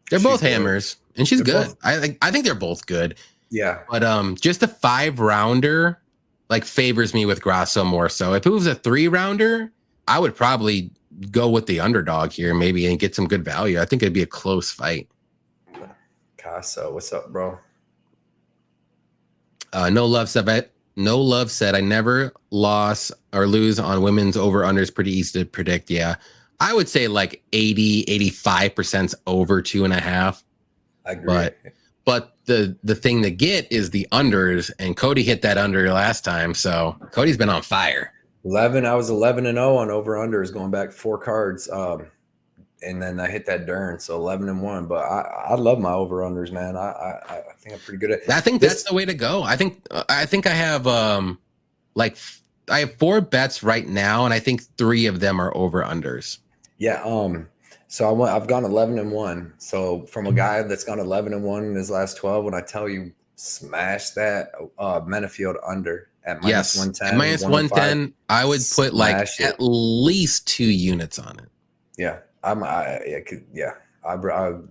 They're both hammers, and she's good. I think they're both good. Yeah. But just a 5-rounder like favors me with Grasso more so. If it was a 3-rounder, I would probably go with the underdog here maybe and get some good value. I think it'd be a close fight. Casa, what's up, bro? No love said I never lost or lose on women's over-unders. Pretty easy to predict. Yeah. I would say like 85% over 2.5. I agree. But the thing to get is the unders, and Cody hit that under last time. So Cody's been on fire. I was 11-0 on over-unders going back 4 cards. And then I hit that Dern, so 11-1. But I love my over-unders, man. I think I'm pretty good at. I think that's the way to go. I think I have I have 4 bets right now, and I think 3 of them are over-unders. Yeah. So I've gone 11-1. So from a guy that's gone 11-1 in his last 12, when I tell you smash that Menafield under at -110, at -110, I would put like at least 2 units on it. Yeah. I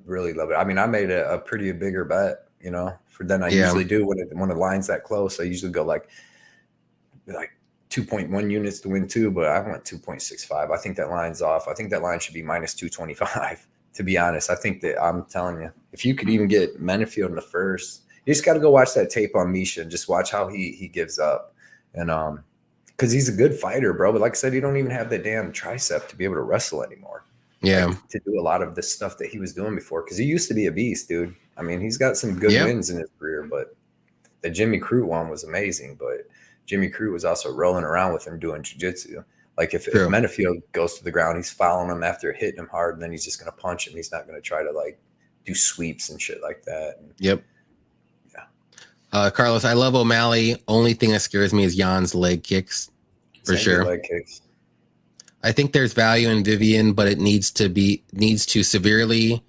really love it. I mean, I made a pretty bigger bet, than I usually do when it lines that close. I usually go like 2.1 units to win 2, but I went 2.65. I think that line's off. I think that line should be -225. To be honest, I think that, I'm telling you, if you could even get Menafield in the first, you just got to go watch that tape on Misha and just watch how he gives up. And because he's a good fighter, bro. But like I said, he don't even have that damn tricep to be able to wrestle anymore. Yeah, to do a lot of this stuff that he was doing before, because he used to be a beast, dude. I mean, he's got some good wins in his career, but the Jimmy Crute one was amazing. But Jimmy Crute was also rolling around with him doing jiu-jitsu. Like if Menafield goes to the ground, he's fouling him after hitting him hard, and then he's just going to punch him. He's not going to try to like do sweeps and shit like that. Yep. Yeah. Carlos, I love O'Malley. Only thing that scares me is Jan's leg kicks. For sure. Leg kicks. I think there's value in Vivian, but it needs to severely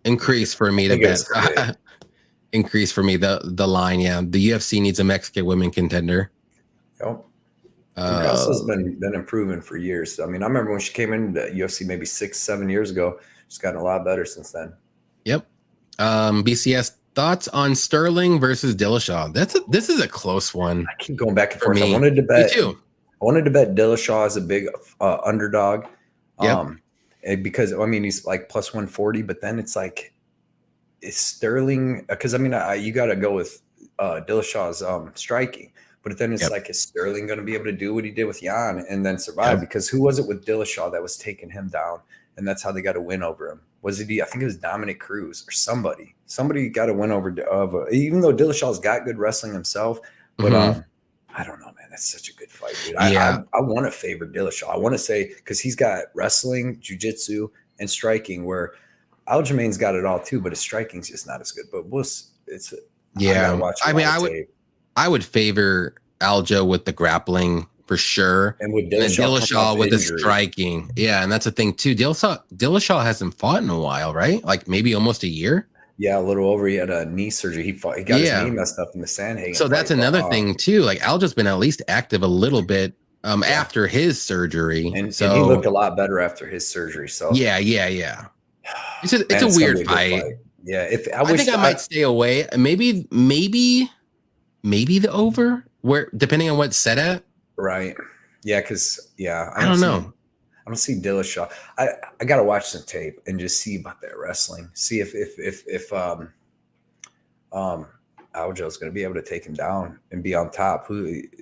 increase for me to bet. Increase for me the line. Yeah, the UFC needs a Mexican women contender. Yep. Russell's been improving for years. I mean, I remember when she came into the UFC maybe 6-7 years ago. She's gotten a lot better since then. Yep. BCS, thoughts on Sterling versus Dillashaw? This is a close one. I keep going back and forth. I wanted to bet. Me too. I wanted to bet Dillashaw as a big underdog. Because I mean he's like +140, but then it's like, is Sterling, because I mean you got to go with Dillashaw's striking, but then it's like, is Sterling going to be able to do what he did with Jan and then survive? Because who was it with Dillashaw that was taking him down, and that's how they got a win over him? Was it? I think it was Dominic Cruz or somebody. Somebody got a win over even though Dillashaw's got good wrestling himself, but I don't know, man. That's such a good fight, dude. I want to favor Dillashaw. I want to say, because he's got wrestling, jiu-jitsu, and striking, where Aljamain's got it all too, but his striking's just not as good. But I mean, I would favor Aljo with the grappling for sure. And with Dillashaw with the striking. Yeah, and that's the thing too. Dillashaw hasn't fought in a while, right? Like maybe almost a year. Yeah, a little over. He had a knee surgery. He got his knee messed up in the Sandhagen. So that's another thing too. Like Aljo's been at least active a little bit after his surgery. And he looked a lot better after his surgery. So yeah. It's a weird fight. Yeah, I think I might stay away. Maybe the over, where depending on what's set at. Right. Yeah, because I don't know. I don't see Dillashaw. I gotta watch some tape and just see about that wrestling. See if Aljo's gonna be able to take him down and be on top.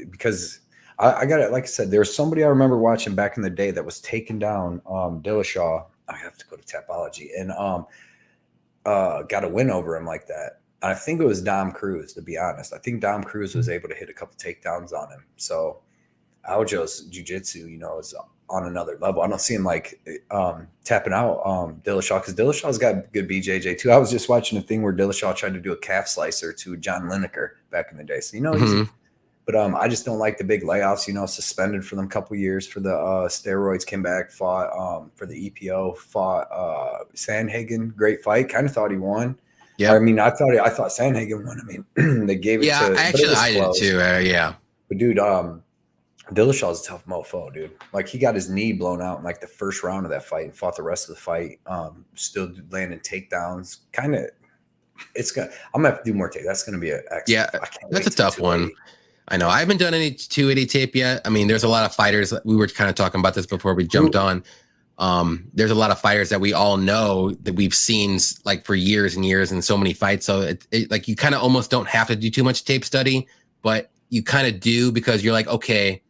Because I got it. Like I said, there's somebody I remember watching back in the day that was taking down Dillashaw. I have to go to Tapology and got a win over him like that. I think it was Dom Cruz, to be honest. I think Dom Cruz was able to hit a couple takedowns on him. So Aljo's jiu-jitsu, is on another level. I don't see him like tapping out Dillashaw, because Dillashaw's got good BJJ too. I was just watching a thing where Dillashaw tried to do a calf slicer to John Lineker back in the day. So but I just don't like the big layoffs. Suspended for them a couple years for the steroids, came back, fought for the EPO, fought Sandhagen, great fight. Kind of thought he won. Yeah, I mean, I thought Sandhagen won. I mean, they gave it to. Yeah, actually, I did too. Yeah, but dude, Dillashaw's a tough mofo, dude. Like, he got his knee blown out in like the first round of that fight and fought the rest of the fight. Still landing takedowns. Kind of, I'm gonna have to do more tape. That's gonna be that's a tough one. I know. I haven't done any 280 tape yet. I mean, there's a lot of fighters. We were kind of talking about this before we jumped on. There's a lot of fighters that we all know that we've seen like for years and years in so many fights. So it like, you kind of almost don't have to do too much tape study, but you kind of do, because you're like, okay,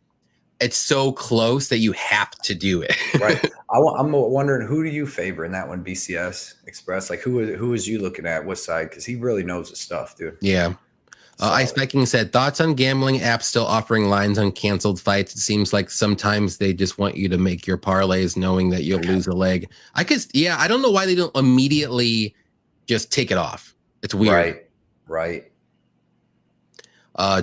it's so close that you have to do it. Right. I'm wondering, who do you favor in that one? BCS Express? Like, who is you looking at? What side? Because he really knows his stuff, dude. Yeah. Ice Viking said, thoughts on gambling apps still offering lines on canceled fights? It seems like sometimes they just want you to make your parlays knowing that you'll lose a leg. I don't know why they don't immediately just take it off. It's weird. Right.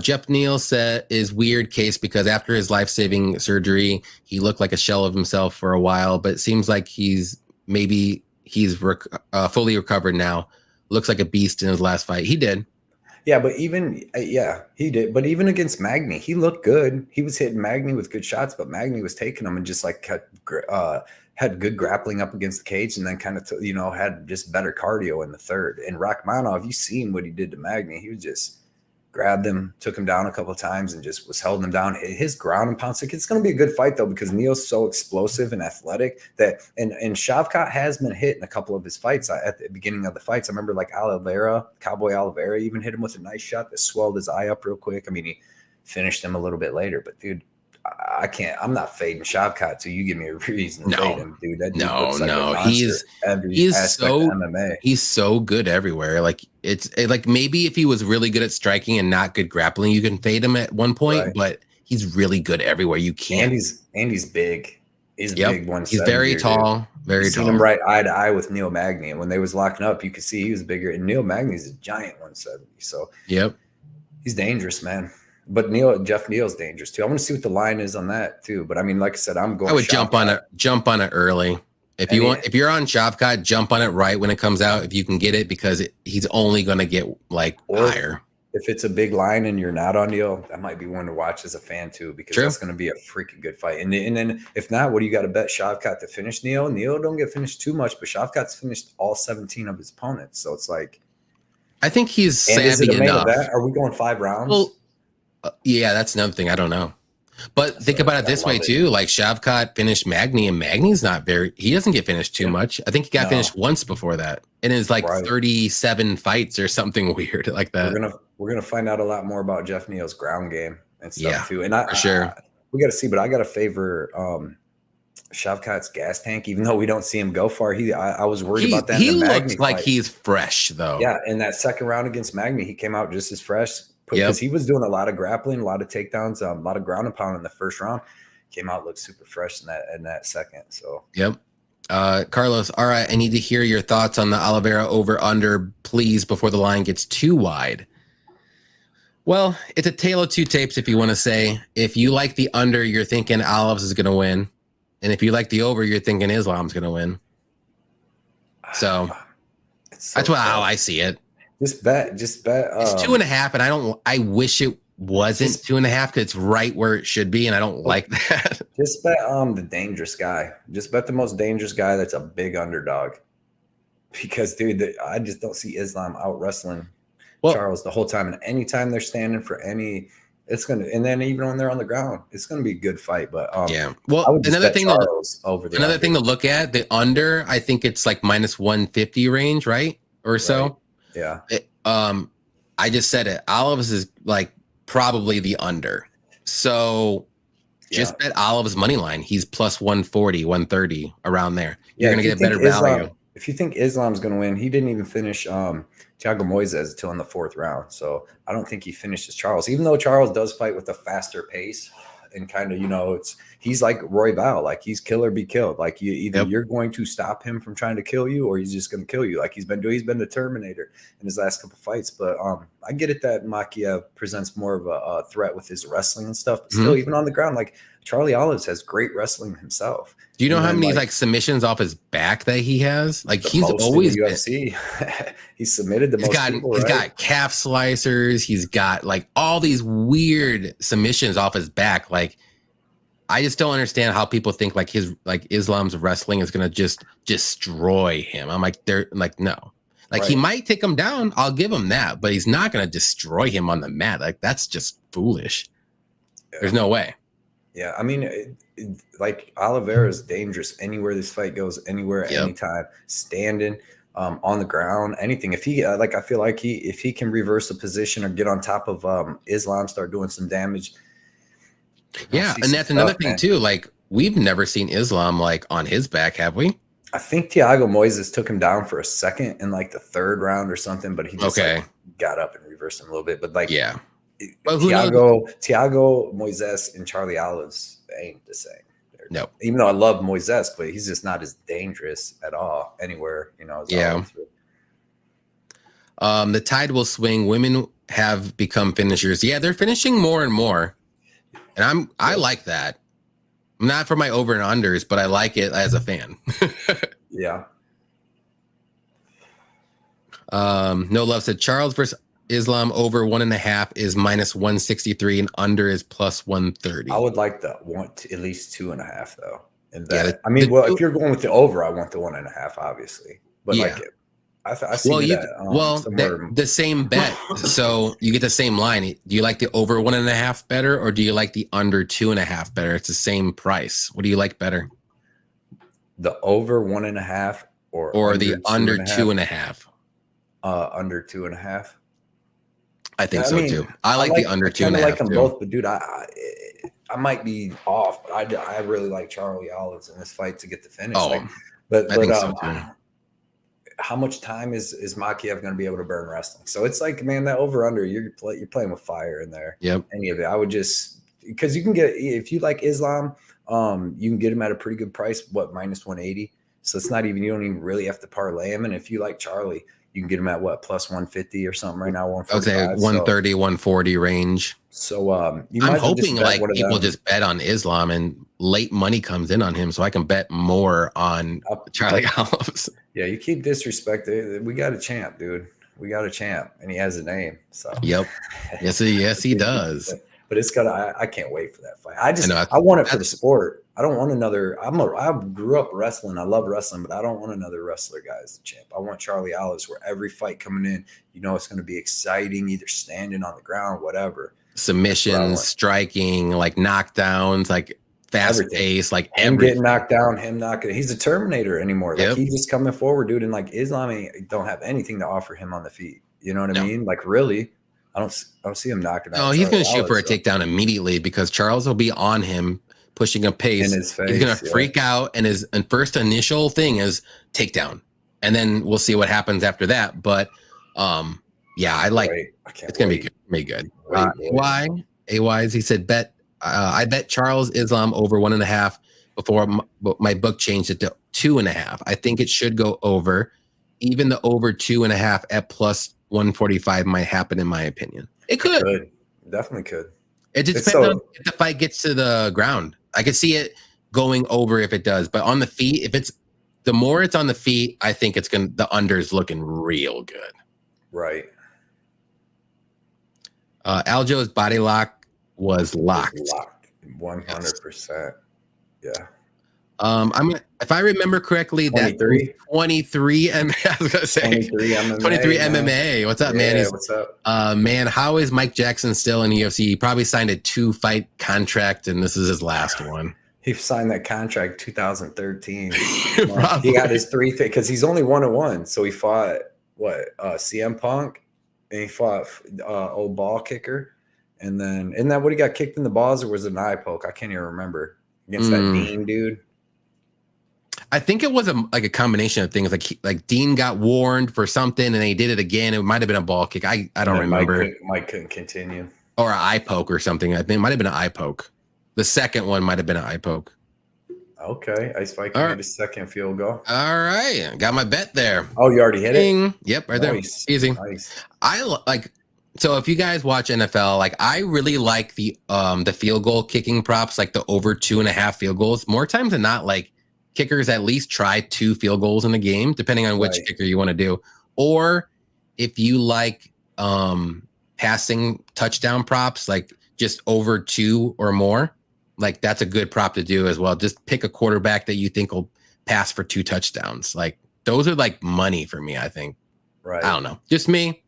Jeff Neal said is weird case because after his life-saving surgery, he looked like a shell of himself for a while, but it seems like he's fully recovered now. Looks like a beast in his last fight. He did. Yeah, but he did. But even against Magny, he looked good. He was hitting Magny with good shots, but Magny was taking them and just like had good grappling up against the cage, and then kind of had just better cardio in the third. And Rachmanov, you seen what he did to Magny? He was just grabbed him, took him down a couple of times, and just was holding him down. His ground and pound. It's going to be a good fight though, because Neil's so explosive and athletic that, and Shavkat has been hit in a couple of his fights at the beginning of the fights. I remember like Cowboy Oliveira even hit him with a nice shot that swelled his eye up real quick. I mean, he finished him a little bit later, but dude, I'm not fading Shavkat till you give me a reason to fade him, dude. That dude looks like he's so good everywhere. Like like maybe if he was really good at striking and not good grappling, you can fade him at one point, but he's really good everywhere. You can't. And he's big. He's a big one. He's very tall, very tall. Seen him right eye to eye with Neil Magny, and when they was locking up, you could see he was bigger. And Neil Magny's a giant 170, so he's dangerous, man. But Jeff Neal's dangerous too. I want to see what the line is on that too. But I mean, like I said, I would jump on it early. If you're on Shavkat, jump on it right when it comes out if you can get it, because he's only going to get like higher. If it's a big line and you're not on Neal, that might be one to watch as a fan too, because that's going to be a freaking good fight. And then if not, what do you got to bet Shavkat to finish Neal? Neal don't get finished too much, but Shavkat's finished all 17 of his opponents, so it's like, I think he's savvy enough. Are we going 5 rounds? Well, yeah, that's another thing. I don't know. But think about it this way too. Like Shavkat finished Magny, and Magny's he doesn't get finished too much. I think he got finished once before that. And it's like 37 fights or something weird like that. We're gonna find out a lot more about Jeff Neal's ground game and stuff too. And for sure. We gotta see, but I gotta favor Shavkat's gas tank, even though we don't see him go far. I was worried about that. He looks like he's fresh though. Yeah, in that second round against Magny, he came out just as fresh. Because he was doing a lot of grappling, a lot of takedowns, a lot of ground and pound in the first round. Came out, looked super fresh in that second. So Carlos, all right, I need to hear your thoughts on the Oliveira over under, please, before the line gets too wide. Well, it's a tale of two tapes, if you want to say. If you like the under, you're thinking Olives is going to win. And if you like the over, you're thinking Islam's going to win. So, that's how I see it. Just bet. It's 2.5, and I wish it wasn't 2.5 because it's right where it should be, and I don't like that. Just bet the dangerous guy. Just bet the most dangerous guy that's a big underdog. Because, dude, I just don't see Islam out wrestling Charles the whole time. And anytime they're standing for any, it's gonna. And then even when they're on the ground, it's gonna be a good fight. But yeah. Well, another thing to look at, the under, I think it's like minus 150 range, right, or so. Yeah. I just said it. Olives is like probably the under. So just bet Olives money line. He's plus 140, 130 around there. You're gonna get a better value. If you think Islam's going to win, he didn't even finish Thiago Moises until in the 4th round. So I don't think he finishes Charles, even though Charles does fight with a faster pace and kind of, he's like Roy Val, like he's kill or be killed. Like you're going to stop him from trying to kill you, or he's just going to kill you. Like he's been the Terminator in his last couple fights. But I get it that Makhachev presents more of a threat with his wrestling and stuff, but still, even on the ground, like Charlie Olives has great wrestling himself. Do you know how many like submissions off his back that he has? Like he's always UFC. He's submitted the most. He's got calf slicers. He's got like all these weird submissions off his back. Like I just don't understand how people think like Islam's wrestling is gonna just destroy him. I'm like, they're like, no. Like he might take him down. I'll give him that, but he's not gonna destroy him on the mat. Like that's just foolish. There's no way. Yeah, I mean, like Oliveira is dangerous anywhere this fight goes, anywhere, anytime, standing, on the ground, anything. If he, I feel like if he can reverse the position or get on top of Islam, start doing some damage. Yeah, and that's another thing too. Like we've never seen Islam like on his back, have we? I think Thiago Moises took him down for a second in like the 3rd round or something, but he just got up and reversed him a little bit. But like, But Thiago Moises and Charlie Olives ain't the same. No, even though I love Moises, but he's just not as dangerous at all anywhere. The tide will swing. Women have become finishers. Yeah, they're finishing more and more, and I like that. I'm not for my over and unders, but I like it as a fan. Yeah. No Love said Charles versus Islam over 1.5 is minus 163 and under is plus 130. I would like at least 2.5 though. And that, I mean, if you're going with the over, I want the 1.5, obviously. But I see the same bet. So you get the same line. Do you like the over 1.5 better, or do you like the under 2.5 better? It's the same price. What do you like better? The over 1.5 or the under 2.5? Under 2.5. I think too. I like the under 2.5. I like them both, but dude, I might be off. But I really like Charlie Olives in this fight to get the finish. I think so too. How much time is Makhachev going to be able to burn wrestling? So it's like, man, that over under, you're playing with fire in there. Yep. Any of it, I would just, because you can get, if you like Islam, you can get him at a pretty good price. Minus 180. So it's not even, you don't even really have to parlay him. And if you like Charlie, you can get him at plus 150 or something right now. I would say 130, 140 range. So I'm hoping like people just bet on Islam and late money comes in on him, so I can bet more on Charlie Olives. Yeah, you keep disrespecting. We got a champ, dude. We got a champ, and he has a name. So yep, yes he does. But it's I can't wait for that fight. I want it for the sport. I don't want another. I grew up wrestling. I love wrestling, but I don't want another wrestler guy as the champ. I want Charlie Olives, where every fight coming in, it's going to be exciting, either standing on the ground, whatever. Submissions, striking, like knockdowns, like fast pace, like him getting knocked down, him knocking. He's a Terminator anymore. Like he's just coming forward, dude. And like Islam don't have anything to offer him on the feet. You know what I mean? Like really. I don't see him knocking out. No, he's going to shoot for a takedown immediately because Charles will be on him, pushing a pace. In his face, he's going to freak out, and his first initial thing is takedown, and then we'll see what happens after that. But I like it's going to be good. AYs, he said I bet Charles Islam over 1.5 before my book changed it to 2.5. I think it should go over. Even the over 2.5 at plus 145 might happen, in my opinion. It could. Definitely could. It just depends on if the fight gets to the ground. I could see it going over if it does, but on the feet, if it's the more it's on the feet, I think it's gonna the under's looking real good. Right. Aljo's body lock was locked. 100%. Yeah. If I remember correctly, 23? that 23 I was gonna say 23 MMA. 23 MMA. What's up, man? What's up? Man, how is Mike Jackson still in the UFC? He probably signed a 2-fight contract, and this is his last one. He signed that contract 2013. He got his 3 because he's only 1-1. So he fought CM Punk, and he fought old ball kicker, and then isn't that what he got kicked in the balls, or was it an eye poke? I can't even remember against that Dean dude. I think it was a combination of things. Like Dean got warned for something, and they did it again. It might have been a ball kick. I don't remember. Mike couldn't continue, or an eye poke or something. I think it might have been an eye poke. The second one might have been an eye poke. Okay, Ice Fight can get a second field goal. All right, got my bet there. Oh, you already hit it? Yep, right there. Easy. Nice. So if you guys watch NFL, like I really like the field goal kicking props, like the over 2.5 field goals. More times than not, like kickers at least try 2 field goals in a game, depending on which kicker you want to do. Or if you like passing touchdown props, like just over 2 or more. Like that's a good prop to do as well. Just pick a quarterback that you think will pass for 2 touchdowns. Like those are like money for me, I think. Right. I don't know. Just me.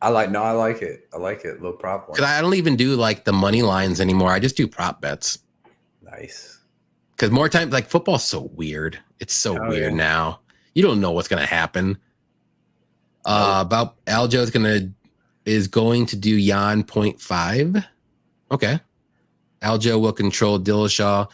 I like it. I like it. Little prop one. Because I don't even do like the money lines anymore. I just do prop bets. Nice. Because more times, like football's so weird. It's so weird now. You don't know what's gonna happen. About Aljo is going to do Yan 0.5. Okay. Aljo will control Dillashaw.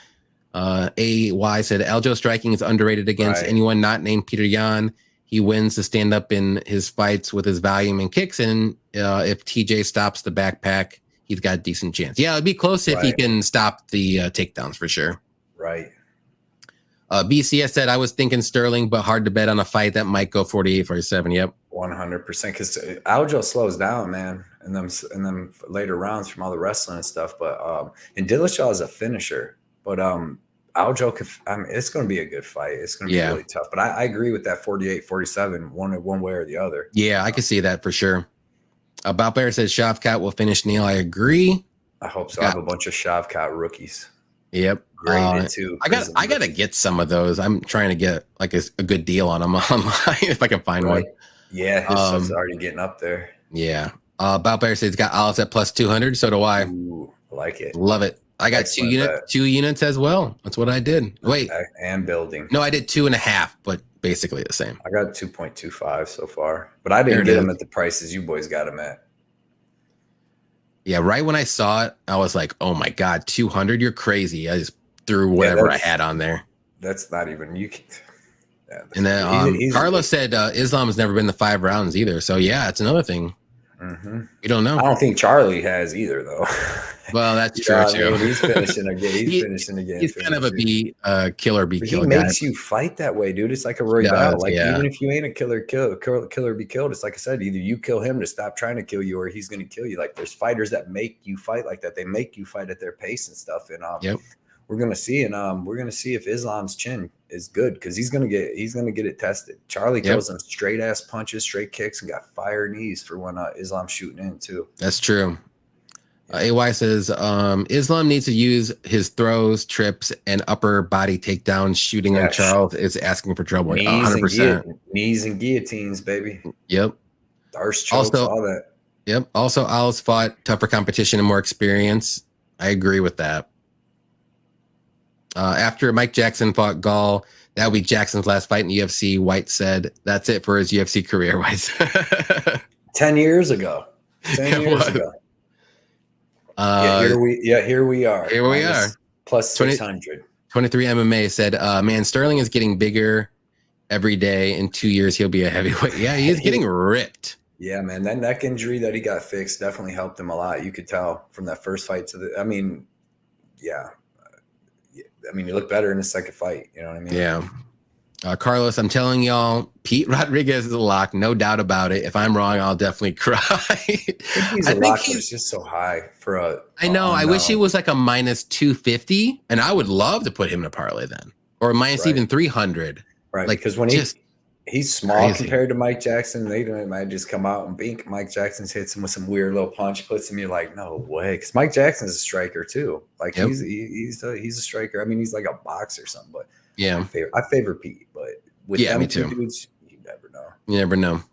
AY said Aljo striking is underrated against anyone not named Peter Yan. He wins to stand up in his fights with his volume and kicks. And if TJ stops the backpack, he's got a decent chance. Yeah, it'd be close if he can stop the takedowns for sure. Right. BCS said, I was thinking Sterling, but hard to bet on a fight that might go 48-47. Yep. 100%. Because Aljo slows down, man, in them later rounds from all the wrestling and stuff. But and Dillashaw is a finisher. But Aljo, it's going to be a good fight. It's going to be really tough. But I agree with that 48-47, one way or the other. Yeah, I can see that for sure. About Bear says Shavkat will finish Neil. I agree. I hope so. I have a bunch of Shavkat rookies. Yep. Graded too. I gotta get some of those. I'm trying to get like a good deal on them online if I can find one. Yeah, his stuff's already getting up there. Yeah. About Bear says he's got Alice at plus 200. So do I. Ooh, I like it. Love it. I got two units as well. That's what I did. Wait. And building. No, I did 2.5, but basically the same. I got 2.25 so far, but I didn't get them at the prices you boys got them at. Yeah, right when I saw it, I was like, "Oh my god, 200! You're crazy!" I just threw whatever I had on there. That's not even you. Yeah, and then Carlos said Islam has never been the 5 rounds either. So yeah, it's another thing. Mm-hmm. We don't know. I don't think Charlie has either, though. Well, that's true too. I mean, he's finishing again. He's finishing again. He's kind of a killer be killed. He makes you fight that way, dude. It's like a royale. Like even if you ain't a killer be killed. It's like I said, either you kill him to stop trying to kill you, or he's going to kill you. Like there's fighters that make you fight like that. They make you fight at their pace and stuff. And we're gonna see, and we're gonna see if Islam's chin is good because he's gonna get it tested. Charlie throws some straight ass punches, straight kicks, and got fire knees for when Islam's shooting in too. That's true. AY says Islam needs to use his throws, trips, and upper body takedowns. Shooting on Charles is asking for trouble. 100%. Knees and guillotines, baby. Yep. Arse chokes, all that. Yep. Also, Alice fought tougher competition and more experience. I agree with that. After Mike Jackson fought Gall, that would be Jackson's last fight in the UFC. White said that's it for his UFC career. White 10 years ago. 10 years ago. Here we are. Here we are. Plus 600. 23 MMA said, man, Sterling is getting bigger every day. In 2 years, he'll be a heavyweight. Yeah, he is getting ripped. Yeah, man. That neck injury that he got fixed definitely helped him a lot. You could tell from that first fight you look better in the second fight. You know what I mean? Yeah. Carlos, I'm telling y'all, Pete Rodriguez is a lock, no doubt about it. If I'm wrong, I'll definitely cry. I think he's a lock, but it's just so high for a. I know. I wish he was like a minus 250, and I would love to put him in a parlay then, or minus even 300. Right, like because when he's small compared to Mike Jackson, they might just come out and bink. Mike Jackson hits him with some weird little punch, puts him. You're like, no way, because Mike Jackson's a striker too. Like he's a striker. I mean, he's like a boxer or something, but. Yeah, I favor Pete, but with them two dudes, you never know. You never know.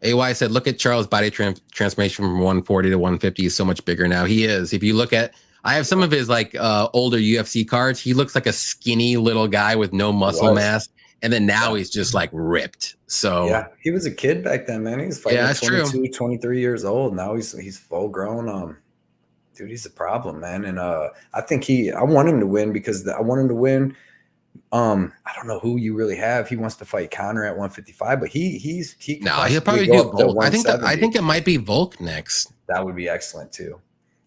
AY said, look at Charles' body transformation from 140 to 150. He's so much bigger now. He is. If you look at, I have some of his like older UFC cards. He looks like a skinny little guy with no muscle mass. And then now he's just like ripped. So yeah, he was a kid back then, man. He was fighting at 22, 23 years old. Now he's full grown. Dude, he's a problem, man. And I think I want him to win because I want him to win. I don't know who you really have. He wants to fight Conor at 155, but he'll probably do both. I think it might be Volk next. That would be excellent too.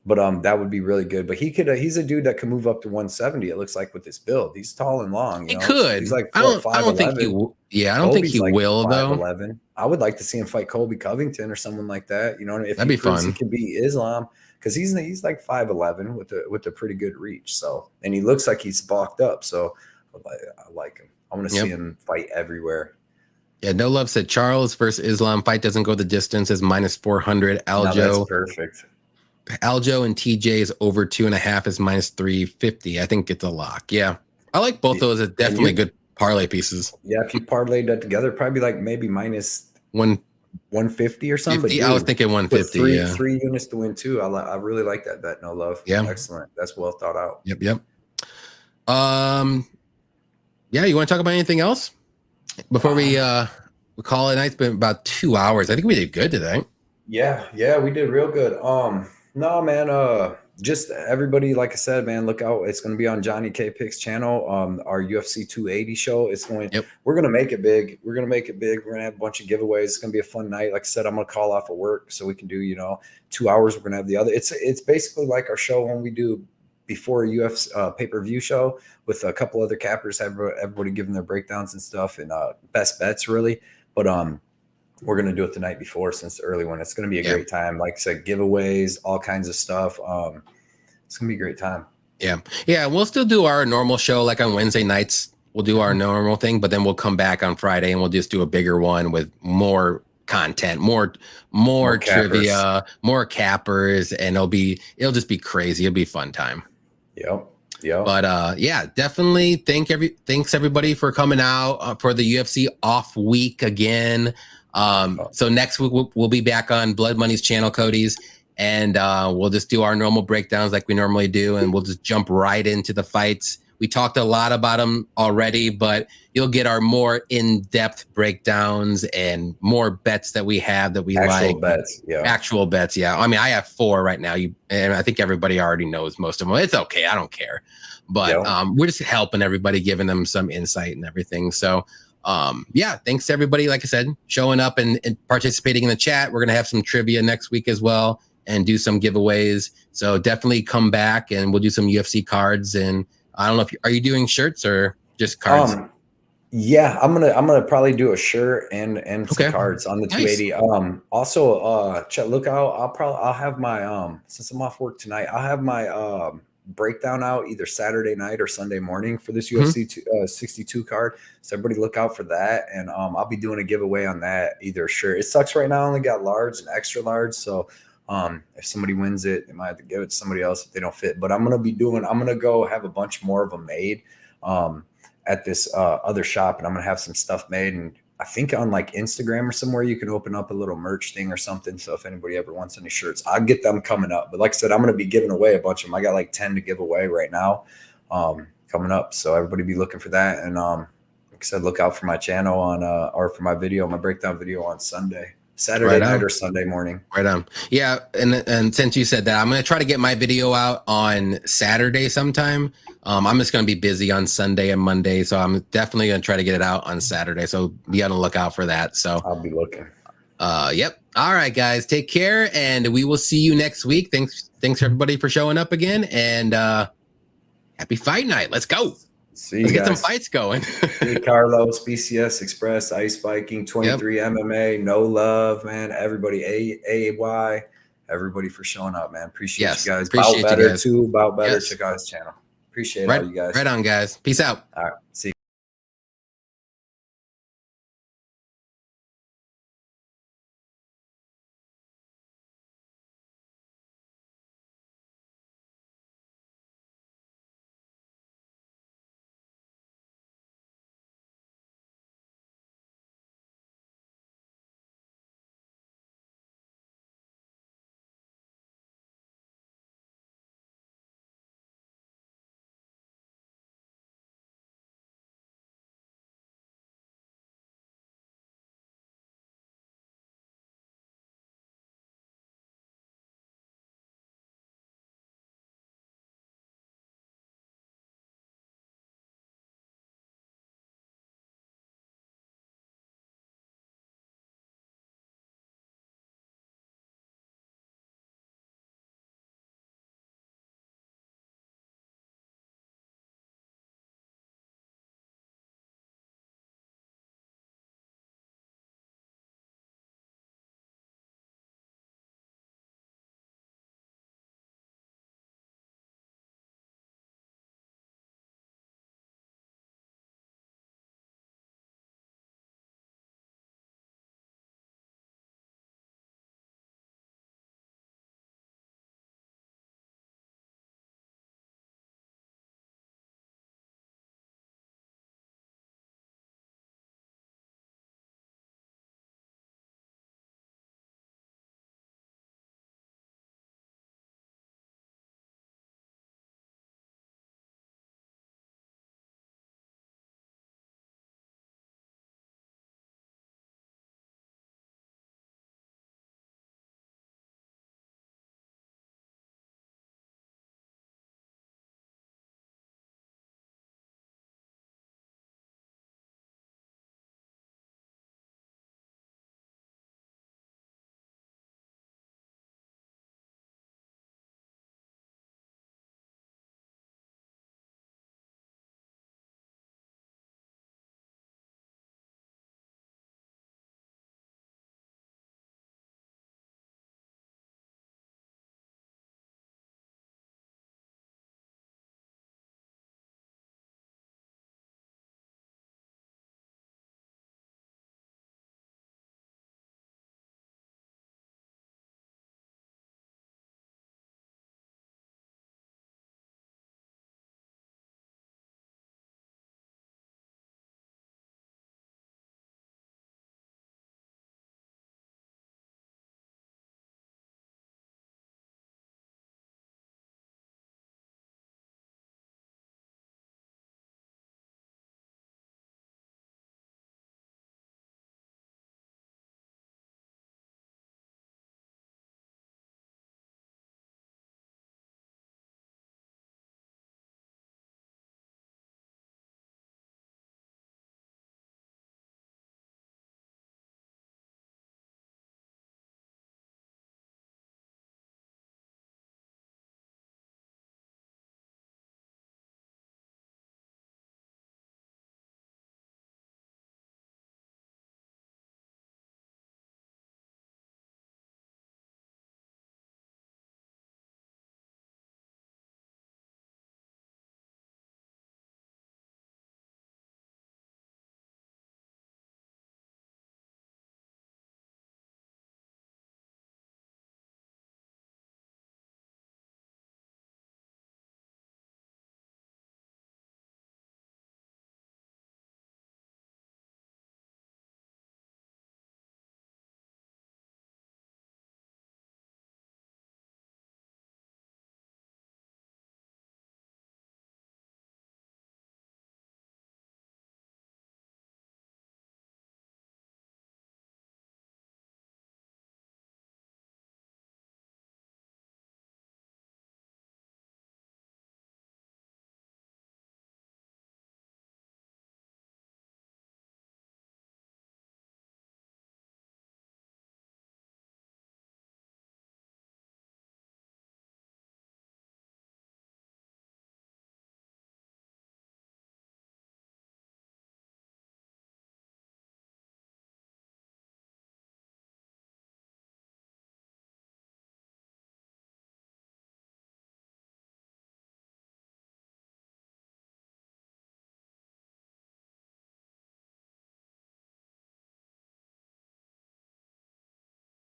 But that would be really good. But he's a dude that can move up to 170. It looks like with this build, he's tall and long. He could. He's like I don't think he. Yeah, I don't think he will though. 5'11". I would like to see him fight Colby Covington or someone like that. You know, if that'd be fun. He can beat Islam because he's like 5'11" with a pretty good reach. So and he looks like he's bulked up. So. I like him. I want to see him fight everywhere. Yeah, No Love said Charles versus Islam fight doesn't go the distance is minus 400. Aljo, that's perfect. Aljo and TJ is over 2.5 is minus 350. I think it's a lock. Yeah, I like both those as definitely good parlay pieces. Yeah, if you parlayed that together, probably like maybe minus 150 or something. Dude, I was thinking 150. Three units to win too. I really like that bet. No Love. Yeah, excellent. That's well thought out. Yep. Yeah, you want to talk about anything else before we call it night? It's been about 2 hours. I think we did good today. Yeah, we did real good. No, man, just everybody, like I said, man, look out. It's going to be on JohnnyKpicks channel. Our UFC 280 show. It's going. We're going to make it big. We're going to have a bunch of giveaways. It's going to be a fun night. Like I said, I'm going to call off of work so we can do 2 hours. We're going to have the other. It's basically like our show when we do before a UFC pay-per-view show with a couple other cappers, everybody giving their breakdowns and stuff and best bets really. But we're going to do it the night before since the early one. It's going to be a great time. Like I said, giveaways, all kinds of stuff. It's going to be a great time. Yeah. We'll still do our normal show like on Wednesday nights. We'll do our normal thing, but then we'll come back on Friday and we'll just do a bigger one with more content, more trivia, more cappers, and it'll just be crazy. It'll be a fun time. Yep. But definitely thanks everybody for coming out for the UFC off week again. So next week we'll be back on Blood Money's channel, Cody's, and we'll just do our normal breakdowns like we normally do, and we'll just jump right into the fights. We talked a lot about them already, but you'll get our more in-depth breakdowns and more bets that we have that we like. Actual bets, yeah. I mean, I have 4 right now. And I think everybody already knows most of them. It's okay. I don't care. But we're just helping everybody, giving them some insight and everything. So, thanks to everybody, like I said, showing up and participating in the chat. We're going to have some trivia next week as well and do some giveaways. So definitely come back and we'll do some UFC cards. And I don't know are you doing shirts or just cards? Yeah, I'm gonna probably do a shirt and some cards on the 280. Also, look out. I'll have my since I'm off work tonight, I'll have my breakdown out either Saturday night or Sunday morning for this UFC 62 card. So everybody look out for that, and I'll be doing a giveaway on that either shirt. It sucks right now. I only got large and extra large, so if somebody wins it, they might have to give it to somebody else if they don't fit. But I'm gonna go have a bunch more of them made at this other shop, and I'm gonna have some stuff made. And I think on like Instagram or somewhere you can open up a little merch thing or something. So if anybody ever wants any shirts, I'll get them coming up. But like I said, I'm gonna be giving away a bunch of them. I got like 10 to give away right now coming up. So everybody be looking for that. And like I said, look out for my channel on or for my breakdown video on Saturday night or Sunday morning. Right on. Yeah. And since you said that, I'm going to try to get my video out on Saturday sometime. I'm just going to be busy on Sunday and Monday. So I'm definitely going to try to get it out on Saturday. So be on the lookout for that. So I'll be looking. Yep. All right, guys, take care. And we will see you next week. Thanks everybody for showing up again. And happy fight night. Let's go. See you Let's get guys. some fights going. See Carlos, BCS Express, Ice Viking, 23 MMA, No Love, man. Everybody, AAY, everybody for showing up, man. Appreciate you guys. Appreciate Bout Better you guys. too. Bout Better. Check out his channel. Appreciate all you guys. Right on, guys. Peace out. All right. See you.